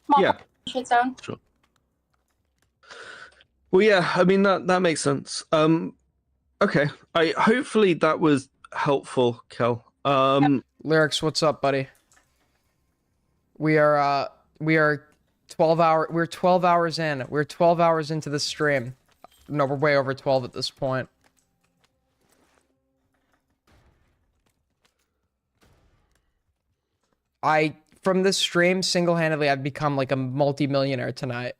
Small Yeah. shit zone. Sure. Well, yeah, I mean that makes sense. Okay. Hopefully that was helpful, Kel. Lyrics, what's up, buddy? We are 12 hours in. We're 12 hours into the stream. No, we're way over 12 at this point. From this stream, single-handedly, I've become like a multi-millionaire tonight.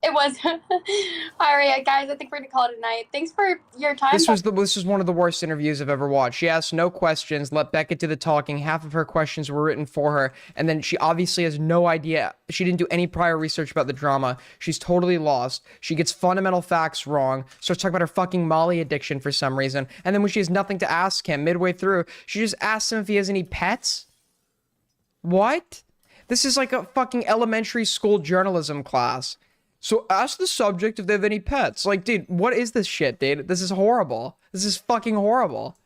It was. All right, guys. I think we're gonna call it a night. Thanks for your time. This was one of the worst interviews I've ever watched. She asked no questions, let Becca do the talking. Half of her questions were written for her, and then she obviously has no idea. She didn't do any prior research about the drama. She's totally lost. She gets fundamental facts wrong. Starts talking about her fucking Molly addiction for some reason, and then when she has nothing to ask him midway through, she just asks him if he has any pets. What? This is like a fucking elementary school journalism class. So ask the subject if they have any pets. Like, dude, what is this shit, dude? This is horrible. This is fucking horrible.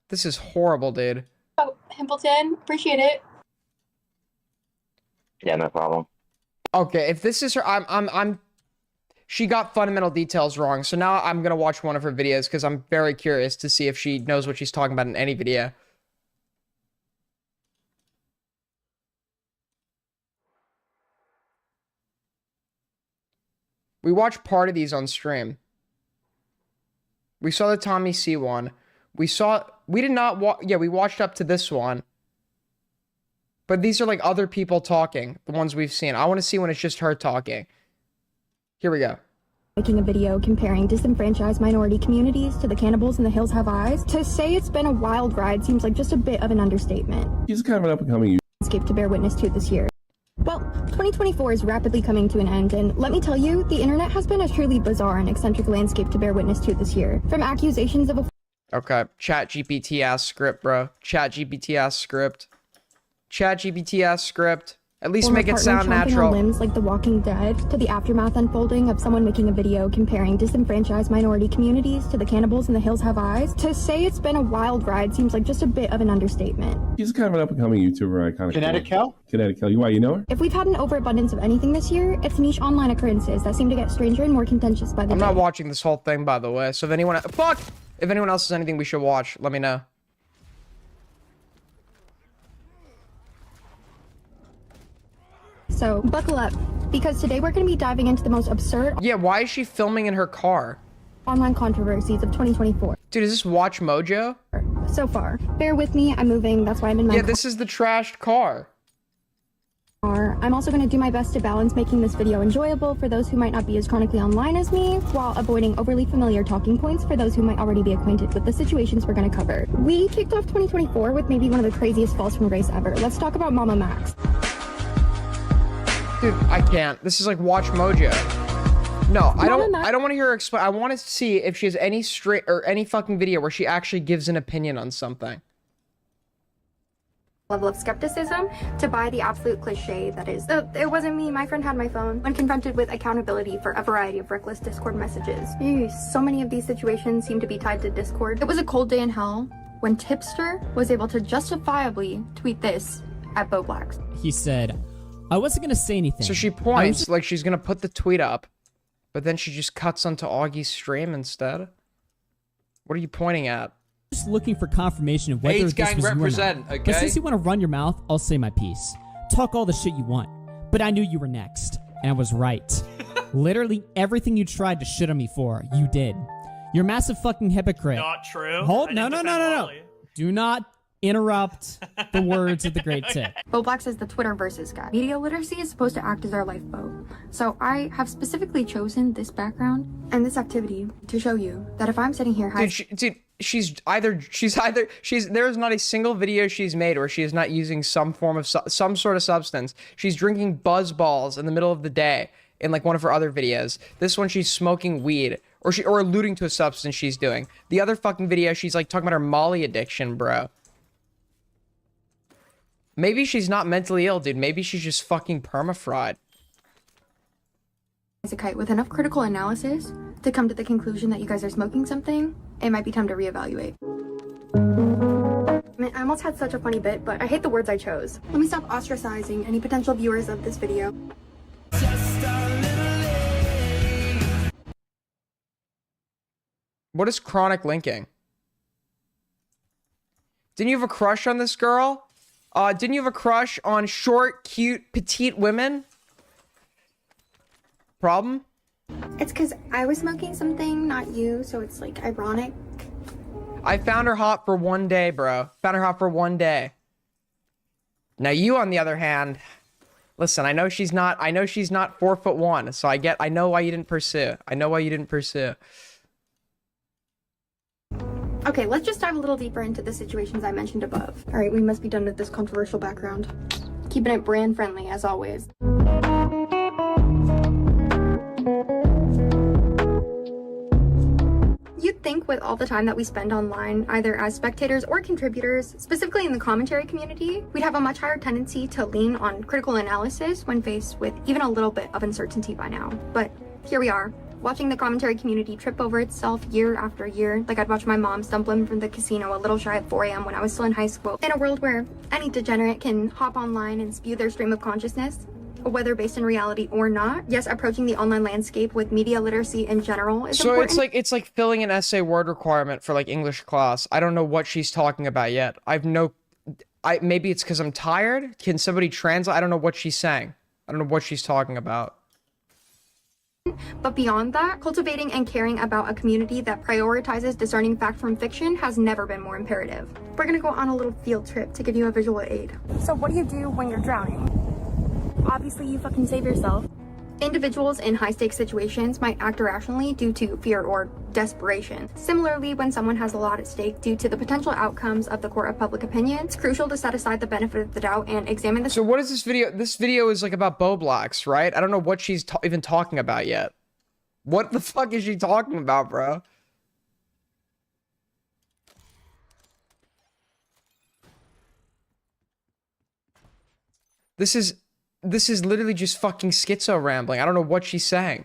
This is horrible, dude. Oh, Himpleton, appreciate it. Yeah, no problem. Okay, if this is her, she got fundamental details wrong. So now I'm gonna watch one of her videos because I'm very curious to see if she knows what she's talking about in any video. We watched part of these on stream. We saw the Tommy C one. We did not watch, yeah, we watched up to this one. But these are like other people talking, the ones we've seen. I want to see when it's just her talking. Here we go. Making a video comparing disenfranchised minority communities to the cannibals in the Hills Have Eyes. To say it's been a wild ride seems like just a bit of an understatement. He's kind of an up-and-coming Landscape to bear witness to this year. Well, 2024 is rapidly coming to an end, and let me tell you, the internet has been a truly bizarre and eccentric landscape to bear witness to this year. From accusations of a Okay, ChatGPT ass script, bro. ChatGPT ass script. ChatGPT ass script. At least Or her make it partner sound chomping on natural. limbs like The Walking Dead, to the aftermath unfolding of someone making a video comparing disenfranchised minority communities to the cannibals in The Hills Have Eyes. To say it's been a wild ride seems like just a bit of an understatement. She's kind of an up-and-coming YouTuber. Kind of Kinetic Kel? Kinetic Kel. Why, you know her? If we've had an overabundance of anything this year, it's niche online occurrences that seem to get stranger and more contentious by the I'm day. not watching this whole thing, by the way. So if anyone, if anyone else has anything we should watch, let me know. So buckle up, because today we're going to be diving into the most absurd Yeah, why is she filming in her car? online controversies of 2024. Dude, is this Watch Mojo? So far. Bear with me, I'm moving, that's why I'm in my Yeah, this is the trashed car. car. I'm also going to do my best to balance making this video enjoyable for those who might not be as chronically online as me, while avoiding overly familiar talking points for those who might already be acquainted with the situations we're going to cover. We kicked off 2024 with maybe one of the craziest falls from grace ever. Let's talk about Mama Max. Dude, I can't. This is like Watch Mojo. No, I don't want to hear her explain. I want to see if she has any straight or any fucking video where she actually gives an opinion on something. Level of skepticism to buy the absolute cliche that is, it wasn't me, my friend had my phone, when confronted with accountability for a variety of reckless Discord messages. So many of these situations seem to be tied to Discord. It was a cold day in hell when Tipster was able to justifiably tweet this at Boblax. He said, I wasn't gonna say anything. So she points like she's gonna put the tweet up, but then she just cuts onto Augie's stream instead. What are you pointing at? Just looking for confirmation of whether AIDS this gang was represent, you or not. okay? But since you want to run your mouth, I'll say my piece. Talk all the shit you want. But I knew you were next. And I was right. Literally everything you tried to shit on me for, you did. You're a massive fucking hypocrite. Not true. Hold, no. Do not interrupt the words of the great Tip. Boblax is the Twitter versus guy. Media literacy is supposed to act as our lifeboat. So I have specifically chosen this background and this activity to show you that if I'm sitting here... there is not a single video she's made where she is not using some form of some sort of substance. She's drinking buzz balls in the middle of the day in like one of her other videos. This one she's smoking weed or alluding to a substance she's doing. The other fucking video she's like talking about her Molly addiction, bro. Maybe she's not mentally ill, dude. Maybe she's just fucking perma-fried. As a kite with enough critical analysis to come to the conclusion that you guys are smoking something, it might be time to reevaluate. I almost had such a funny bit, but I hate the words I chose. Let me stop ostracizing any potential viewers of this video. What is chronic linking? Didn't you have a crush on this girl? Didn't you have a crush on short, cute, petite women? Problem? It's because I was smoking something, not you, so it's like ironic. I found her hot for one day, bro. Found her hot for one day. Now you, on the other hand, listen, I know she's not 4'1", so I know why you didn't pursue. Okay, let's just dive a little deeper into the situations I mentioned above. All right, we must be done with this controversial background. Keeping it brand friendly, as always. You'd think with all the time that we spend online, either as spectators or contributors, specifically in the commentary community, we'd have a much higher tendency to lean on critical analysis when faced with even a little bit of uncertainty by now. But here we are, watching the commentary community trip over itself year after year, like I'd watch my mom stumble in from the casino a little shy at 4 a.m. when I was still in high school. In a world where any degenerate can hop online and spew their stream of consciousness, whether based in reality or not, yes, approaching the online landscape with media literacy in general is important. So it's like filling an essay word requirement for like English class. I don't know what she's talking about yet. Maybe it's because I'm tired. Can somebody translate? I don't know what she's saying. I don't know what she's talking about. But beyond that, cultivating and caring about a community that prioritizes discerning fact from fiction has never been more imperative. We're gonna go on a little field trip to give you a visual aid. So what do you do when you're drowning? Obviously, you fucking save yourself. Individuals in high-stakes situations might act irrationally due to fear or desperation. Similarly, when someone has a lot at stake due to the potential outcomes of the court of public opinion, it's crucial to set aside the benefit of the doubt and examine the... So what is this video? This video is like about Boblax, right? I don't know what she's even talking about yet. What the fuck is she talking about, bro? This is this is literally just fucking schizo rambling. I don't know what she's saying.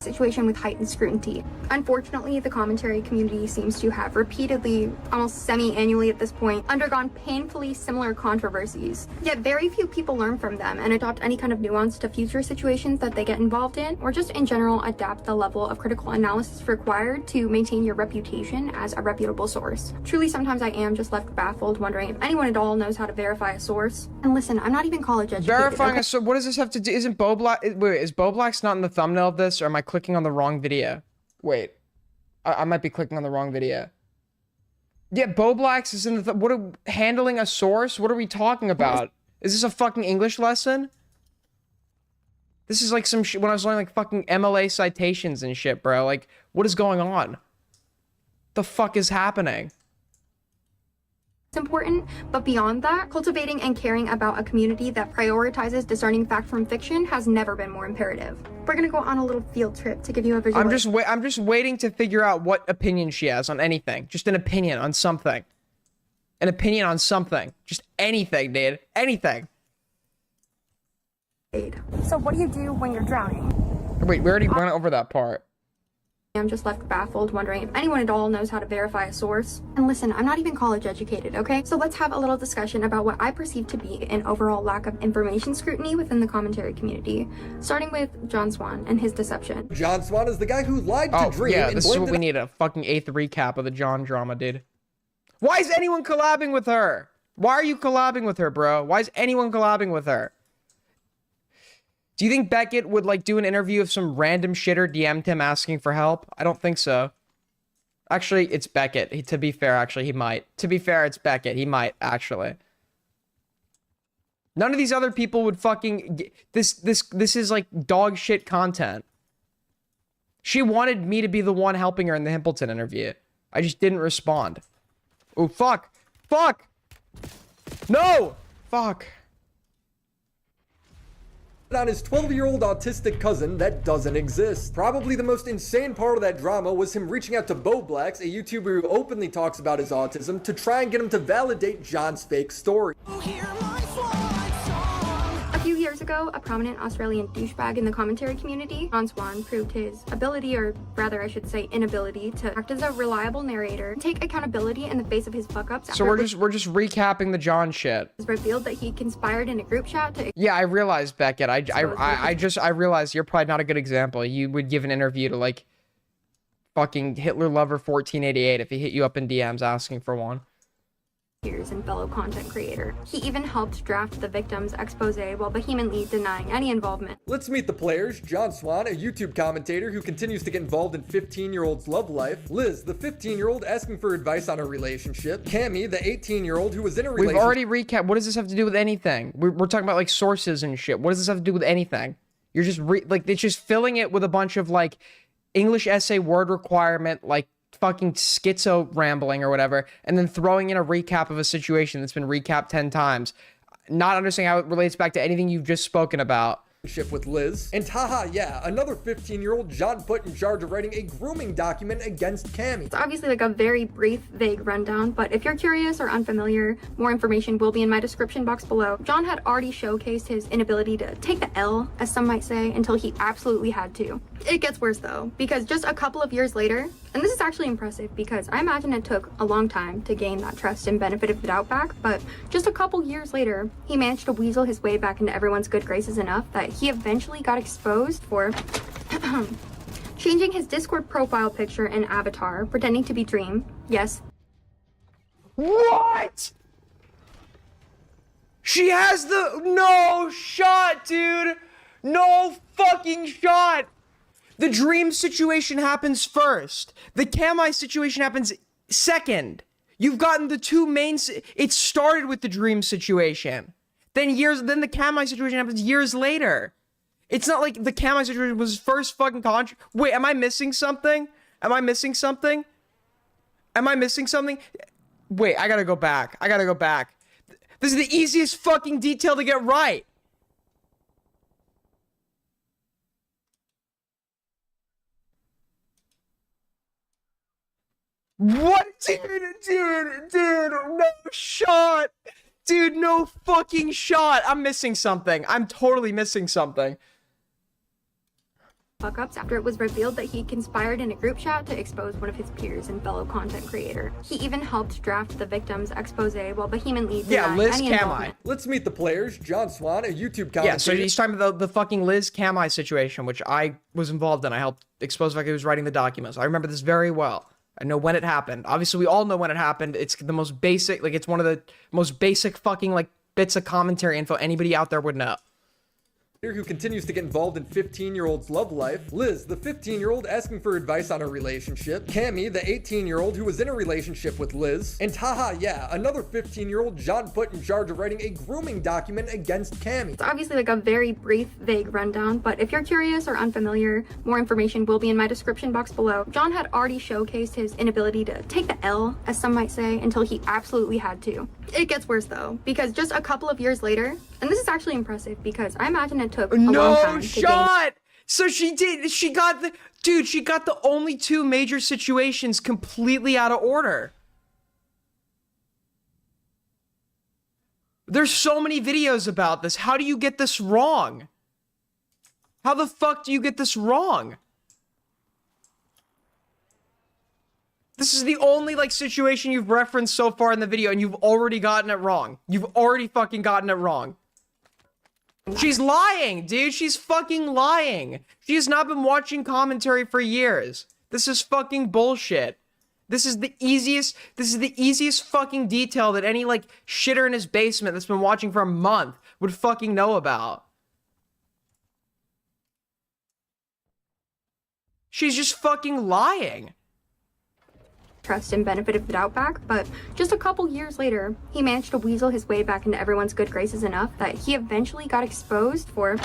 Situation with heightened scrutiny. Unfortunately, the commentary community seems to have repeatedly, almost semi-annually at this point, undergone painfully similar controversies. Yet very few people learn from them and adopt any kind of nuance to future situations that they get involved in, or just in general adapt the level of critical analysis required to maintain your reputation as a reputable source. Truly, sometimes I am just left baffled, wondering if anyone at all knows how to verify a source. And listen, I'm not even college educated. Verifying okay? a source. What does this have to do? Isn't Bo Black? Wait, is Bo Black's not in the thumbnail of this, or am I clicking on the wrong video? Wait, I might be clicking on the wrong video. Yeah, Bo Black's is in the. What are handling a source? What are we talking about? Is this a fucking English lesson? This is like some shit when I was learning like fucking MLA citations and shit, bro. Like, what is going on? The fuck is happening? It's important, but beyond that, cultivating and caring about a community that prioritizes discerning fact from fiction has never been more imperative. We're gonna go on a little field trip to give you a visual. I'm just waiting to figure out what opinion she has on anything. Just an opinion on something. An opinion on something. Just anything, dude. Anything. So what do you do when you're drowning? Wait, we already went over that part. I'm just left baffled, wondering if anyone at all knows how to verify a source. And listen, I'm not even college educated, okay? So let's have a little discussion about what I perceive to be an overall lack of information scrutiny within the commentary community, starting with John Swan and his deception. John Swan is the guy who lied to Dream. Yeah, and this is blamed what we need, a fucking 8th recap of the John drama, dude. Why is anyone collabing with her? Why are you collabing with her, bro? Why is anyone collabing with her? Do you think Beckett would like do an interview if some random shitter DM'd him asking for help? I don't think so. Actually, it's Beckett. To be fair, actually, he might. To be fair, it's Beckett. He might, actually. None of these other people would fucking... This is like dog shit content. She wanted me to be the one helping her in the Himpleton interview. I just didn't respond. Oh, fuck. Fuck! No! Fuck. on his 12-year-old autistic cousin that doesn't exist. Probably the most insane part of that drama was him reaching out to Bo Blacks, a YouTuber who openly talks about his autism, to try and get him to validate John's fake story. A few years ago, a prominent Australian douchebag in the commentary community, John Swan, proved his ability, or rather I should say inability, to act as a reliable narrator, take accountability in the face of his fuck-ups. So we're just recapping the John shit. It was revealed that he conspired in a group chat to... Yeah, I realized, Beckett. I realized you're probably not a good example. You would give an interview to like fucking Hitler Lover 1488 if he hit you up in DMs asking for one. And fellow content creator. He even helped draft the victim's expose while vehemently denying any involvement. Let's meet the players. John Swan, a YouTube commentator who continues to get involved in 15-year-old's love life. Liz, the 15-year-old asking for advice on her relationship. Cammy, the 18-year-old who was in a relationship. We've already recapped. What does this have to do with anything? We're talking about like sources and shit. What does this have to do with anything? You're just like, it's just filling it with a bunch of like English essay word requirement, like fucking schizo rambling or whatever, and then throwing in a recap of a situation that's been recapped 10 times, not understanding how it relates back to anything you've just spoken about. With Liz. And haha, yeah, another 15-year-old John put in charge of writing a grooming document against Cammy. It's obviously like a very brief, vague rundown, but if you're curious or unfamiliar, more information will be in my description box below. John had already showcased his inability to take the L, as some might say, until he absolutely had to. It gets worse though, because just a couple of years later, and this is actually impressive because I imagine it took a long time to gain that trust and benefit of the doubt back, but just a couple years later, he managed to weasel his way back into everyone's good graces enough that he eventually got exposed for changing his Discord profile picture and avatar, pretending to be Dream. Yes. What? She has the... No shot, dude. No fucking shot. The Dream situation happens first. The Cammy situation happens second. You've gotten the two main... It started with the Dream situation. Then the Cammy situation happens years later. It's not like the Cammy situation was first fucking Wait, am I missing something? Am I missing something? Am I missing something? Wait, I gotta go back. I gotta go back. This is the easiest fucking detail to get right. What? Dude, no shot. Dude, no fucking shot. I'm missing something. I'm totally missing something. Fuck-ups after it was revealed that he conspired in a group chat to expose one of his peers and fellow content creator. He even helped draft the victim's expose while vehemently Yeah, denying Liz any Camai. involvement. Let's meet the players. John Swan, a YouTube commentator. Yeah, so he's talking about the fucking Liz Camai situation, which I was involved in. I helped expose the fact he was writing the documents. I remember this very well. I know when it happened. Obviously, we all know when it happened. It's the most basic, like, it's one of the most basic fucking, like, bits of commentary info anybody out there would know. Who continues to get involved in 15-year-old's love life. Liz, the 15-year-old asking for advice on her relationship. Cammy, the 18-year-old who was in a relationship with Liz. And haha, yeah, another 15-year-old John put in charge of writing a grooming document against Cammy. It's obviously like a very brief, vague rundown, but if you're curious or unfamiliar, more information will be in my description box below. John had already showcased his inability to take the L, as some might say, until he absolutely had to. It gets worse though, because just a couple of years later, and this is actually impressive because I imagine it took a long time No to shot! So she got the only two major situations completely out of order. There's so many videos about this. How do you get this wrong? How the fuck do you get this wrong? This is the only, like, situation you've referenced so far in the video, and you've already gotten it wrong. You've already fucking gotten it wrong. She's lying, dude. She's fucking lying. She has not been watching commentary for years. This is fucking bullshit. This is the easiest fucking detail that any, like, shitter in his basement that's been watching for a month would fucking know about. She's just fucking lying. trust and benefit of the doubt back, but just a couple years later, he managed to weasel his way back into everyone's good graces enough that he eventually got exposed for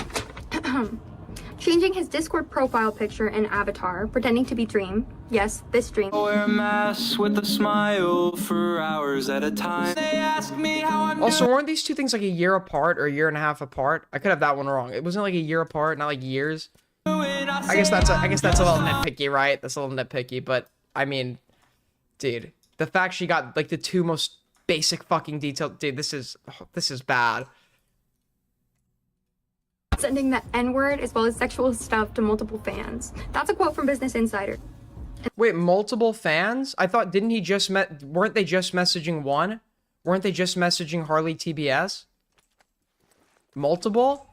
changing his Discord profile picture and avatar, pretending to be Dream. Yes, this Dream. Wear a mask with a smile for hours at a time. They ask me how I'm Also, weren't these two things like a year apart or a year and a half apart? I could have that one wrong. It wasn't like a year apart, not like years. I guess that's a little nitpicky, right? That's a little nitpicky, but I mean, dude, the fact she got like the two most basic fucking detail, dude, this is bad. Sending the N-word as well as sexual stuff to multiple fans. That's a quote from Business Insider. Wait, multiple fans? I thought, didn't he just weren't they just messaging one? Weren't they just messaging Harley TBS? Multiple?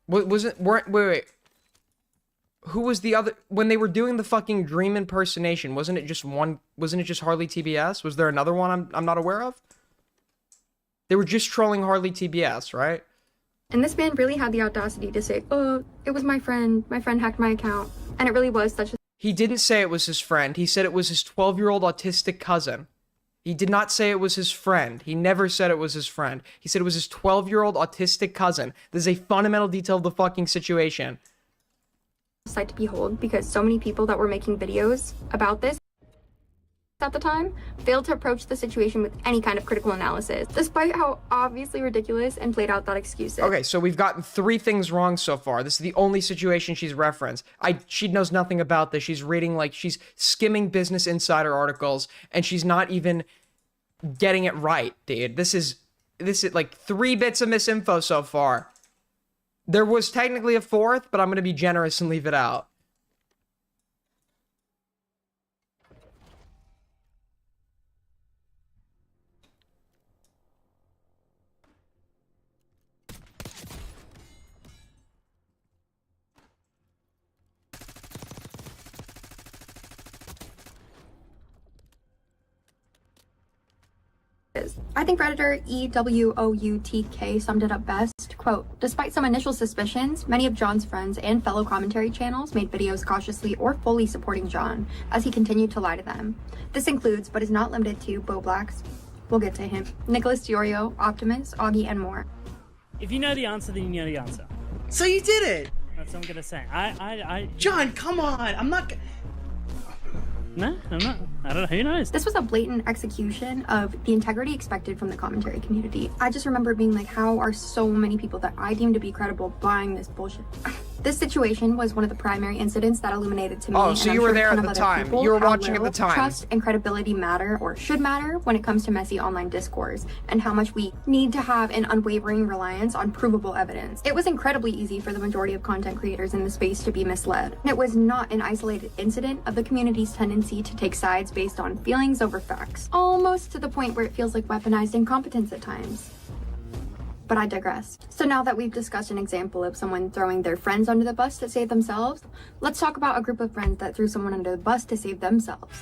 Wait. Who was the other, when they were doing the fucking Dream impersonation, wasn't it just Harley TBS? Was there another one I'm not aware of? They were just trolling Harley TBS, right? And this man really had the audacity to say, oh, it was my friend hacked my account. And it really was such a... He didn't say it was his friend. He said it was his 12-year-old autistic cousin. He did not say it was his friend. He never said it was his friend. He said it was his 12-year-old autistic cousin. This is a fundamental detail of the fucking situation. Sight to behold, because so many people that were making videos about this at the time failed to approach the situation with any kind of critical analysis, despite how obviously ridiculous and played out that excuse is. Okay, so we've gotten 3 things wrong so far. This is the only situation she's referenced. she knows nothing about this. She's reading, like, she's skimming Business Insider articles, and she's not even getting it right, dude. This is like 3 bits of misinfo so far. There was technically a 4th, but I'm going to be generous and leave it out. I think Redditor EWOUTK summed it up best. Quote, despite some initial suspicions, many of John's friends and fellow commentary channels made videos cautiously or fully supporting John as he continued to lie to them. This includes, but is not limited to, Boblax, we'll get to him, Nicholas Diorio, Optimus, Augie, and more. If you know the answer, then you know the answer. So you did it! That's what I'm gonna say. John, come on! I'm not... No, I'm not. I don't know. Who knows? This was a blatant execution of the integrity expected from the commentary community. I just remember being like, how are so many people that I deem to be credible buying this bullshit? This situation was one of the primary incidents that illuminated to me. Oh, so and I'm you were sure there a ton at of the other time. people, You were how watching at the little time. Trust and credibility matter, or should matter, when it comes to messy online discourse, and how much we need to have an unwavering reliance on provable evidence. It was incredibly easy for the majority of content creators in the space to be misled. It was not an isolated incident of the community's tendency to take sides based on feelings over facts, almost to the point where it feels like weaponized incompetence at times. But I digress. So now that we've discussed an example of someone throwing their friends under the bus to save themselves, let's talk about a group of friends that threw someone under the bus to save themselves.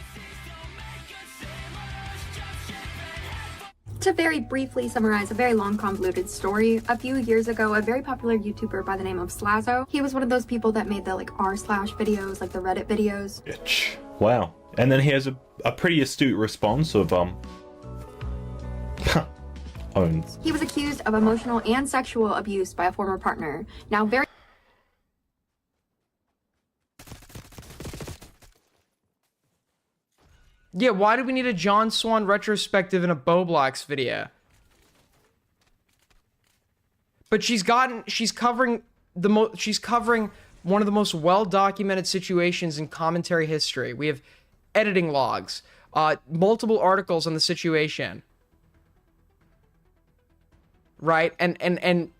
To very briefly summarize a very long convoluted story, a few years ago, a very popular YouTuber by the name of Slazo, he was one of those people that made the r/ videos, like the Reddit videos. Bitch. Wow. And then he has a pretty astute response of, owns. He was accused of emotional and sexual abuse by a former partner. Now, very Yeah, why do we need a John Swan retrospective in a Boblox video? But she's covering one of the most well-documented situations in commentary history. We have editing logs, multiple articles on the situation. Right? And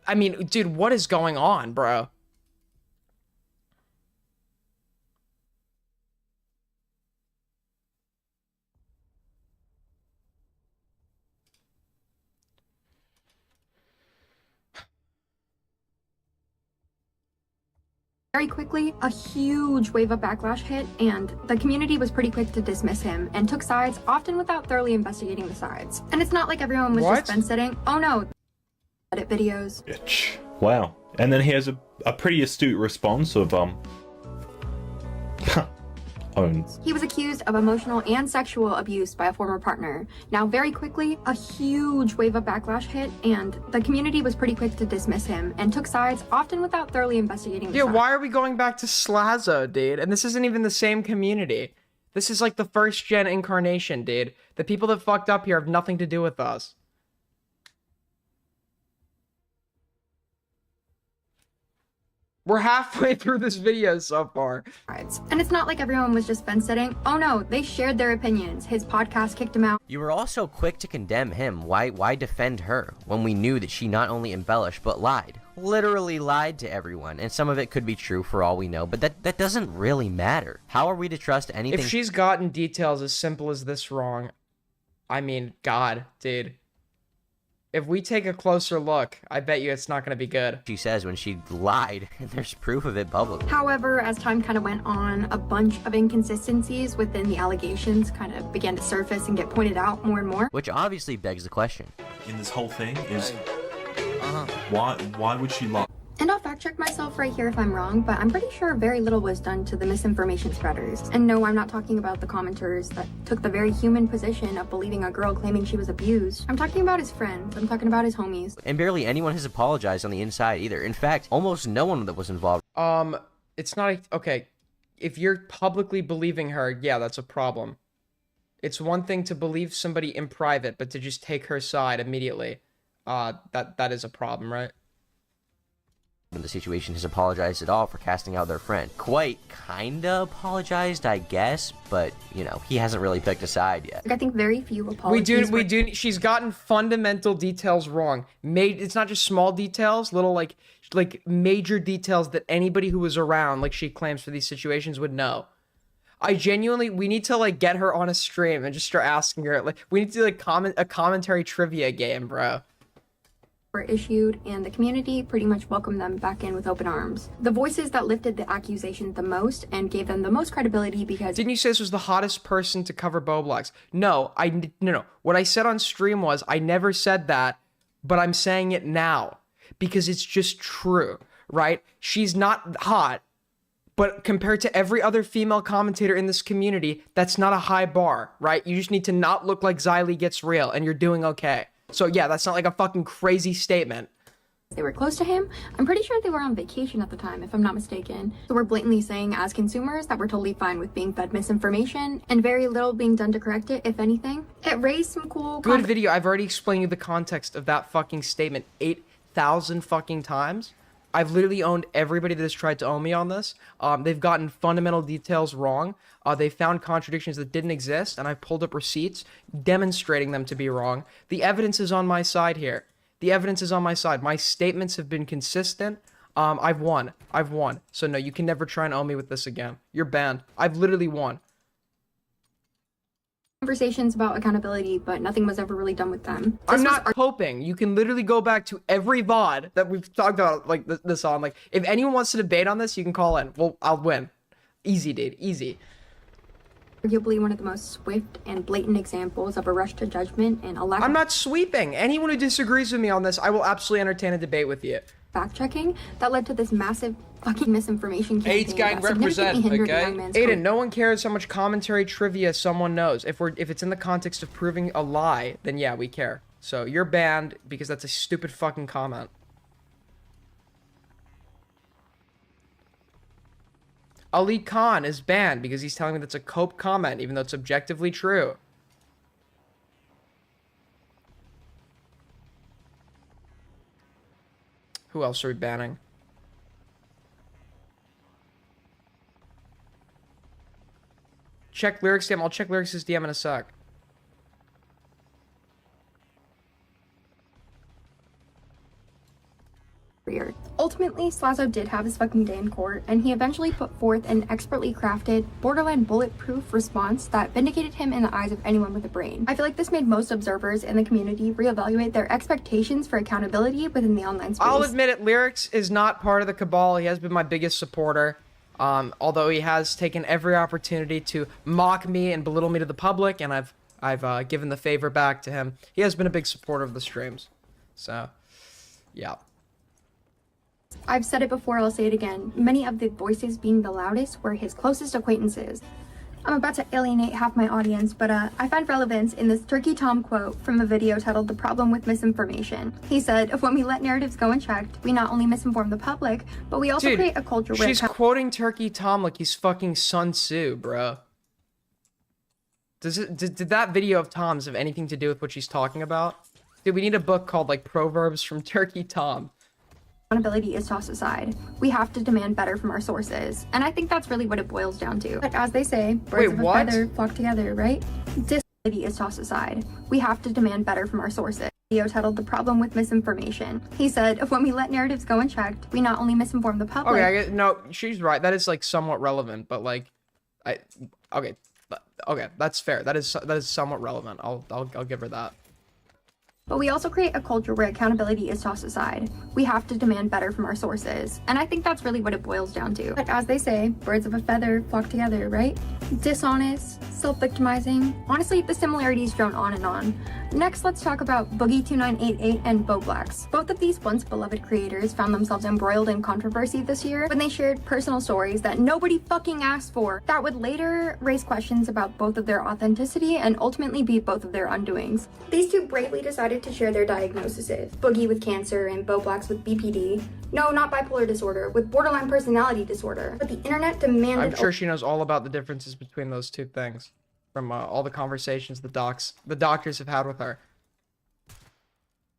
I mean, dude, what is going on, bro? Very quickly, a huge wave of backlash hit, and the community was pretty quick to dismiss him and took sides, often without thoroughly investigating the sides. And it's not like everyone was just fence sitting. Oh no, edit videos. Bitch. Wow. And then he has a pretty astute response of, owns. He was accused of emotional and sexual abuse by a former partner. Now, very quickly, a huge wave of backlash hit, and the community was pretty quick to dismiss him and took sides, often without thoroughly investigating the Yeah, sides. why are we going back to Slazo, dude? And this isn't even the same community. This is like the first gen incarnation, dude. The people that fucked up here have nothing to do with us. We're halfway through this video so far. And it's not like everyone was just fence sitting. Oh no, they shared their opinions. His podcast kicked him out. You were also quick to condemn him. Why defend her when we knew that she not only embellished but lied? Literally lied to everyone, and some of it could be true for all we know, but that doesn't really matter. How are we to trust anything? If she's gotten details as simple as this wrong, I mean, God, dude. If we take a closer look, I bet you it's not going to be good. She says when she lied, and there's proof of it publicly. However, as time kind of went on, a bunch of inconsistencies within the allegations kind of began to surface and get pointed out more and more. Which obviously begs the question. In this whole thing is, why would she lie? And I'll fact check myself right here if I'm wrong, but I'm pretty sure very little was done to the misinformation spreaders. And no, I'm not talking about the commenters that took the very human position of believing a girl claiming she was abused. I'm talking about his friends. I'm talking about his homies. And barely anyone has apologized on the inside either. In fact, almost no one that was involved. It's not okay. If you're publicly believing her, yeah, that's a problem. It's one thing to believe somebody in private, but to just take her side immediately, that is a problem, right? In the situation has apologized at all for casting out their friend. Quite kinda apologized, I guess, but you know, he hasn't really picked a side yet. I think very few apologies. We do. She's gotten fundamental details wrong. It's not just small details, little like major details that anybody who was around, like she claims for these situations, would know. I genuinely, we need to like get her on a stream and just start asking her. Like, we need to do like a commentary trivia game, bro. Were issued, and the community pretty much welcomed them back in with open arms. The voices that lifted the accusation the most and gave them the most credibility because— Didn't you say this was the hottest person to cover Boblox? No, no. What I said on stream was, I never said that, but I'm saying it now because it's just true, right? She's not hot, but compared to every other female commentator in this community, that's not a high bar, right? You just need to not look like Xylee Gets Real, and you're doing okay. So yeah, that's not like a fucking crazy statement. They were close to him. I'm pretty sure they were on vacation at the time, if I'm not mistaken. So we're blatantly saying as consumers that we're totally fine with being fed misinformation and very little being done to correct it, if anything. It raised some cool— Good video. I've already explained you the context of that fucking statement 8,000 fucking times. I've literally owned everybody that has tried to own me on this. They've gotten fundamental details wrong. They found contradictions that didn't exist, and I've pulled up receipts demonstrating them to be wrong. The evidence is on my side here. The evidence is on my side. My statements have been consistent. I've won. So no, you can never try and own me with this again. You're banned. I've literally won. Conversations about accountability, but nothing was ever really done with them. I'm not hoping. You can literally go back to every VOD that we've talked about like this on. Like, if anyone wants to debate on this, you can call in. Well, I'll win. Easy, dude. Easy. Arguably one of the most swift and blatant examples of a rush to judgment and a lack I'm not sweeping. Anyone who disagrees with me on this, I will absolutely entertain a debate with you. fact-checking that led to this massive fucking misinformation campaign AIDS gang that significantly represent, hindered the okay? young man's Aiden, no one cares how much commentary trivia someone knows. If it's in the context of proving a lie, then yeah, we care. So you're banned because that's a stupid fucking comment. Ali Khan is banned because he's telling me that's a cope comment, even though it's objectively true. Who else are we banning? Check lyrics DM. I'll check lyrics' DM in a sec. career. Ultimately, Slazo did have his fucking day in court, and he eventually put forth an expertly crafted, borderline bulletproof response that vindicated him in the eyes of anyone with a brain. I feel like this made most observers in the community reevaluate their expectations for accountability within the online space. I'll admit it, Lyrics is not part of the cabal. He has been my biggest supporter. Although he has taken every opportunity to mock me and belittle me to the public, and I've given the favor back to him. He has been a big supporter of the streams. So, yeah. I've said it before, I'll say it again. Many of the voices being the loudest were his closest acquaintances. I'm about to alienate half my audience, but I find relevance in this Turkey Tom quote from a video titled The Problem with Misinformation. He said, when we let narratives go unchecked, we not only misinform the public, but we also create a culture where she's quoting Turkey Tom like he's fucking Sun Tzu, bro. Did that video of Tom's have anything to do with what she's talking about? Dude, we need a book called, like, Proverbs from Turkey Tom. accountability is tossed aside. We have to demand better from our sources. And I think that's really what it boils down to. But as they say, birds of a feather flock together, right? Disability is tossed aside. We have to demand better from our sources. Video titled The Problem with Misinformation. He said, when we let narratives go unchecked, we not only misinform the public. Okay, no, she's right. That is, like, somewhat relevant, but, like, okay, that's fair. That is somewhat relevant. I'll give her that. But we also create a culture where accountability is tossed aside. We have to demand better from our sources. And I think that's really what it boils down to. But as they say, birds of a feather flock together, right? Dishonest, self-victimizing. Honestly, the similarities drone on and on. Next, let's talk about Boogie2988 and Boblax. Both of these once beloved creators found themselves embroiled in controversy this year when they shared personal stories that nobody fucking asked for that would later raise questions about both of their authenticity and ultimately be both of their undoings. These two bravely decided to share their diagnoses, Boogie with cancer and Boblax with BPD. No, not bipolar disorder, with borderline personality disorder. But the internet demanded— I'm sure she knows all about the differences between those two things from all the conversations the doctors have had with her.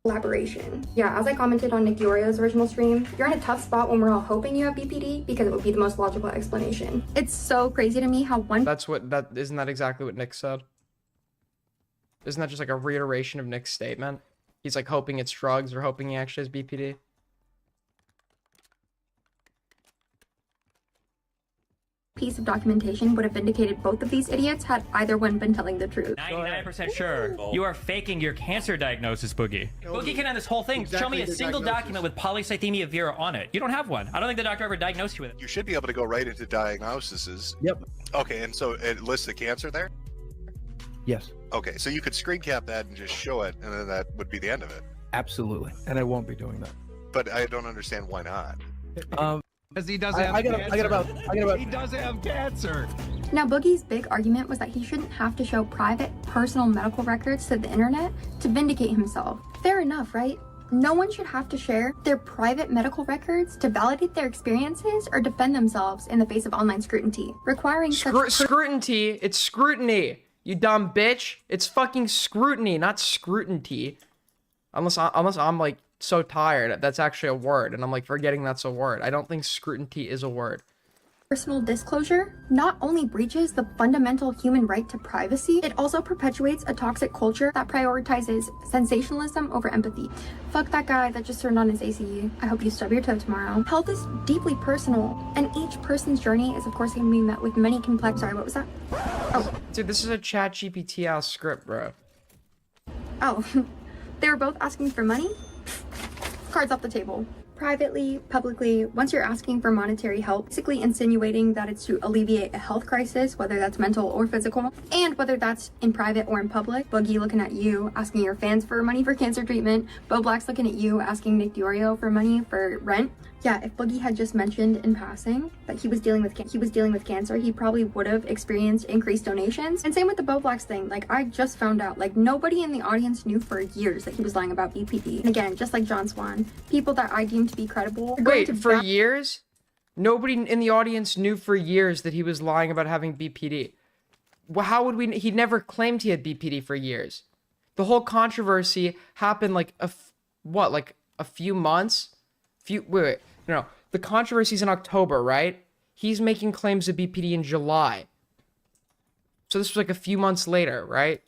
Collaboration. Yeah, as I commented on Nick Diorio's original stream, you're in a tough spot when we're all hoping you have BPD because it would be the most logical explanation. It's so crazy to me how one— Isn't that exactly what Nick said? Isn't that just like a reiteration of Nick's statement? He's like hoping it's drugs or hoping he actually has BPD. piece of documentation would have vindicated both of these idiots had either one been telling the truth. 99% sure. You are faking your cancer diagnosis, Boogie. Boogie can end this whole thing. Show me a single document with polycythemia vera on it. You don't have one. I don't think the doctor ever diagnosed you with it. You should be able to go right into diagnoses. Yep. Okay, and so it lists the cancer there? Yes. Okay, so you could screen cap that and just show it, and then that would be the end of it. Absolutely. And I won't be doing that. But I don't understand why not. Because he doesn't have cancer. He doesn't have cancer. Now, Boogie's big argument was that he shouldn't have to show private, personal medical records to the internet to vindicate himself. Fair enough, right? No one should have to share their private medical records to validate their experiences or defend themselves in the face of online scrutiny, requiring scrutiny. It's scrutiny. You dumb bitch. It's fucking scrutiny, not scrutiny. Unless I'm like so tired. That's actually a word, and I'm like forgetting that's a word. I don't think scrutiny is a word. Personal disclosure not only breaches the fundamental human right to privacy, it also perpetuates a toxic culture that prioritizes sensationalism over empathy. Fuck that guy that just turned on his ACE. I hope you stub your toe tomorrow. Health is deeply personal, and each person's journey is of course going to be met with many complex— Sorry, what was that? Oh. Dude, this is a ChatGPT ass script, bro. Oh, they were both asking for money? Cards off the table. Privately, publicly, once you're asking for monetary help, basically insinuating that it's to alleviate a health crisis, whether that's mental or physical, and whether that's in private or in public. Boogie looking at you, asking your fans for money for cancer treatment. Bo Black's looking at you, asking Nick Diorio for money for rent. Yeah, if Boogie had just mentioned in passing that he was dealing with cancer, he probably would have experienced increased donations. And same with the Bo Blacks thing. Like, I just found out, like, nobody in the audience knew for years that he was lying about BPD. And again, just like John Swan, people that I deem to be credible— Wait, for years? Nobody in the audience knew for years that he was lying about having BPD. Well, how would we— he never claimed he had BPD for years. The whole controversy happened like a few months? Wait. No. The controversy's in October, right? He's making claims of BPD in July. So this was like a few months later, right?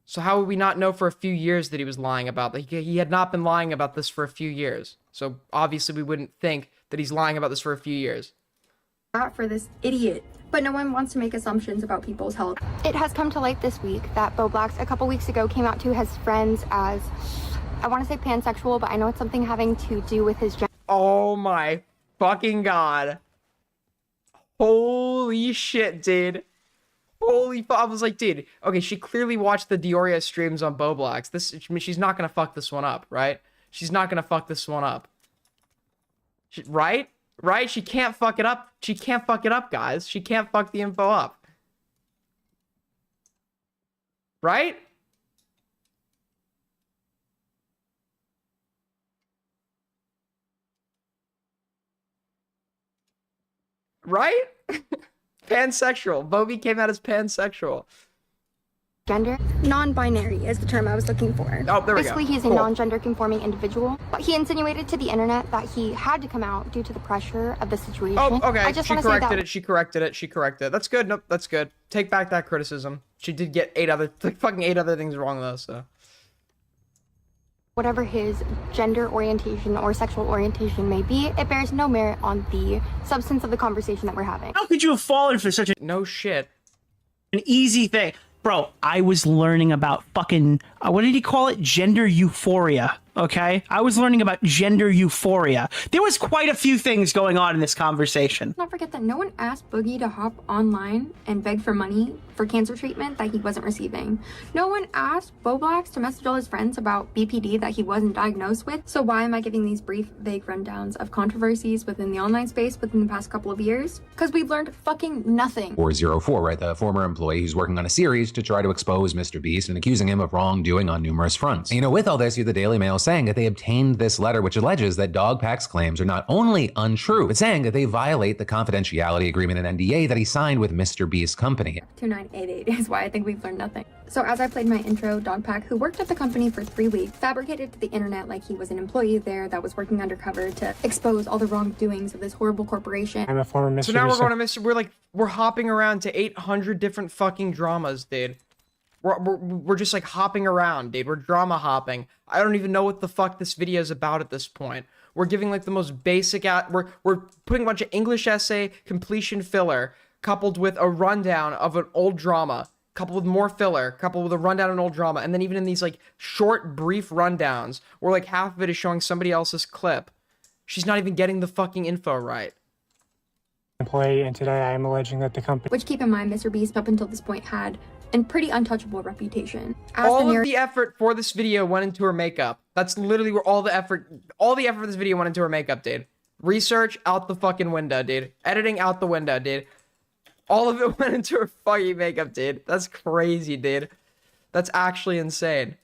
So how would we not know for a few years that he was lying about that? He had not been lying about this for a few years. So obviously we wouldn't think that he's lying about this for a few years. For this idiot. But no one wants to make assumptions about people's health. It has come to light this week that Bo Blacks a couple weeks ago came out to his friends as— I want to say pansexual, but I know it's something having to do with his gender. Oh my fucking god. Holy shit, dude. I was like, dude, okay, she clearly watched the Dioria streams on Bo Blacks. She's not gonna fuck this one up, right? She's not gonna fuck this one up. Right? She can't fuck it up. She can't fuck it up, guys. She can't fuck the info up. Right? Right? Pansexual. Bobby came out as pansexual. Gender. Non-binary is the term I was looking for. Oh, there we go. Basically, he's a non-gender conforming individual. But he insinuated to the internet that he had to come out due to the pressure of the situation. Oh, okay. I just She want to say corrected that it. She corrected it. That's good. Nope, that's good. Take back that criticism. She did get 8 other things wrong though, so. whatever his gender orientation or sexual orientation may be, it bears no merit on the substance of the conversation that we're having. How could you have fallen for such a— No shit. An easy thing. Bro, I was learning about fucking, what did he call it? Gender euphoria, okay? I was learning about gender euphoria. There was quite a few things going on in this conversation. Let's not forget that no one asked Boogie to hop online and beg for money for cancer treatment that he wasn't receiving. No one asked Bo Blacks to message all his friends about BPD that he wasn't diagnosed with. So why am I giving these brief, vague rundowns of controversies within the online space within the past couple of years? Because we've learned fucking nothing. 404, right? The former employee who's working on a series to try to expose Mr. Beast and accusing him of wrongdoing on numerous fronts. And, you know, with all this, you have the Daily Mail saying that they obtained this letter which alleges that Dogpack's claims are not only untrue, but saying that they violate the confidentiality agreement and NDA that he signed with Mr. Beast's company. 2988 is why I think we've learned nothing. So as I played my intro, Dogpack, who worked at the company for 3 weeks, fabricated to the internet like he was an employee there that was working undercover to expose all the wrongdoings of this horrible corporation. I'm a former Mr. So now we're going to Mr. We're hopping around to 800 different fucking dramas, dude. We're just like hopping around, dude. We're drama hopping. I don't even know what the fuck this video is about at this point. We're giving like the most basic we're putting a bunch of English essay completion filler coupled with a rundown of an old drama, coupled with more filler, coupled with a rundown of an old drama, and then even in these like short brief rundowns where like half of it is showing somebody else's clip. She's not even getting the fucking info right. Employee, and today I am alleging that the company— Which, keep in mind, Mr. Beast up until this point had a pretty untouchable reputation. All of the effort for this video went into her makeup. That's literally where all the effort for this video went into her makeup, dude. Research out the fucking window, dude. Editing out the window, dude. All of it went into her fucking makeup, dude. That's crazy, dude. That's actually insane.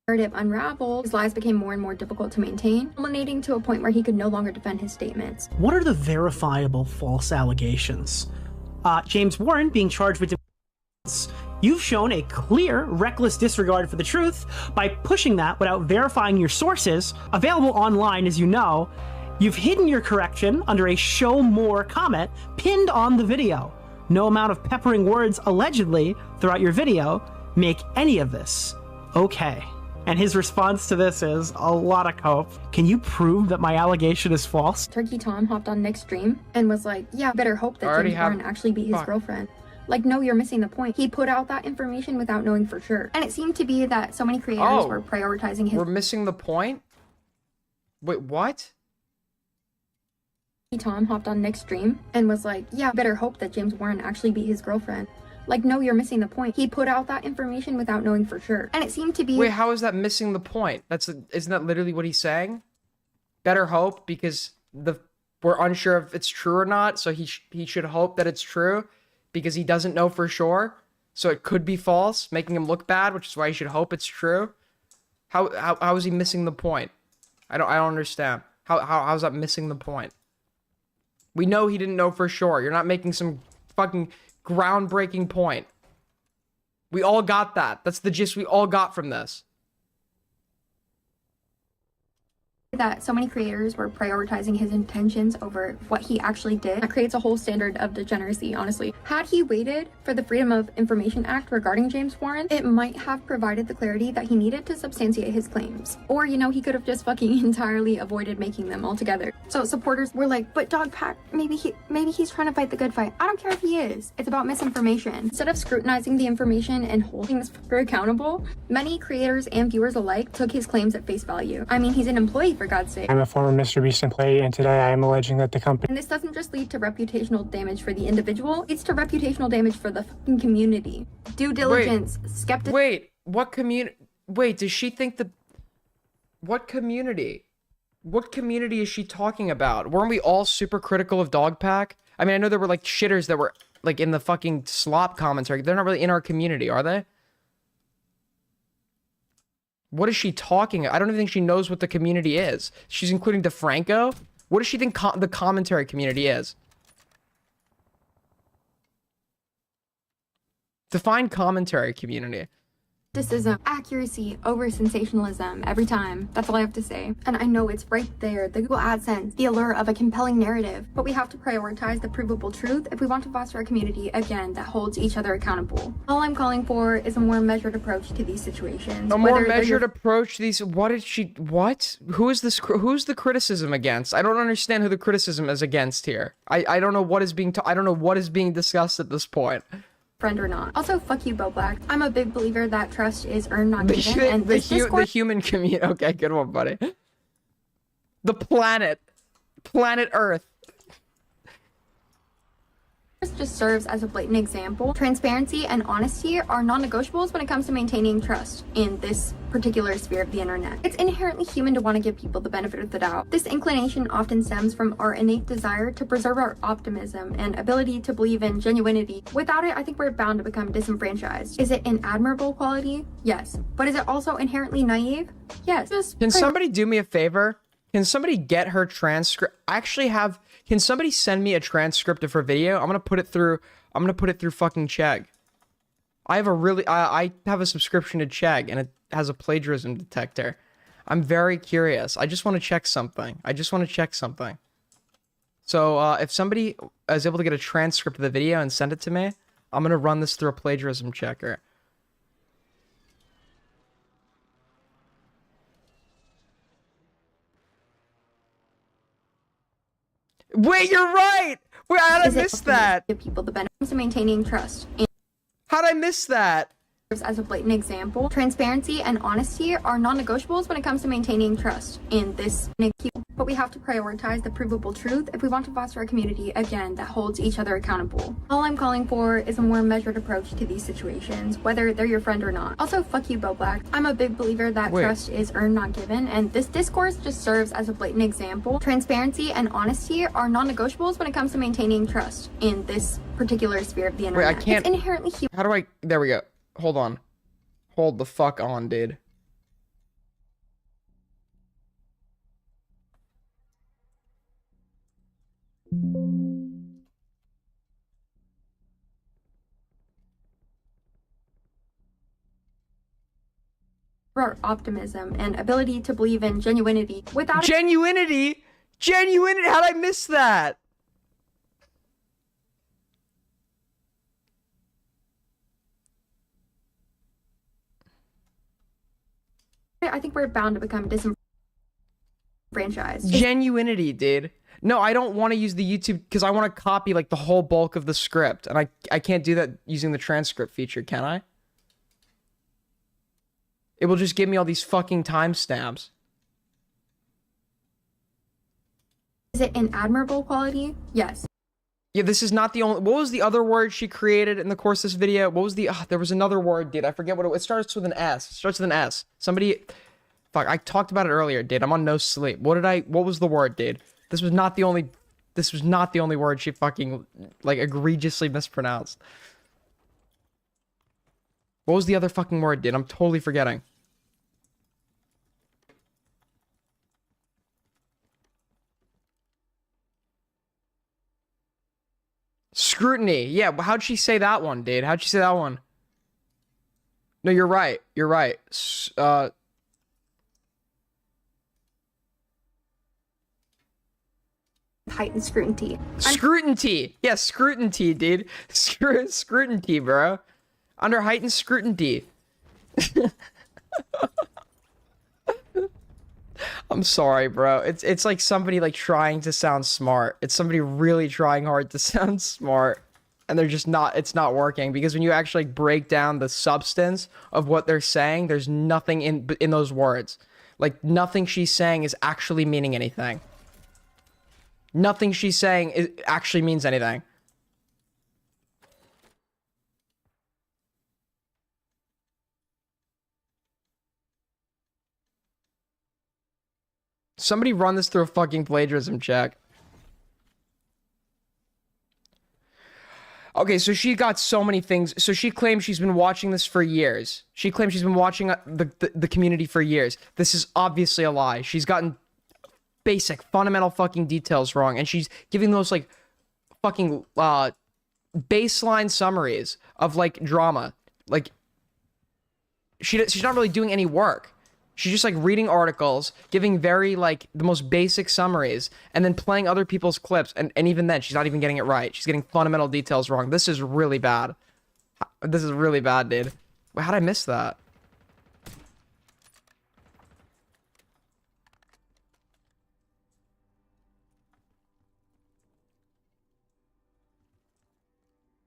Narrative unraveled, his lies became more and more difficult to maintain, culminating to a point where he could no longer defend his statements. What are the verifiable false allegations? James Warren being charged with You've shown a clear, reckless disregard for the truth by pushing that without verifying your sources, available online as you know. You've hidden your correction under a show more comment pinned on the video. No amount of peppering words allegedly throughout your video make any of this okay. And his response to this is a lot of cope. Can you prove that my allegation is false? Turkey Tom hopped on Nick's stream and was like, yeah, better hope that already James have- Warren actually be his Fuck. girlfriend. Like, no, you're missing the point. He put out that information without knowing for sure. And it seemed to be that so many creators Oh, were prioritizing his We're missing the point? Wait, what? Tom hopped on Nick's stream and was like, yeah, better hope that James Warren actually be his girlfriend. Like, no, you're missing the point. He put out that information without knowing for sure. And it seemed to be... Wait, how is that missing the point? Isn't that literally what he's saying? Better hope because we're unsure if it's true or not, so he should hope that it's true because he doesn't know for sure. So it could be false, making him look bad, which is why he should hope it's true. How is he missing the point? I don't understand. How's that missing the point? We know he didn't know for sure. You're not making some fucking groundbreaking point. We all got that. That's the gist we all got from this. that so many creators were prioritizing his intentions over what he actually did. That creates a whole standard of degeneracy, honestly. Had he waited for the Freedom of Information Act regarding James Warren, it might have provided the clarity that he needed to substantiate his claims. Or, you know, he could have just fucking entirely avoided making them altogether. So supporters were like, but Dogpack, maybe he's trying to fight the good fight. I don't care if he is. It's about misinformation. Instead of scrutinizing the information and holding this fucker accountable, many creators and viewers alike took his claims at face value. I mean, he's an employee, for God's sake. I'm a former Mr. Beast employee, and today I am alleging that the company... And this doesn't just lead to reputational damage for the individual, it's to reputational damage for the fucking community. Due diligence, skepticism... Wait, what community... Wait, does she think the... What community? What community is she talking about? Weren't we all super critical of Dogpack? I mean, I know there were, like, shitters that were, like, in the fucking slop commentary. They're not really in our community, are they? What is she talking? I don't even think she knows what the community is. She's including DeFranco? What does she think the commentary community is? Define commentary community. Accuracy over sensationalism every time. That's all I have to say. And I know it's right there, the Google AdSense, the allure of a compelling narrative, but we have to prioritize the provable truth if we want to foster a community, again, that holds each other accountable. All I'm calling for is a more measured approach to these situations. A more measured approach to these... What? Who's the criticism against? I don't understand who the criticism is against here. I don't know what is being... I don't know what is being discussed at this point. Friend or not. Also, fuck you, Bo Black. I'm a big believer that trust is earned, not The, given, hu- and the, this hu- the discourse human community... Okay, good one, buddy. The planet. Planet Earth. just serves as a blatant example. Transparency and honesty are non-negotiables when it comes to maintaining trust in this particular sphere of the internet. It's inherently human to want to give people the benefit of the doubt. This inclination often stems from our innate desire to preserve our optimism and ability to believe in genuinity. Without it, I think we're bound to become disenfranchised. Is it an admirable quality? Yes. But is it also inherently naive? Yes. Can somebody do me a favor? Can somebody get her transcript? I actually have... Can somebody send me a transcript of her video? I'm gonna put it through fucking Chegg. I have a subscription to Chegg, and it has a plagiarism detector. I'm very curious. I just want to check something. So, if somebody is able to get a transcript of the video and send it to me, I'm gonna run this through a plagiarism checker. Wait, you're right! Wait, how did I miss that? Give people the benefits of maintaining trust. How'd I miss that? As a blatant example, transparency and honesty are non-negotiables when it comes to maintaining trust in this. But we have to prioritize the provable truth if we want to foster a community, again, that holds each other accountable. All I'm calling for is a more measured approach to these situations, whether they're your friend or not. Also, fuck you, Bo Black. I'm a big believer that trust is earned, not given, and this discourse just serves as a blatant example. Transparency and honesty are non-negotiables when it comes to maintaining trust in this particular sphere of the internet. Wait, I can't... It's inherently human. How do I... There we go. Hold on. Hold the fuck on, dude. our optimism and ability to believe in genuinity without Genuinity? Genuinity? How'd I miss that? I think we're bound to become disenfranchised. Genuinity, dude. No, I don't want to use the YouTube because I want to copy like the whole bulk of the script, and I can't do that using the transcript feature, can I? It will just give me all these fucking timestamps. Is it an admirable quality? Yes. Yeah, this is not the only. What was the other word she created in the course of this video? What was the? There was another word, dude. I forget what it starts with an S. It starts with an S. Somebody. Fuck, I talked about it earlier, dude. I'm on no sleep. What was the word, dude? This was not the only word she fucking, like, egregiously mispronounced. What was the other fucking word, dude? I'm totally forgetting. Scrutiny. Yeah, how'd she say that one, dude? How'd she say that one? No, you're right. You're right. Heightened scrutiny. Scrutiny. Yeah, scrutiny, dude. Scrutiny, bro. Under heightened scrutiny. I'm sorry, bro. It's like somebody like trying to sound smart. It's somebody really trying hard to sound smart, and they're just not. It's not working because when you actually break down the substance of what they're saying, there's nothing in those words. Like nothing she's saying is actually meaning anything. Nothing she's saying actually means anything. Somebody run this through a fucking plagiarism check. Okay, so she got so many things. So she claims she's been watching this for years. She claims she's been watching the community for years. This is obviously a lie. She's gotten basic, fundamental fucking details wrong. And she's giving those, like, fucking baseline summaries of, like, drama. Like, she's not really doing any work. She's just, like, reading articles, giving very, like, the most basic summaries, and then playing other people's clips, and even then, she's not even getting it right. She's getting fundamental details wrong. This is really bad. This is really bad, dude. Wait, how'd I miss that?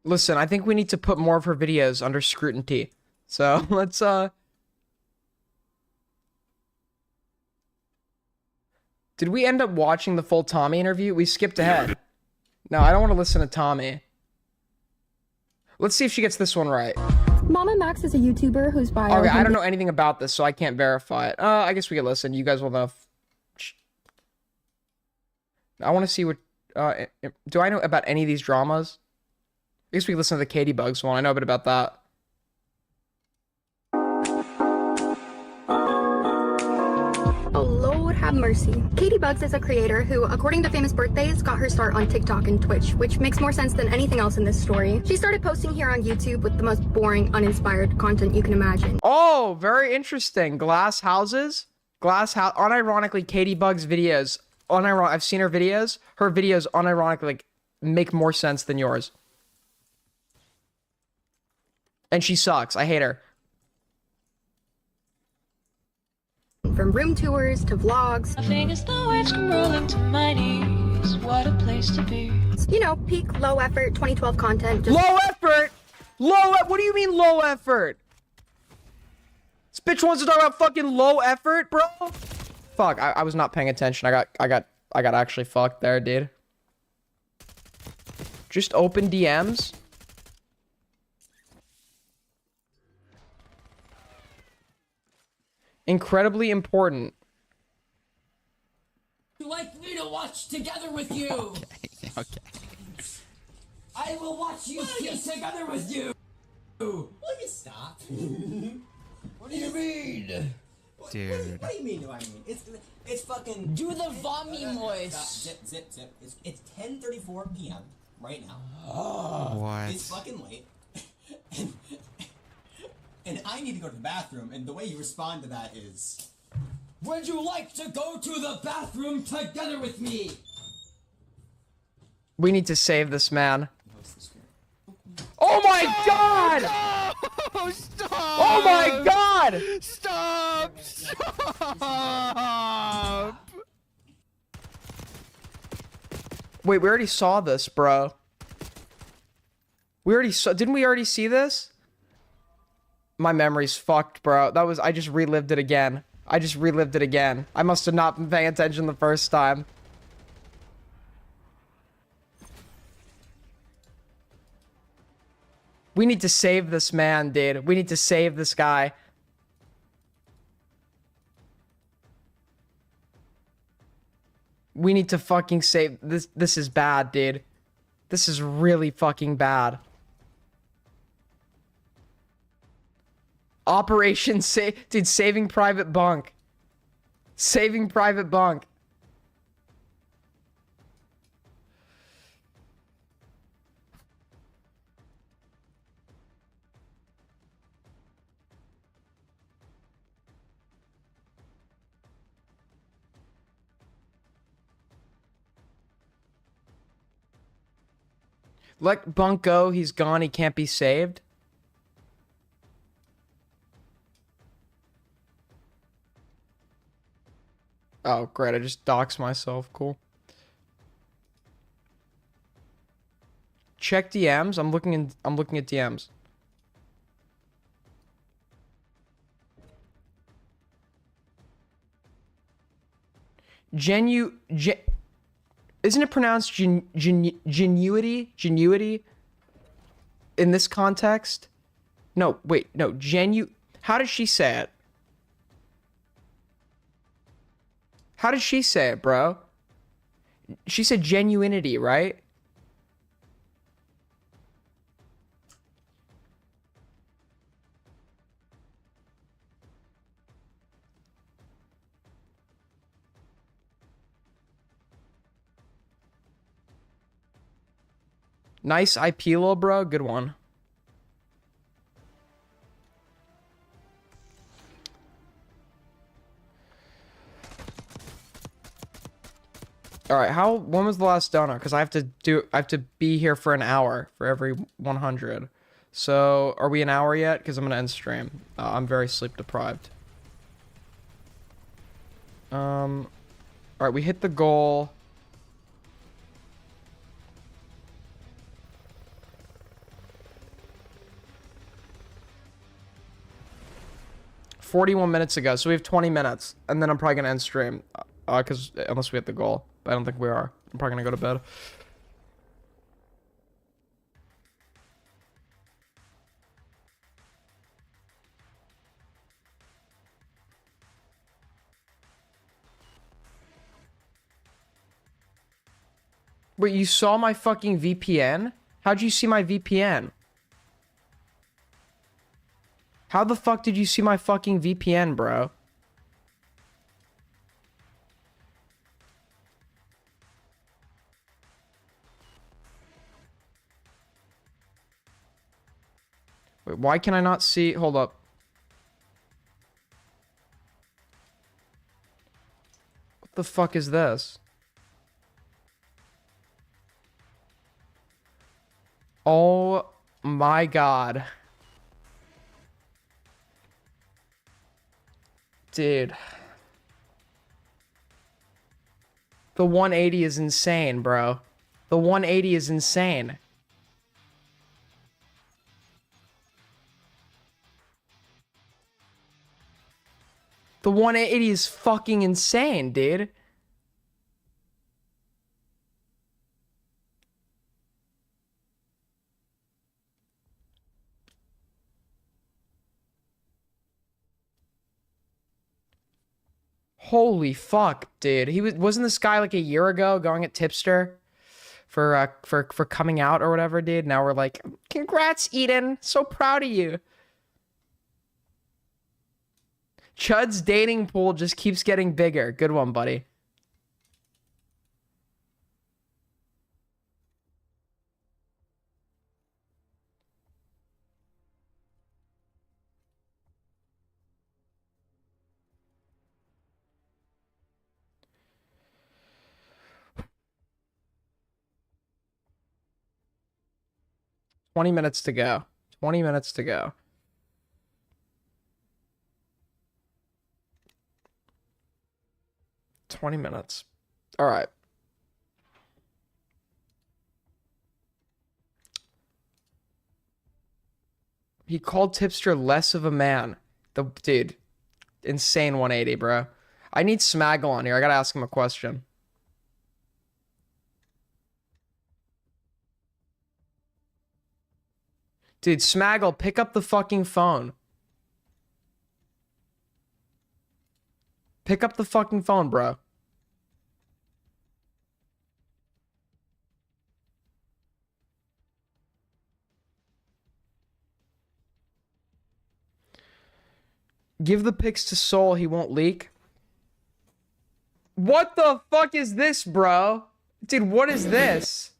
Listen, I think we need to put more of her videos under scrutiny. So, let's, Did we end up watching the full Tommy interview? We skipped ahead. No, I don't want to listen to Tommy. Let's see if she gets this one right. Mama Max is a YouTuber whose bio... Okay, I don't know anything about this, so I can't verify it. I guess we can listen. You guys will know. I want to see what... do I know about any of these dramas? I guess we can listen to the Katie Bugs one. I know a bit about that. Oh, Lord have mercy. Katie Bugs is a creator who, according to Famous Birthdays, got her start on TikTok and Twitch, which makes more sense than anything else in this story. She started posting here on YouTube with the most boring, uninspired content you can imagine. Oh, very interesting. Glass houses? Unironically, Katie Bugs videos. I've seen her videos. Her videos, unironically, like, make more sense than yours. And she sucks. I hate her. From room tours to vlogs. Nothing is the waves come rolling to my knees. What a place to be. You know, peak low effort 2012 content. Low effort? What do you mean low effort? This bitch wants to talk about fucking low effort, bro? Fuck, I was not paying attention. I got actually fucked there, dude. Just open DMs. Incredibly important. You like me to watch together with you? Okay. I will watch you feast together with you. Will you stop? What do you mean? Dude. What do you mean? Do I mean? It's fucking. Do the vomit voice. Zip. It's 10:34 p.m. right now. What? It's fucking late. and I need to go to the bathroom, and the way you respond to that is, would you like to go to the bathroom together with me? We need to save this man. Oh my god! No! Stop! Oh my god! Stop! Stop! Wait, we already saw this, bro. We already saw. Didn't we already see this? My memory's fucked, bro. I just relived it again. I just relived it again. I must have not been paying attention the first time. We need to save this man, dude. We need to save this guy. We need to fucking save this. This is bad, dude. This is really fucking bad. Operation dude, Saving Private Bunk. Saving Private Bunk. Let Bunk go. He's gone. He can't be saved. Oh, great. I just doxed myself. Cool. Check DMs. I'm looking at DMs. Isn't it pronounced genuity? Genuity? In this context? No, wait, no, how does she say it? How does she say it, bro? She said genuinity, right? Nice IP, little bro. Good one. All right, when was the last donut? Because I have to be here for an hour for every 100. So, are we an hour yet? Because I'm gonna end stream. I'm very sleep deprived. All right, we hit the goal. $41 ago, so we have 20 minutes, and then I'm probably gonna end stream, because unless we hit the goal, but I don't think we are. I'm probably gonna go to bed. Wait, you saw my fucking VPN? How'd you see my VPN? How the fuck did you see my fucking VPN, bro? Wait, why can I not see? Hold up. What the fuck is this? Oh my god. Dude. The 180 is insane, bro. The 180 is insane. The 180 is fucking insane, dude. Holy fuck, dude. Wasn't this guy like a year ago going at Tipster for coming out or whatever, dude? Now we're like, congrats, Eden. So proud of you. Chud's dating pool just keeps getting bigger. Good one, buddy. 20 minutes to go. 20 minutes to go. $20. All right. He called Tipster less of a man. Dude, insane 180, bro. I need Smaggle on here. I gotta ask him a question. Dude, Smaggle, pick up the fucking phone. Pick up the fucking phone, bro. Give the pics to Soul, he won't leak. What the fuck is this, bro? Dude, what is this?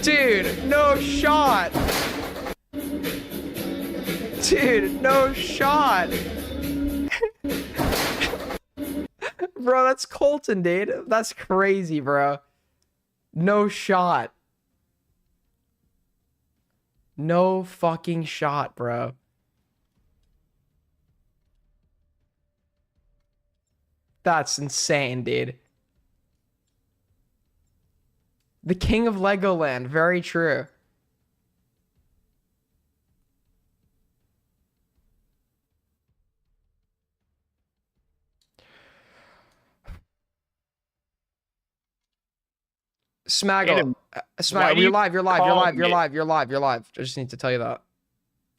Dude, no shot. Dude, no shot. Bro, that's Colton, dude. That's crazy, bro. No shot. No fucking shot, bro. That's insane, dude. The king of Legoland. Very true. Smaggle. Smaggle, you're live, you're live, you're live, you're live, you're live, you're live. I just need to tell you that.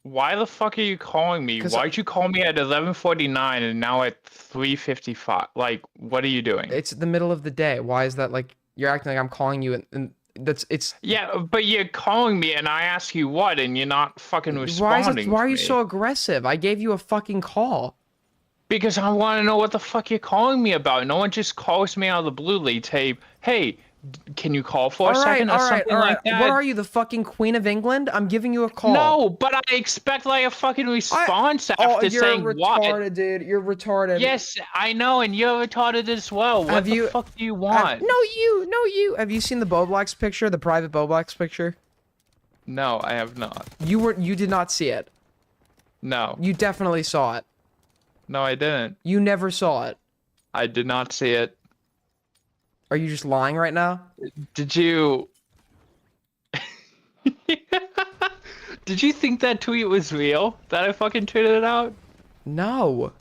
Why the fuck are you calling me? Why'd you call me at 11:49 and now at 3:55? Like, what are you doing? It's the middle of the day. Why is that like you're acting like I'm calling you and it's Yeah, but you're calling me and I ask you what and you're not fucking responding. Why are you so aggressive? I gave you a fucking call. Because I want to know what the fuck you're calling me about. No one just calls me out of the blue, Lee Tape. Hey, can you call for a second or something like that? What are you, the fucking Queen of England? I'm giving you a call. No, but I expect like a fucking response after saying what. You're retarded, dude. You're retarded. Yes, I know, and you're retarded as well. What the fuck do you want? No, you. Have you seen the Boblax picture, the private Boblax picture? No, I have not. You did not see it. No. You definitely saw it. No, I didn't. You never saw it. I did not see it. Are you just lying right now? Did you... Did you think that tweet was real? That I fucking tweeted it out? No.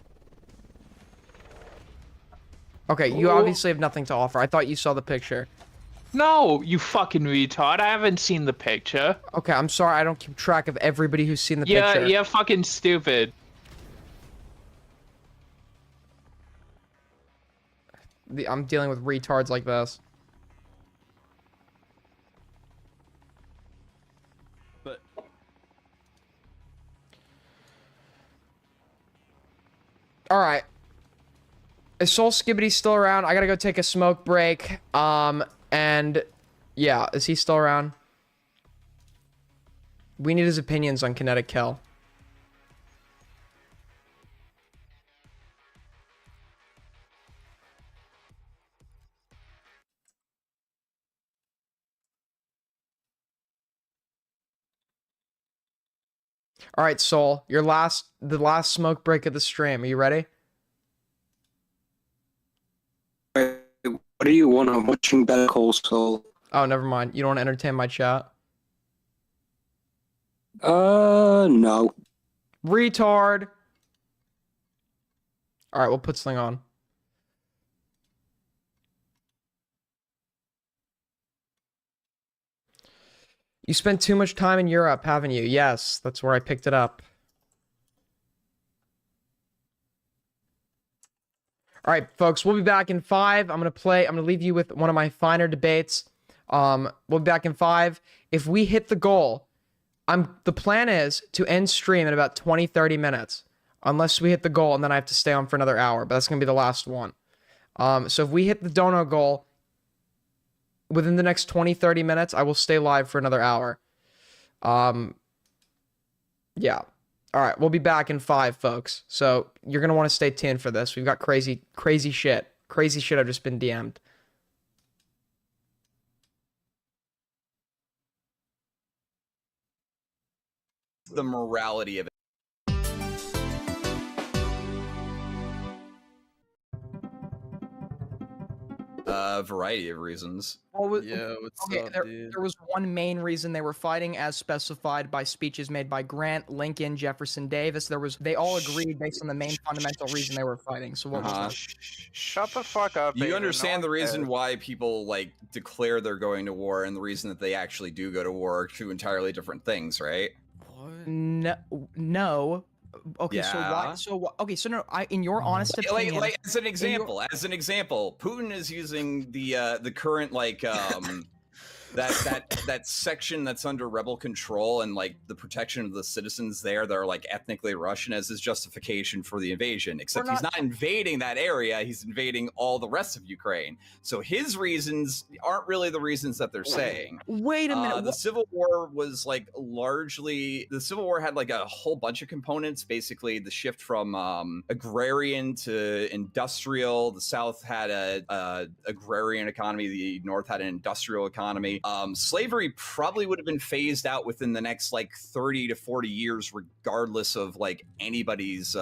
Okay, you obviously have nothing to offer. I thought you saw the picture. No, you fucking retard. I haven't seen the picture. Okay, I'm sorry. I don't keep track of everybody who's seen the picture. Yeah, you're fucking stupid. I'm dealing with retards like this. But all right. Is Soul Skibbity still around? I gotta go take a smoke break. And yeah, is he still around? We need his opinions on Kinetic Kill. All right, Soul, the last smoke break of the stream. Are you ready? What do you want? I'm watching Better Call Saul. Oh, never mind. You don't want to entertain my chat? No. Retard. All right, we'll put something on. You spent too much time in Europe, haven't you? Yes, that's where I picked it up. All right, folks, we'll be back in 5. I'm gonna leave you with one of my finer debates. We'll be back in 5. If we hit the goal, the plan is to end stream in about 20-30 minutes. Unless we hit the goal, and then I have to stay on for another hour, but that's gonna be the last one. So if we hit the dono goal within the next 20-30 minutes, I will stay live for another hour. Yeah. All right, we'll be back in 5, folks. So you're gonna want to stay tuned for this. We've got crazy shit. Crazy shit I've just been DM'd. The morality of it. A variety of reasons. Yeah, there was one main reason they were fighting, as specified by speeches made by Grant, Lincoln, Jefferson Davis. They all agreed based on the main fundamental reason they were fighting. So what was that? Shut the fuck up. You Aiden. understand No the one reason cares. why people like declare they're going to war, and the reason that they actually do go to war are two entirely different things, right? No. Okay, so why? Yeah. Okay, so no. In your honest opinion, Like as an example, Putin is using the current that section that's under rebel control and like the protection of the citizens there that are like ethnically Russian as his justification for the invasion. Except he's not invading that area; he's invading all the rest of Ukraine. So his reasons aren't really the reasons that they're saying. Wait a minute. The Civil War was like the Civil War had like a whole bunch of components. Basically, the shift from agrarian to industrial. The South had a agrarian economy. The North had an industrial economy. Slavery probably would have been phased out within the next like 30 to 40 years, regardless of like anybody's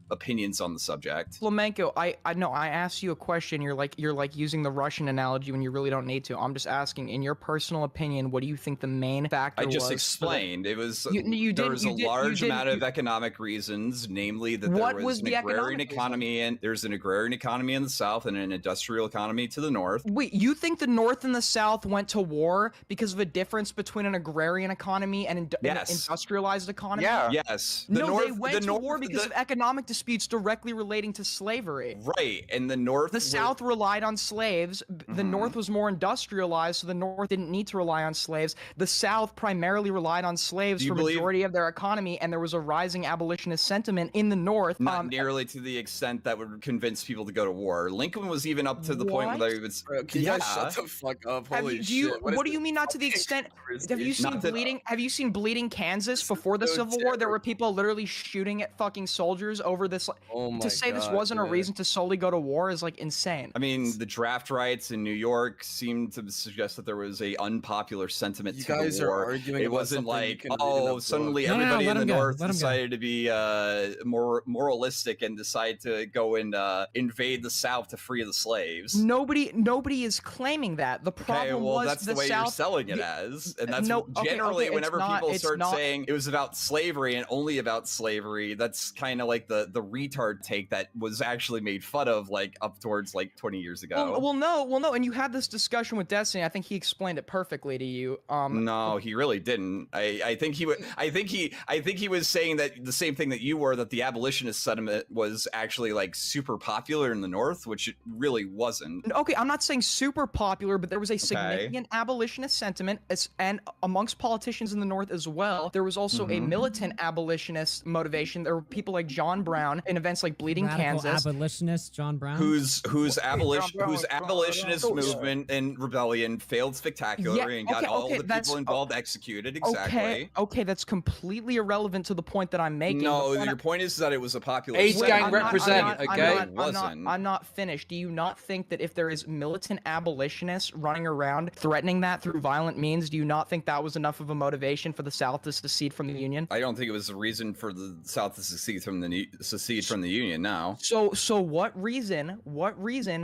opinions on the subject. Flamenco, I know I asked you a question. You're like using the Russian analogy when you really don't need to. I'm just asking, in your personal opinion, what do you think the main factor was? I just explained. It was there was a large amount of economic reasons, namely that there was an agrarian economy and there's an agrarian economy in the South and an industrial economy to the North. Wait, you think the North and the South went to war because of a difference between an agrarian economy and an industrialized economy? Yeah. Yes. They went to war because of economic disputes directly relating to slavery. Right, and the North... The South relied on slaves. The North was more industrialized, so the North didn't need to rely on slaves. The South primarily relied on slaves for majority of their economy, and there was a rising abolitionist sentiment in the North. Not nearly to the extent that would convince people to go to war. Lincoln was even up to the point where he was... Can you guys shut the fuck up? Holy shit. What do you mean not to the extent? Have you seen bleeding? Have you seen bleeding Kansas before the Civil War? There were people literally shooting at fucking soldiers over this. To say this wasn't a reason to solely go to war is like insane. I mean, the draft riots in New York seemed to suggest that there was a unpopular sentiment to the war. You guys are arguing. It about wasn't like, oh, suddenly everybody in the North decided to be more moralistic and decide to go and invade the South to free the slaves. Nobody is claiming that. The problem was that's the way South, you're selling it as, and that's generally whenever people start saying it was about slavery and only about slavery, that's kind of like the retard take that was actually made fun of like up towards like 20 years ago. Well, no, and you had this discussion with Destiny. I think he explained it perfectly to you. No, he really didn't. I think he was saying that the same thing that you were, that the abolitionist sentiment was actually like super popular in the North, which it really wasn't. Okay, I'm not saying super popular, but there was a significant abolitionist sentiment, and amongst politicians in the North as well. There was also a militant abolitionist motivation. There were people like John Brown in events like Bleeding Kansas. Abolitionist John Brown, whose abolitionist movement and rebellion failed spectacularly and got all the people involved executed. Exactly. Okay, that's completely irrelevant to the point that I'm making. No, your point is that it was a popular. H-gang represent. Okay, it wasn't. I'm not finished. Do you not think that if there is militant abolitionists running around threatening that through violent means, do you not think that was enough of a motivation for the South to secede from the Union? I don't think it was a reason for the South to secede from the Union. Now. So what reason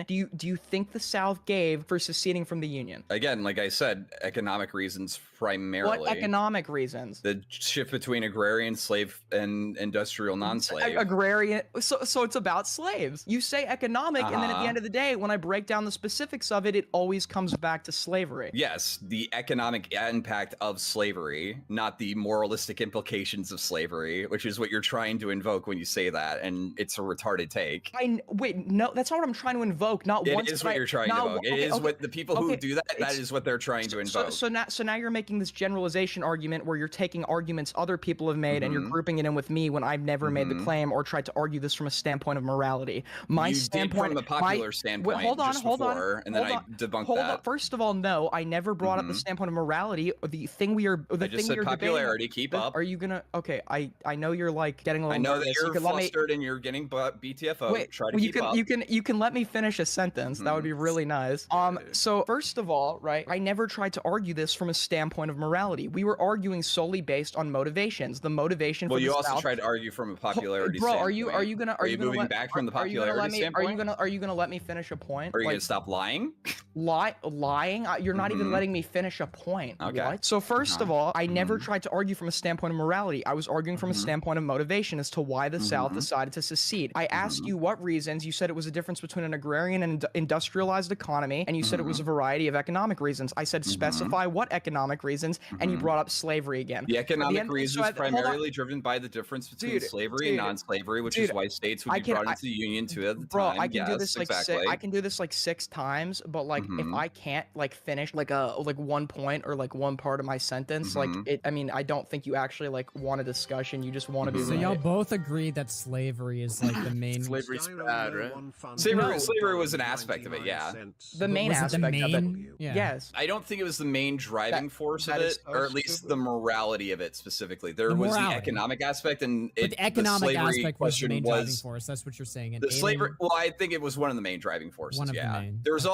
do you think the South gave for seceding from the Union? Again, like I said, economic reasons primarily. What economic reasons? The shift between agrarian, slave, and industrial non-slave. Agrarian. So it's about slaves. You say economic, and then at the end of the day, when I break down the specifics of it, it always comes back to slavery. Yes, the economic impact of slavery, not the moralistic implications of slavery, which is what you're trying to invoke when you say that, and it's a retarded take. Wait, no, that's not what I'm trying to invoke. Not once. It is what you're trying to invoke. It is what the people who do that. That is what they're trying to invoke. So now you're making this generalization argument where you're taking arguments other people have made and you're grouping it in with me when I've never made the claim or tried to argue this from a standpoint of morality. My you standpoint, did from the popular standpoint. Hold on, and then I debunked that. First of all, no, I never never brought up the standpoint of morality. Or the thing we are. The I just thing said we are popularity. Debating, Keep up. Are you gonna? Okay, I know you're like getting a little. I know nervous. that you're you flustered and you're getting BTFO. Wait, Try to keep up. You can let me finish a sentence. That would be really nice. So first of all, right, I never tried to argue this from a standpoint of morality. We were arguing solely based on motivations. The motivation. Well, for you the also South. tried to argue from a popularity Bro, standpoint. are you gonna moving back from the popularity standpoint? Are you gonna let me finish a point? Are you gonna stop lying? Lying? You're not even letting me finish a point. Okay. What? So first of all, I never tried to argue from a standpoint of morality. I was arguing from a standpoint of motivation as to why the South decided to secede. I asked you what reasons. You said it was a difference between an agrarian and industrialized economy, and you said it was a variety of economic reasons. I said specify what economic reasons, and you brought up slavery again. The economic reasons primarily driven by the difference between slavery and non-slavery, which is why states would be brought into the Union too at the time. I can do this like I can do this like 6 times, but like if I can't like finish like one point or like one part of my sentence, like I mean, I don't think you actually like want a discussion. You just want to be. So y'all both agree that slavery is like the main. Slavery's bad, right? Slavery was an aspect of it, yeah. The main aspect of it. Yeah. Yes. I don't think it was the main driving force of it, or at least the morality of it specifically. There was the economic aspect, and the economic aspect was the main driving force. That's what you're saying. The slavery. Well, I think it was one of the main driving forces. One of the main. There was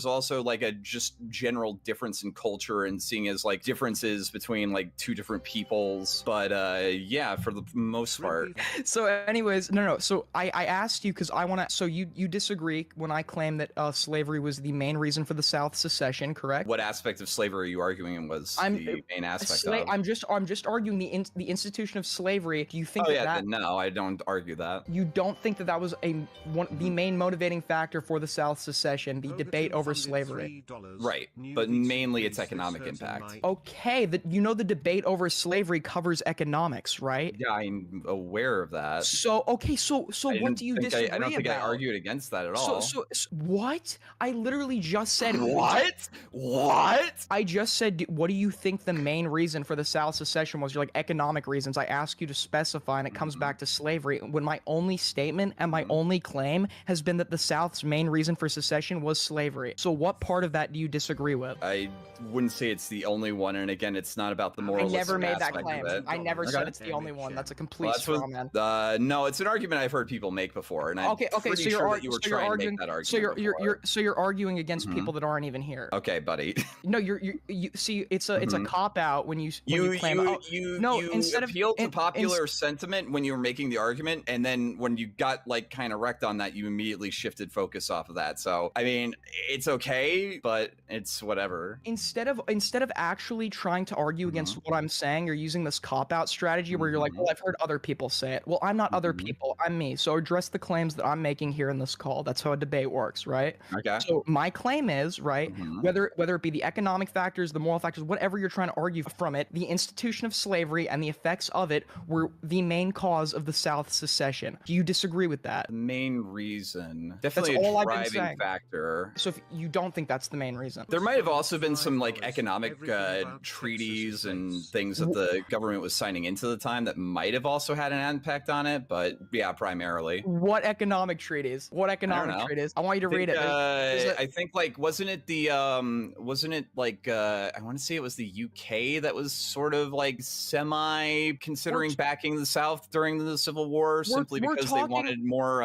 also like a just general difference in culture and seeing as like differences between like two different peoples. But yeah, for the most part. So, anyways, no. So I asked you because I want to. So you disagree when I claim that slavery was the main reason for the South secession, correct? What aspect of slavery are you arguing was the main aspect of? I'm just arguing the institution of slavery. Do you think then no, I don't argue that. You don't think that was the main motivating factor for the South secession, the debate over slavery? Right, but mainly its economic impact. Okay, the debate over slavery covers economics, right? Yeah, I'm aware of that. So what do you disagree about? I don't think I argued against that at all. So what? I literally just said what? What? I just said, what do you think the main reason for the South secession was? You're like, economic reasons. I ask you to specify, and it comes back to slavery. When my only statement and my only claim has been that the South's main reason for secession was slavery. So what part of that do you disagree with? I wouldn't say it's the only one, and again, it's not about the moralistic I never made that aspect claim. of it. I never said it's the only one. That's a complete straw man. No, it's an argument I've heard people make before, and I'm pretty sure that you were trying to make that argument. So you're arguing against people that aren't even here. Okay, buddy. No, you see, it's a cop out when you claim. Instead of appeal to popular sentiment when you were making the argument, and then when you got like kind of wrecked on that, you immediately shifted focus off of that. So I mean, it's okay, but it's whatever. Instead of actually trying to argue against what I'm saying, you're using this cop out strategy where you're like, well, I've heard other people say it. Well, I'm not other people. I'm me. So address the claims that I'm making here in this call. That's how a debate works, right? Okay. So my claim is, right, whether it be the economic factors, the moral factors, whatever you're trying to argue from it, the institution of slavery and the effects of it were the main cause of the South secession. Do you disagree with that? The main reason, definitely all a I've been driving saying. factor. So if you don't think that's the main reason, there might have also been some like economic treaties and things that the government was signing into the time that might have also had an impact on it, but yeah, primarily. What economic treaties? What economic treaties? I want you to read it. I think like wasn't it like I want to say it was the UK that was sort of like semi considering backing the South during the Civil War simply because they wanted more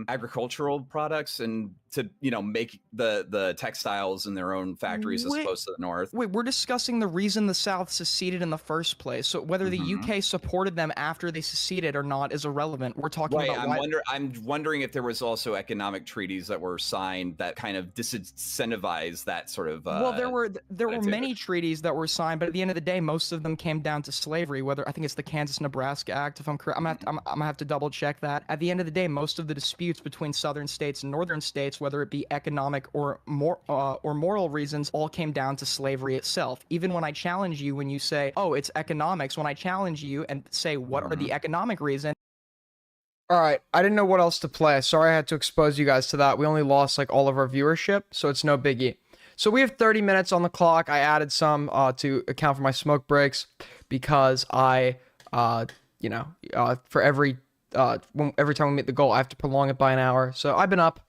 agricultural products and to make the textiles in their own factories as opposed to the North. Wait, we're discussing the reason the South seceded in the first place. So whether the UK supported them after they seceded or not is irrelevant. We're talking about I'm wondering if there was also economic treaties that were signed that kind of disincentivized that sort of well, there were many treaties that were signed, but at the end of the day, most of them came down to slavery. Whether I think it's the Kansas-Nebraska Act, if I'm correct. I'm gonna have to double check that. At the end of the day, most of the disputes between southern states and northern states, whether it be economic or moral reasons, all came down to slavery itself. Even when I challenge you, when you say, "Oh, it's economics," when I challenge you and say, "What are the economic reasons?" All right, I didn't know what else to play. Sorry I had to expose you guys to that. We only lost like all of our viewership, so it's no biggie. So we have 30 minutes on the clock. I added some to account for my smoke breaks because I, for every time we meet the goal, I have to prolong it by an hour. So I've been up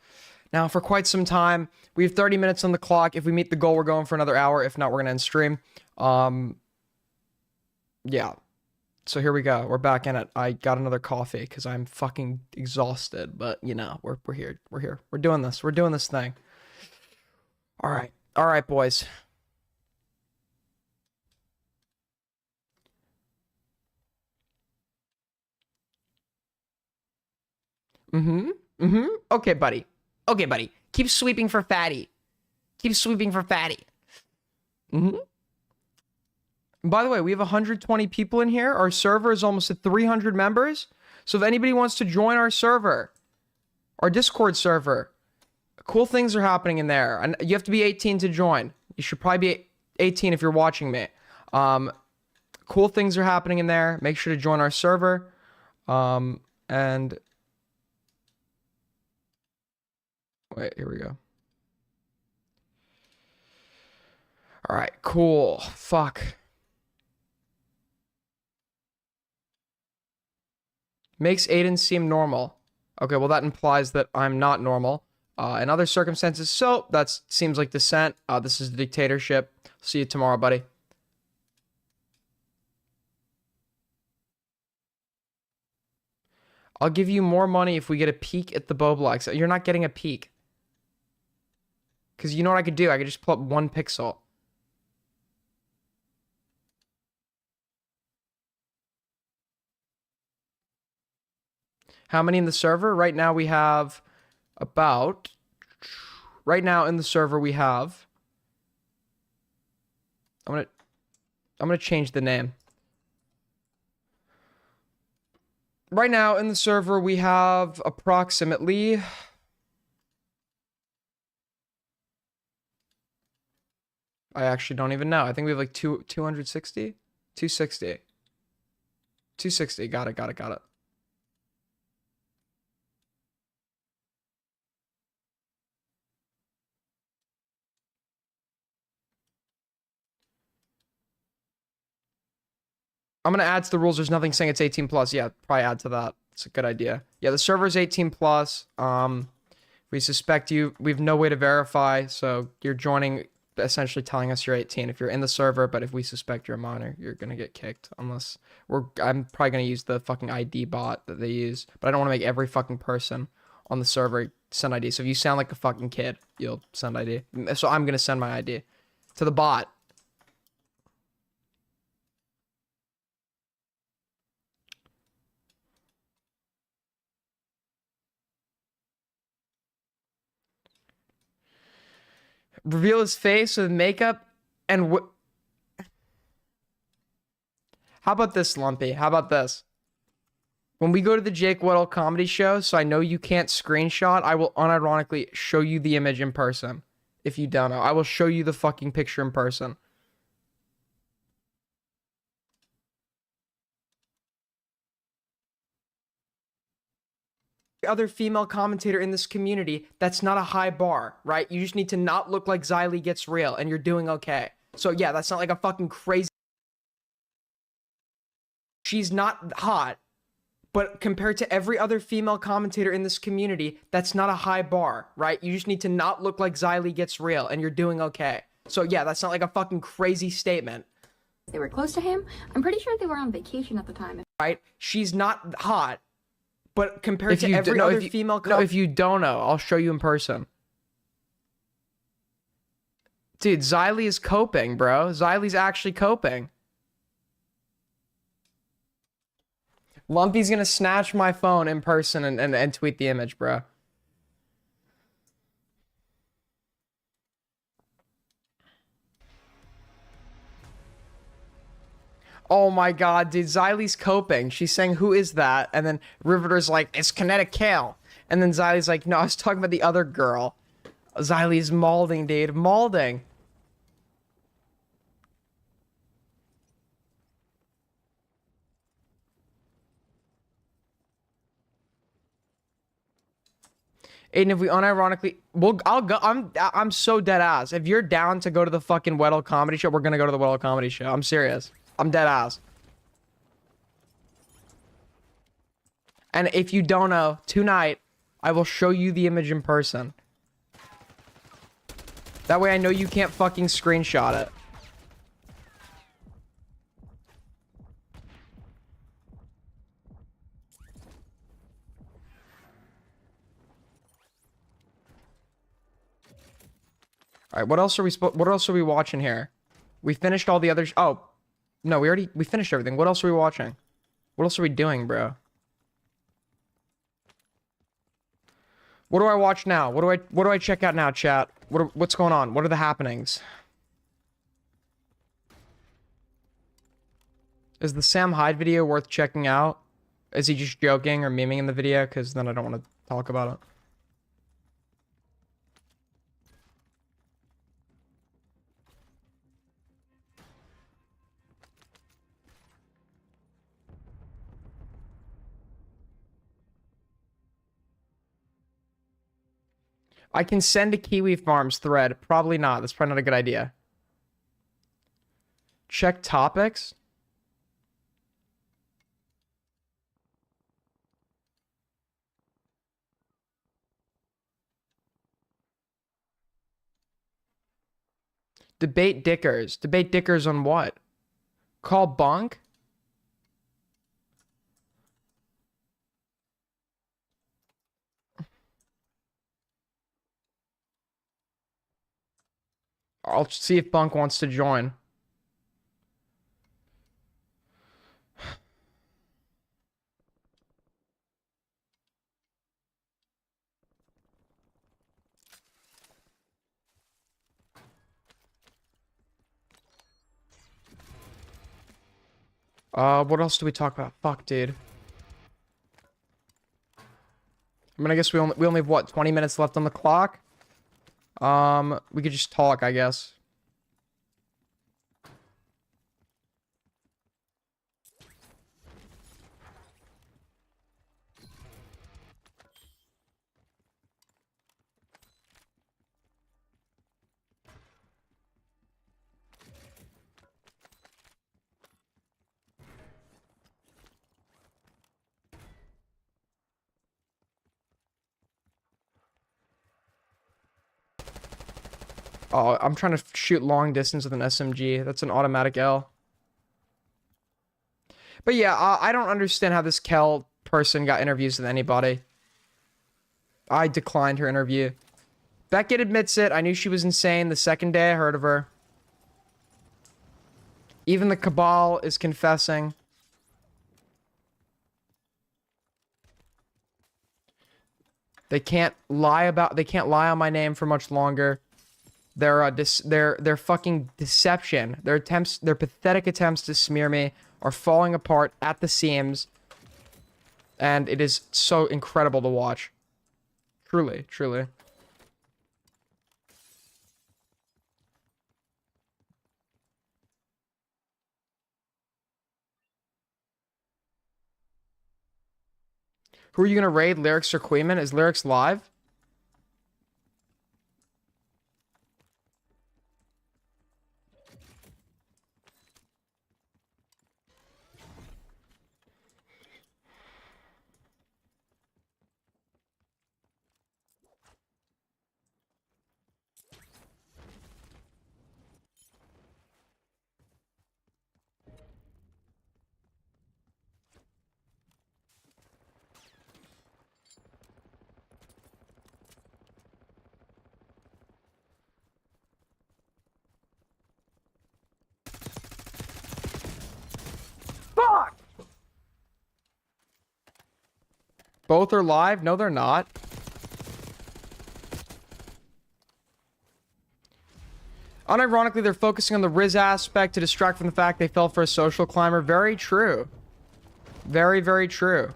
now for quite some time. We have 30 minutes on the clock. If we meet the goal, we're going for another hour. If not, we're gonna end stream. Yeah. So here we go. We're back in it. I got another coffee because I'm fucking exhausted. But you know, we're here. We're here. We're doing this. We're doing this thing. All right. All right, boys. Okay, buddy. Okay, buddy. Keep sweeping for fatty. Keep sweeping for fatty. By the way, we have 120 people in here. Our server is almost at 300 members. So if anybody wants to join our server, our Discord server, cool things are happening in there. And you have to be 18 to join. You should probably be 18 if you're watching me. Cool things are happening in there. Make sure to join our server. And wait, here we go. All right, cool. Fuck. Makes Aiden seem normal. Okay, well that implies that I'm not normal. In other circumstances, so that seems like dissent. This is the dictatorship. See you tomorrow, buddy. I'll give you more money if we get a peek at the Boblox. You're not getting a peek. Because you know what I could do? I could just pull up 1 pixel. How many in the server? Right now we have about... Right now in the server we have... I'm gonna change the name. Right now in the server we have approximately... I actually don't even know. I think we have like 260? 260. 260. Got it. I'm gonna add to the rules. There's nothing saying it's 18 plus. Yeah, probably add to that. It's a good idea. Yeah, the server is 18 plus. We suspect you. We have no way to verify, so you're joining, essentially telling us you're 18 if you're in the server. But if we suspect you're a minor, you're gonna get kicked. Unless I'm probably gonna use the fucking ID bot that they use. But I don't want to make every fucking person on the server send ID. So if you sound like a fucking kid, you'll send ID. So I'm gonna send my ID to the bot. Reveal his face with makeup and how about this, Lumpy? How about this? When we go to the Jake Weddle comedy show, so I know you can't screenshot, I will unironically show you the image in person. If you don't know, I will show you the fucking picture in person. Other female commentator in this community, that's not a high bar, right? You just need to not look like Xylee Gets Real and you're doing okay. So yeah, that's not like a fucking crazy... She's not hot, but compared to every other female commentator in this community, that's not a high bar, right? You just need to not look like Xylee Gets Real and you're doing okay. So yeah, that's not like a fucking crazy statement. They were close to him. I'm pretty sure they were on vacation at the time. Right? She's not hot. But compared to every other female... No, if you don't know, I'll show you in person. Dude, Xylee is coping, bro. Xylee's actually coping. Lumpy's gonna snatch my phone in person and tweet the image, bro. Oh my god, dude, Xylee's coping. She's saying, who is that? And then Riveter's like, it's Kinetic Kale. And then Xylee's like, no, I was talking about the other girl. Xylee's malding, dude. Malding. Aiden, if we unironically... Well, I'll go... I'm so dead ass. If you're down to go to the fucking Weddle comedy show, we're gonna go to the Weddle comedy show. I'm serious. I'm dead ass. And if you don't know, tonight, I will show you the image in person. That way I know you can't fucking screenshot it. All right, what else are we watching here? We finished all the other oh. No, we finished everything. What else are we watching? What else are we doing, bro? What do I watch now? What do I check out now, chat? What's going on? What are the happenings? Is the Sam Hyde video worth checking out? Is he just joking or memeing in the video? Because then I don't want to talk about it. I can send a Kiwi Farms thread. Probably not. That's probably not a good idea. Check topics. Debate Dickers. Debate Dickers on what? Call bunk? I'll see if Bunk wants to join. What else do we talk about? Fuck, dude. I mean, I guess we only have what, 20 minutes left on the clock? We could just talk, I guess. Oh, I'm trying to shoot long distance with an SMG. That's an automatic L. But yeah, I don't understand how this Kel person got interviews with anybody. I declined her interview. Beckett admits it. I knew she was insane the second day I heard of her. Even the Cabal is confessing. They can't lie on my name for much longer. Their fucking deception, their pathetic attempts to smear me are falling apart at the seams. And it is so incredible to watch. Truly, truly. Who are you gonna raid, Lyrics or Queeman? Is Lyrics live? Fuck! Both are live? No, they're not. Unironically, they're focusing on the Riz aspect to distract from the fact they fell for a social climber. Very true. Very, very true.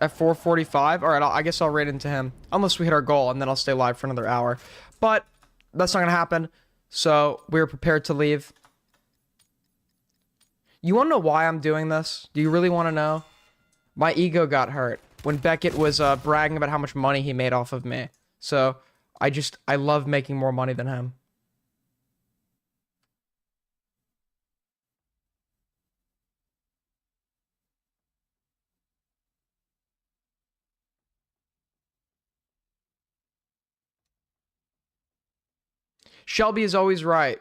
At 4:45? Alright, I guess I'll raid into him. Unless we hit our goal, and then I'll stay live for another hour. But, that's not gonna happen. So, we're prepared to leave. You wanna know why I'm doing this? Do you really wanna know? My ego got hurt when Beckett was bragging about how much money he made off of me. So, I love making more money than him. Shelby is always right.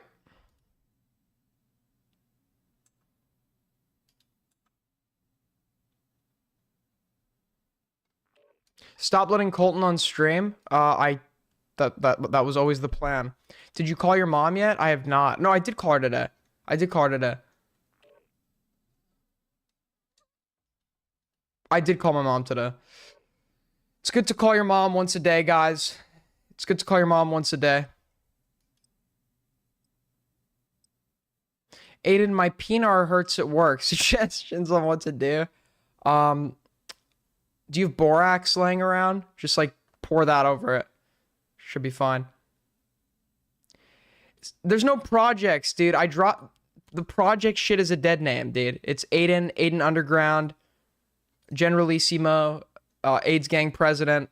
Stop letting Colton on stream. That was always the plan. Did you call your mom yet? I have not. No, I did call her today. I did call her today. I did call my mom today. It's good to call your mom once a day, guys. It's good to call your mom once a day. Aiden, my peanut hurts at work. Suggestions on what to do. Do you have borax laying around? Just like pour that over it. Should be fine. There's no projects, dude. I dropped the project shit is a dead name, dude. It's Aiden Underground, Generalissimo, AIDS Gang President.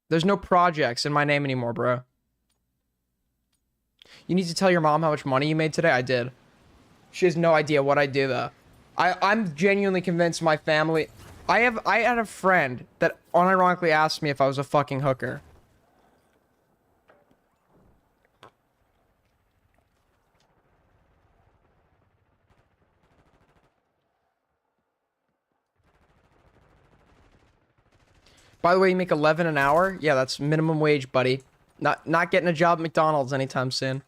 There's no projects in my name anymore, bro. You need to tell your mom how much money you made today. I did. She has no idea what I do though. I'm genuinely convinced my family. I had a friend that unironically asked me if I was a fucking hooker. By the way, you make 11 an hour? Yeah, that's minimum wage, buddy. Not getting a job at McDonald's anytime soon.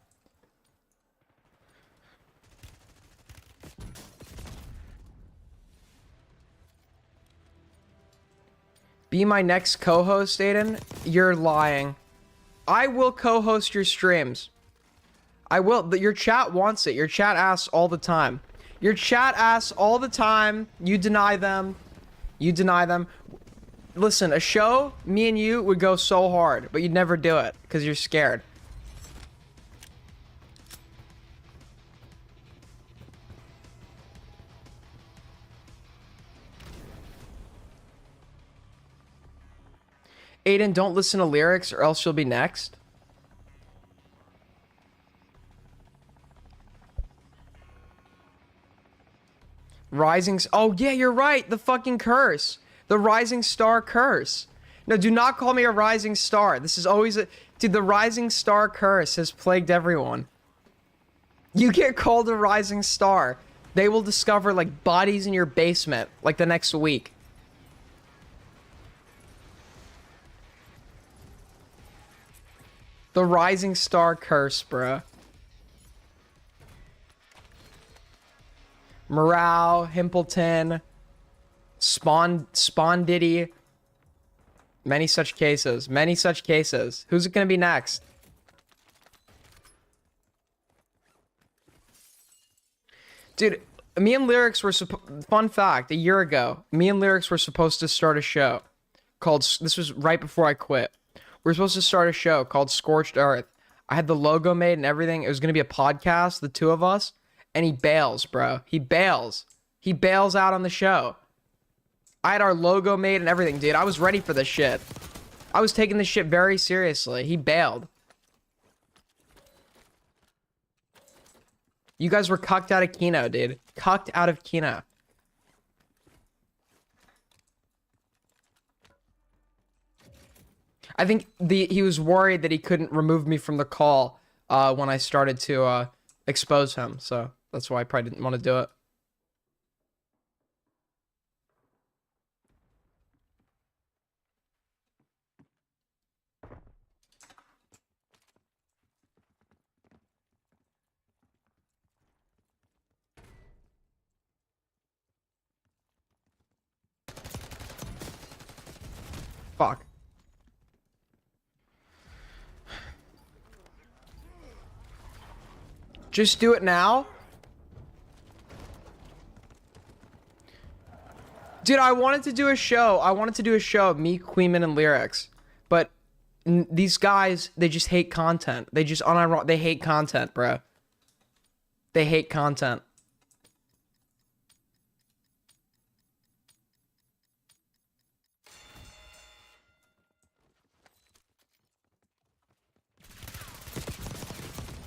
Be my next co-host, Aiden? You're lying. I will co-host your streams. I will. Your chat wants it. Your chat asks all the time. Your chat asks all the time. You deny them. You deny them. Listen, a show, me and you would go so hard, but you'd never do it because you're scared. Aiden, don't listen to lyrics or else you'll be next. Oh yeah, you're right. The fucking curse. The rising star curse. No, do not call me a rising star. This is always a... Dude, the rising star curse has plagued everyone. You get called a rising star. They will discover, like, bodies in your basement, like, the next week. The rising star curse, bruh. Morale, Himpleton, Spawn Diddy. Many such cases. Many such cases. Who's it gonna be next? Dude, me and Lyrics were fun fact, a year ago, me and Lyrics were supposed to start a show called, this was right before I quit. We were supposed to start a show called Scorched Earth. I had the logo made and everything. It was gonna be a podcast, the two of us, and he bails, bro. He bails. He bails out on the show. I had our logo made and everything, dude. I was ready for this shit. I was taking this shit very seriously. He bailed. You guys were cucked out of Kino, dude. Cucked out of Kino. I think he was worried that he couldn't remove me from the call when I started to expose him. So that's why I probably didn't want to do it. Fuck. Just do it now? Dude, I wanted to do a show. I wanted to do a show of me, Queenman, and Lyrics. But these guys, they just hate content. They just, they hate content, bro. They hate content.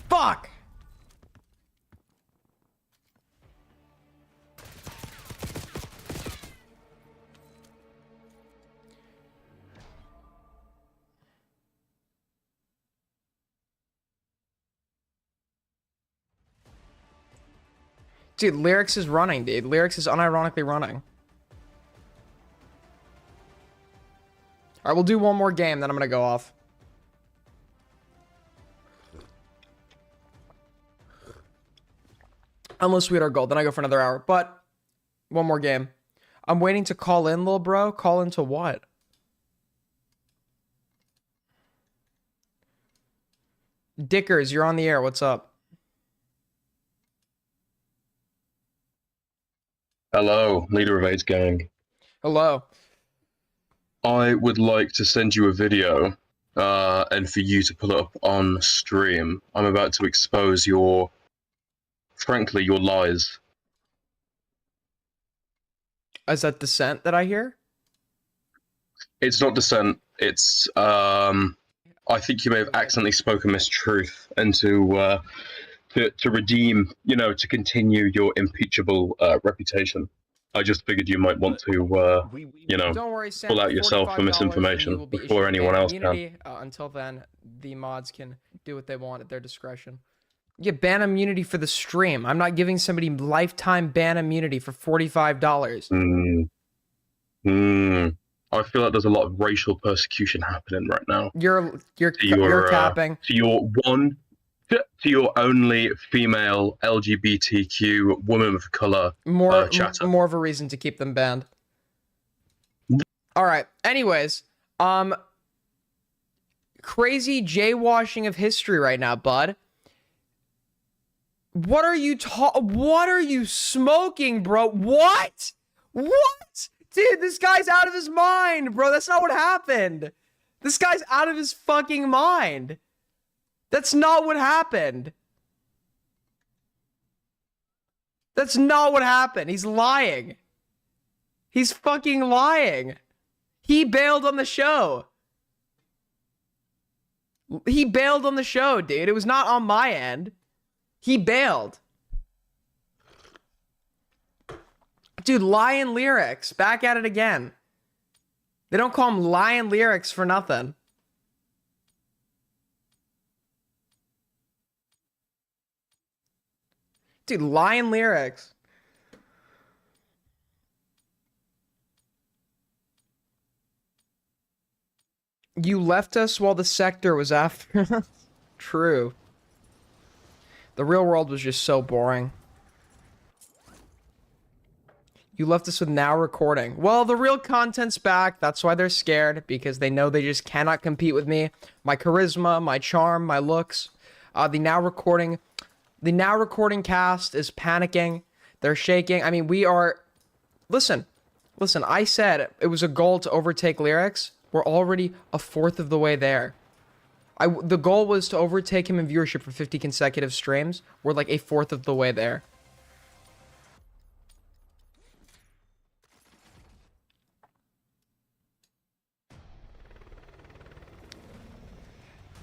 Fuck! Dude, Lyrics is running, dude. Lyrics is unironically running. Alright, we'll do one more game, then I'm gonna go off. Unless we hit our goal, then I go for another hour. But, one more game. I'm waiting to call in, little bro. Call into what? Dickers, you're on the air. What's up? Hello, leader of AIDS Gang. Hello. I would like to send you a video, and for you to pull it up on stream. I'm about to expose frankly, your lies. Is that dissent that I hear? It's not dissent. It's, I think you may have accidentally spoken mistruth, and to redeem, to continue your impeachable reputation. I just figured you might want to, Don't worry, Sam, pull out yourself for $45 misinformation will be before issued anyone ban else immunity. can. Until then, the mods can do what they want at their discretion. You get ban immunity for the stream. I'm not giving somebody lifetime ban immunity for $45. I feel like there's a lot of racial persecution happening right now. You're you're capping. To your only female LGBTQ woman of color chatter. More of a reason to keep them banned. All right. Anyways, crazy jaywashing of history right now, bud. What are you smoking, bro? What? Dude, this guy's out of his mind, bro. That's not what happened. This guy's out of his fucking mind. That's not what happened. That's not what happened. He's lying. He's fucking lying. He bailed on the show. He bailed on the show, dude. It was not on my end. He bailed. Dude, Lion Lyrics. Back at it again. They don't call him Lion Lyrics for nothing. Dude, Lion Lyrics. You left us while the sector was after us. True. The real world was just so boring. You left us with now recording. Well, the real content's back. That's why they're scared, because they know they just cannot compete with me. My charisma, my charm, my looks. The now recording cast is panicking. They're shaking. I mean, we are... Listen, I said it was a goal to overtake Lyrics. We're already a fourth of the way there. The goal was to overtake him in viewership for 50 consecutive streams. We're like a fourth of the way there.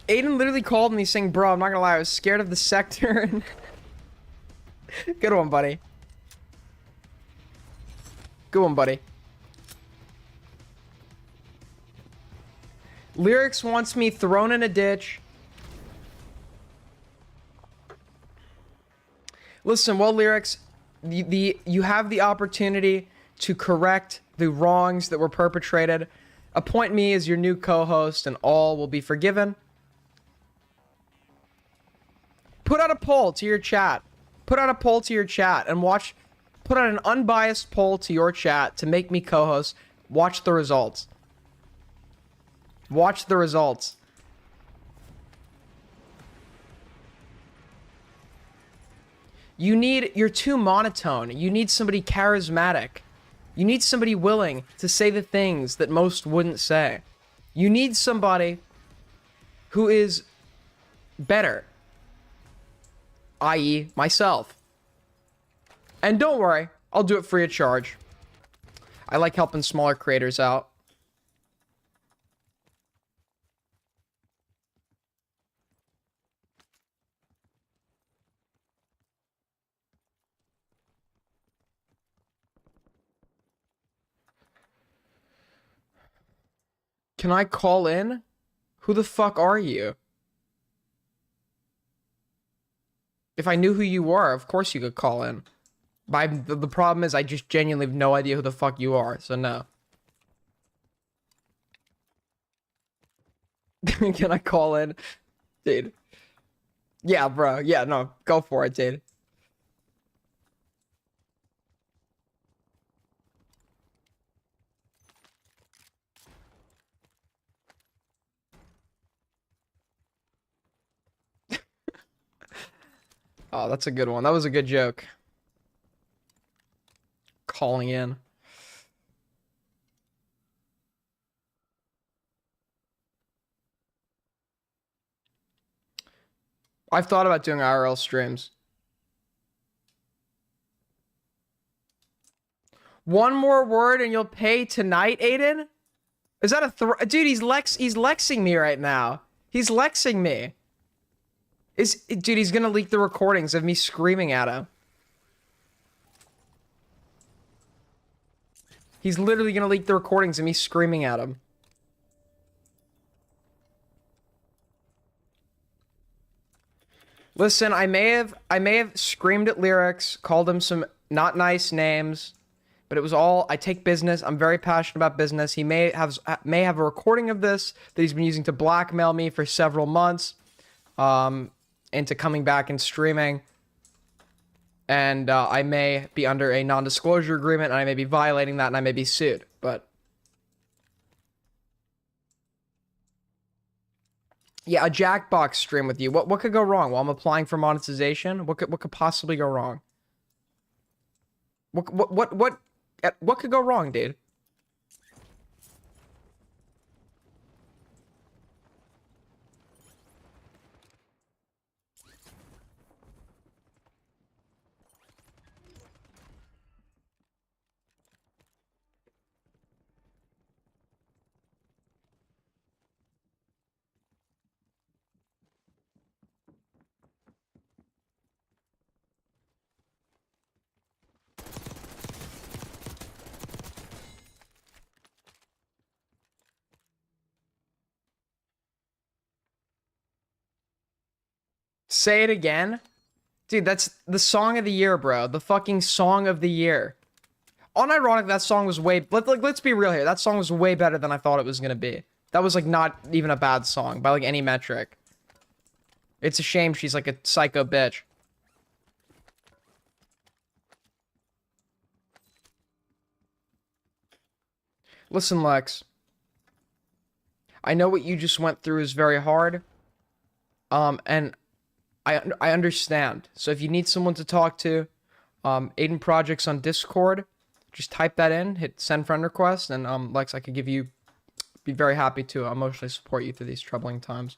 Aiden literally called me saying, bro, I'm not gonna lie, I was scared of the sector. Good one, buddy. Good one, buddy. Lyrics wants me thrown in a ditch. Listen, well, Lyrics, you have the opportunity to correct the wrongs that were perpetrated. Appoint me as your new co-host and all will be forgiven. Put out a poll to your chat. Put out a poll to your chat and watch. Put out an unbiased poll to your chat to make me co-host. Watch the results. Watch the results. You're too monotone. You need somebody charismatic. You need somebody willing to say the things that most wouldn't say. You need somebody who is better. I.e. myself. And don't worry, I'll do it free of charge. I like helping smaller creators out. Can I call in? Who the fuck are you? If I knew who you were, of course you could call in. The problem is I just genuinely have no idea who the fuck you are, so no. Can I call in? Dude. Yeah, bro. Yeah, no. Go for it, dude. Oh, that's a good one. That was a good joke. Calling in. I've thought about doing IRL streams. One more word and you'll pay tonight, Aiden? Is that a dude? He's lexing me right now. He's lexing me. Dude? He's gonna leak the recordings of me screaming at him. He's literally gonna leak the recordings of me screaming at him. Listen, I may have screamed at Lyrics, called him some not nice names, but it was all, I take business. I'm very passionate about business. He may have a recording of this that he's been using to blackmail me for several months, into coming back and streaming. And I may be under a non-disclosure agreement, and I may be violating that, and I may be sued. But yeah, a Jackbox stream with you. What could go wrong while I'm applying for monetization? What could possibly go wrong? What could go wrong, dude? Say it again? Dude, that's the song of the year, bro. The fucking song of the year. Unironic, that song was way... Let's be real here. That song was way better than I thought it was gonna be. That was, like, not even a bad song by, like, any metric. It's a shame she's, like, a psycho bitch. Listen, Lex. I know what you just went through is very hard. And I understand. So if you need someone to talk to, Aiden Projects on Discord, just type that in, hit send friend request, and Lex, I could be very happy to emotionally support you through these troubling times.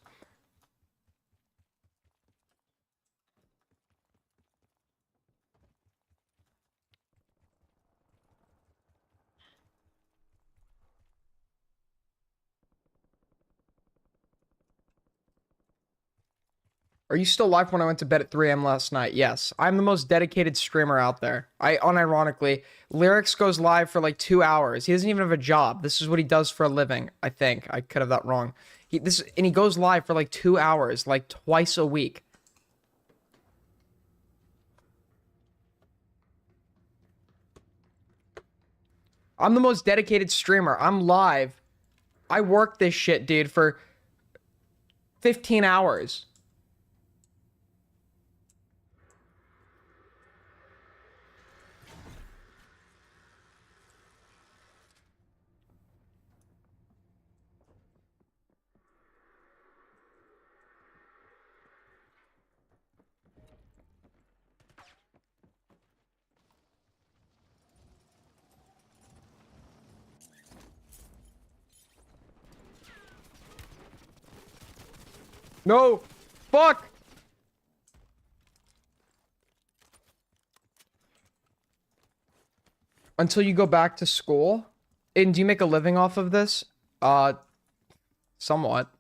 Are you still live when I went to bed at 3 a.m. last night? Yes. I'm the most dedicated streamer out there. Unironically, Lyrics goes live for like 2 hours. He doesn't even have a job. This is what he does for a living, I think. I could have that wrong. And he goes live for like 2 hours, like twice a week. I'm the most dedicated streamer. I'm live. I work this shit, dude, for 15 hours. No! Fuck! Until you go back to school? And do you make a living off of this? Somewhat.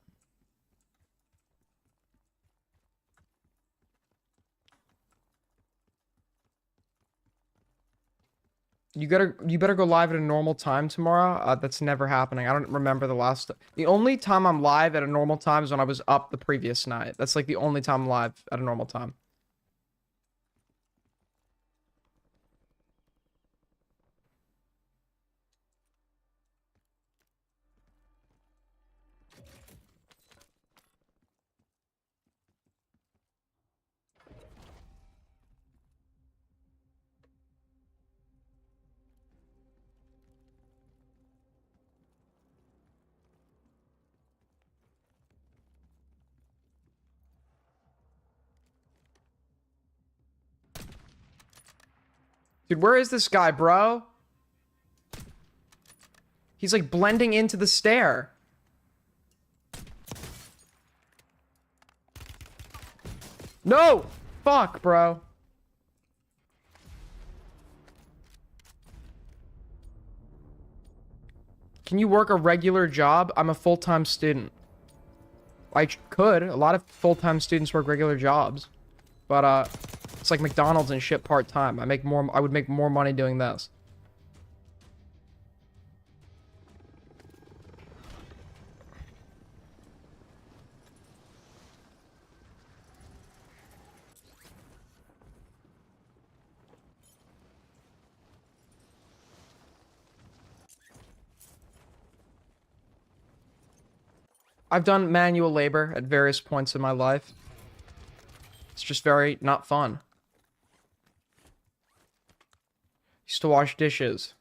You better go live at a normal time tomorrow. That's never happening. I don't remember the only time I'm live at a normal time is when I was up the previous night. That's like the only time I'm live at a normal time. Dude, where is this guy, bro? He's like blending into the stair. No! Fuck, bro. Can you work a regular job? I'm a full-time student. I could. A lot of full-time students work regular jobs. But, it's like McDonald's and shit part-time. I would make more money doing this. I've done manual labor at various points in my life. It's just very not fun. Used to wash dishes.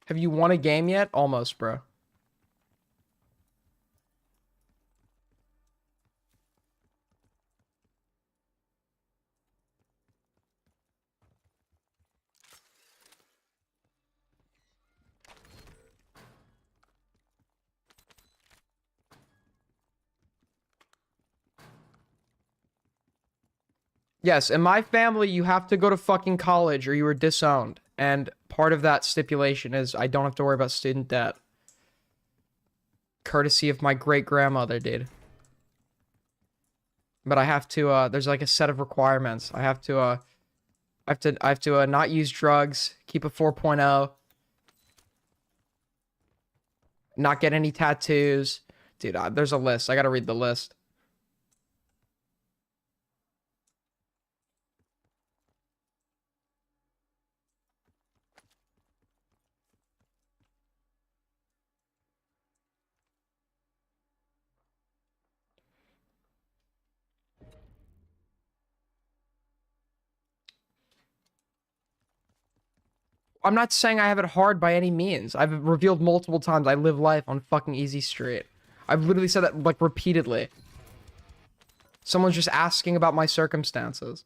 Have you won a game yet? Almost, bro. Yes, in my family, you have to go to fucking college or you are disowned. And part of that stipulation is I don't have to worry about student debt. Courtesy of my great-grandmother, dude. But I have to, there's like a set of requirements. I have to not use drugs, keep a 4.0, not get any tattoos. Dude, there's a list. I gotta read the list. I'm not saying I have it hard by any means. I've revealed multiple times I live life on fucking easy street. I've literally said that, like, repeatedly. Someone's just asking about my circumstances.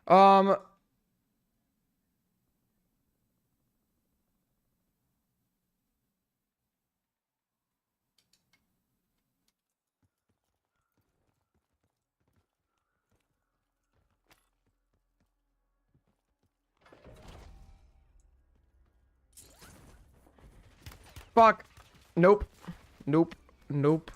Um... Fuck. Nope. Nope. Nope.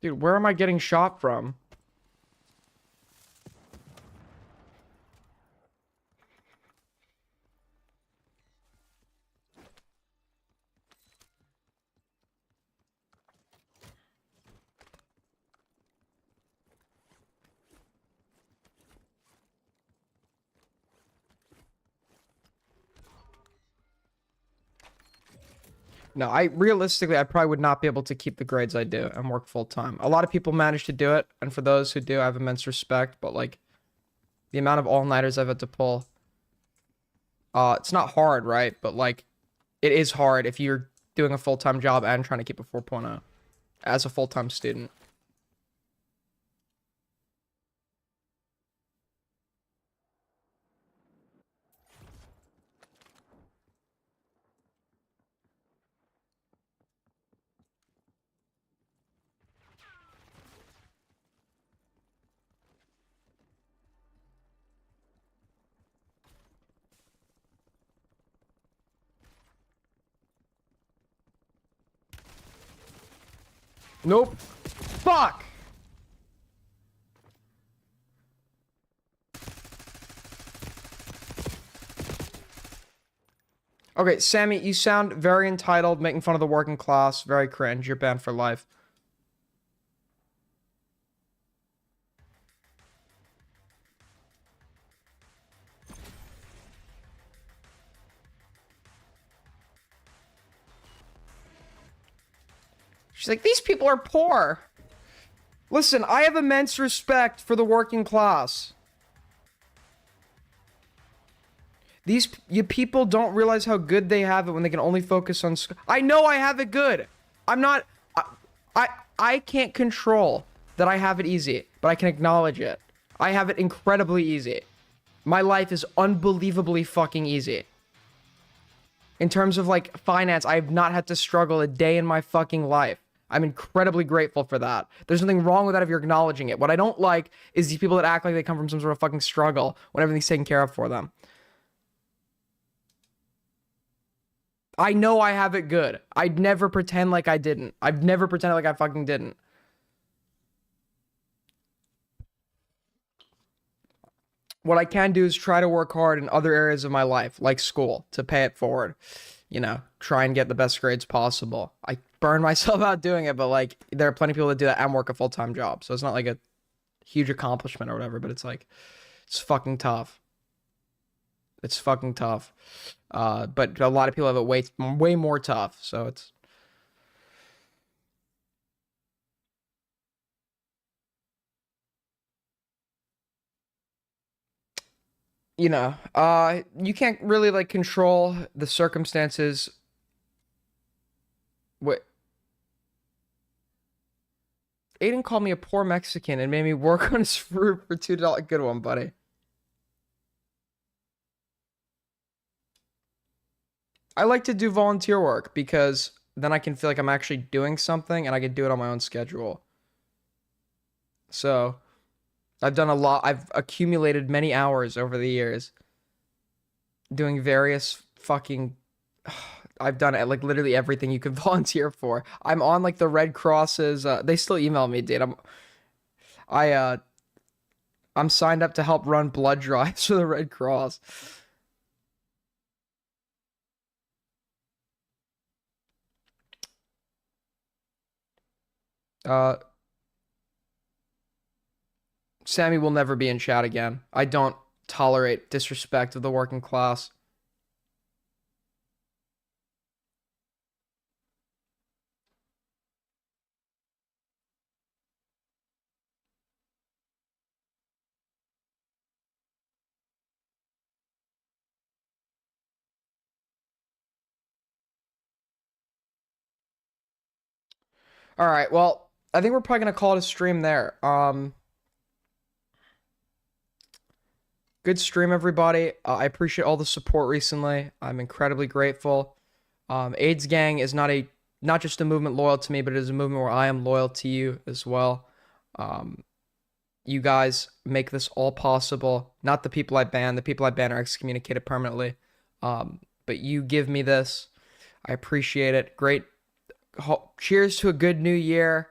Dude, where am I getting shot from? No, realistically, I probably would not be able to keep the grades I do and work full time. A lot of people manage to do it, and for those who do, I have immense respect. But like, the amount of all-nighters I've had to pull, it's not hard, right? But like, it is hard if you're doing a full-time job and trying to keep a 4.0 as a full-time student. Nope. Fuck! Okay, Sammy, you sound very entitled, making fun of the working class. Very cringe. You're banned for life. She's like, these people are poor. Listen, I have immense respect for the working class. You people don't realize how good they have it when they can only focus on... I know I have it good. I'm not... I can't control that I have it easy, but I can acknowledge it. I have it incredibly easy. My life is unbelievably fucking easy. In terms of, like, finance, I have not had to struggle a day in my fucking life. I'm incredibly grateful for that. There's nothing wrong with that if you're acknowledging it. What I don't like is these people that act like they come from some sort of fucking struggle when everything's taken care of for them. I know I have it good. I'd never pretend like I didn't. I've never pretended like I fucking didn't. What I can do is try to work hard in other areas of my life, like school, to pay it forward. You know, try and get the best grades possible. I burn myself out doing it, but like, there are plenty of people that do that and work a full-time job. So it's not like a huge accomplishment or whatever, but it's like, it's fucking tough. It's fucking tough. But a lot of people have it way more tough. So it's... You know, you can't really, like, control the circumstances. What? Aiden called me a poor Mexican and made me work on his fruit for $2. Good one, buddy. I like to do volunteer work because then I can feel like I'm actually doing something and I can do it on my own schedule. So... I've done a lot. I've accumulated many hours over the years doing various fucking... I've done like literally everything you could volunteer for. I'm on like the Red Crosses. They still email me, dude. I'm signed up to help run blood drives for the Red Cross. Sammy will never be in chat again. I don't tolerate disrespect of the working class. All right, well, I think we're probably going to call it a stream there. Good stream, everybody. I appreciate all the support recently. I'm incredibly grateful. AIDS Gang is not just a movement loyal to me, but it is a movement where I am loyal to you as well. You guys make this all possible. Not the people I ban. The people I ban are excommunicated permanently. But you give me this. I appreciate it. Great. Cheers to a good new year.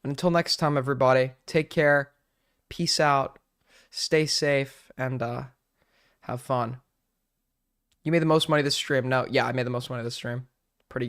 And until next time, everybody, take care. Peace out. Stay safe. And have fun. You made the most money this stream. No, yeah, I made the most money this stream.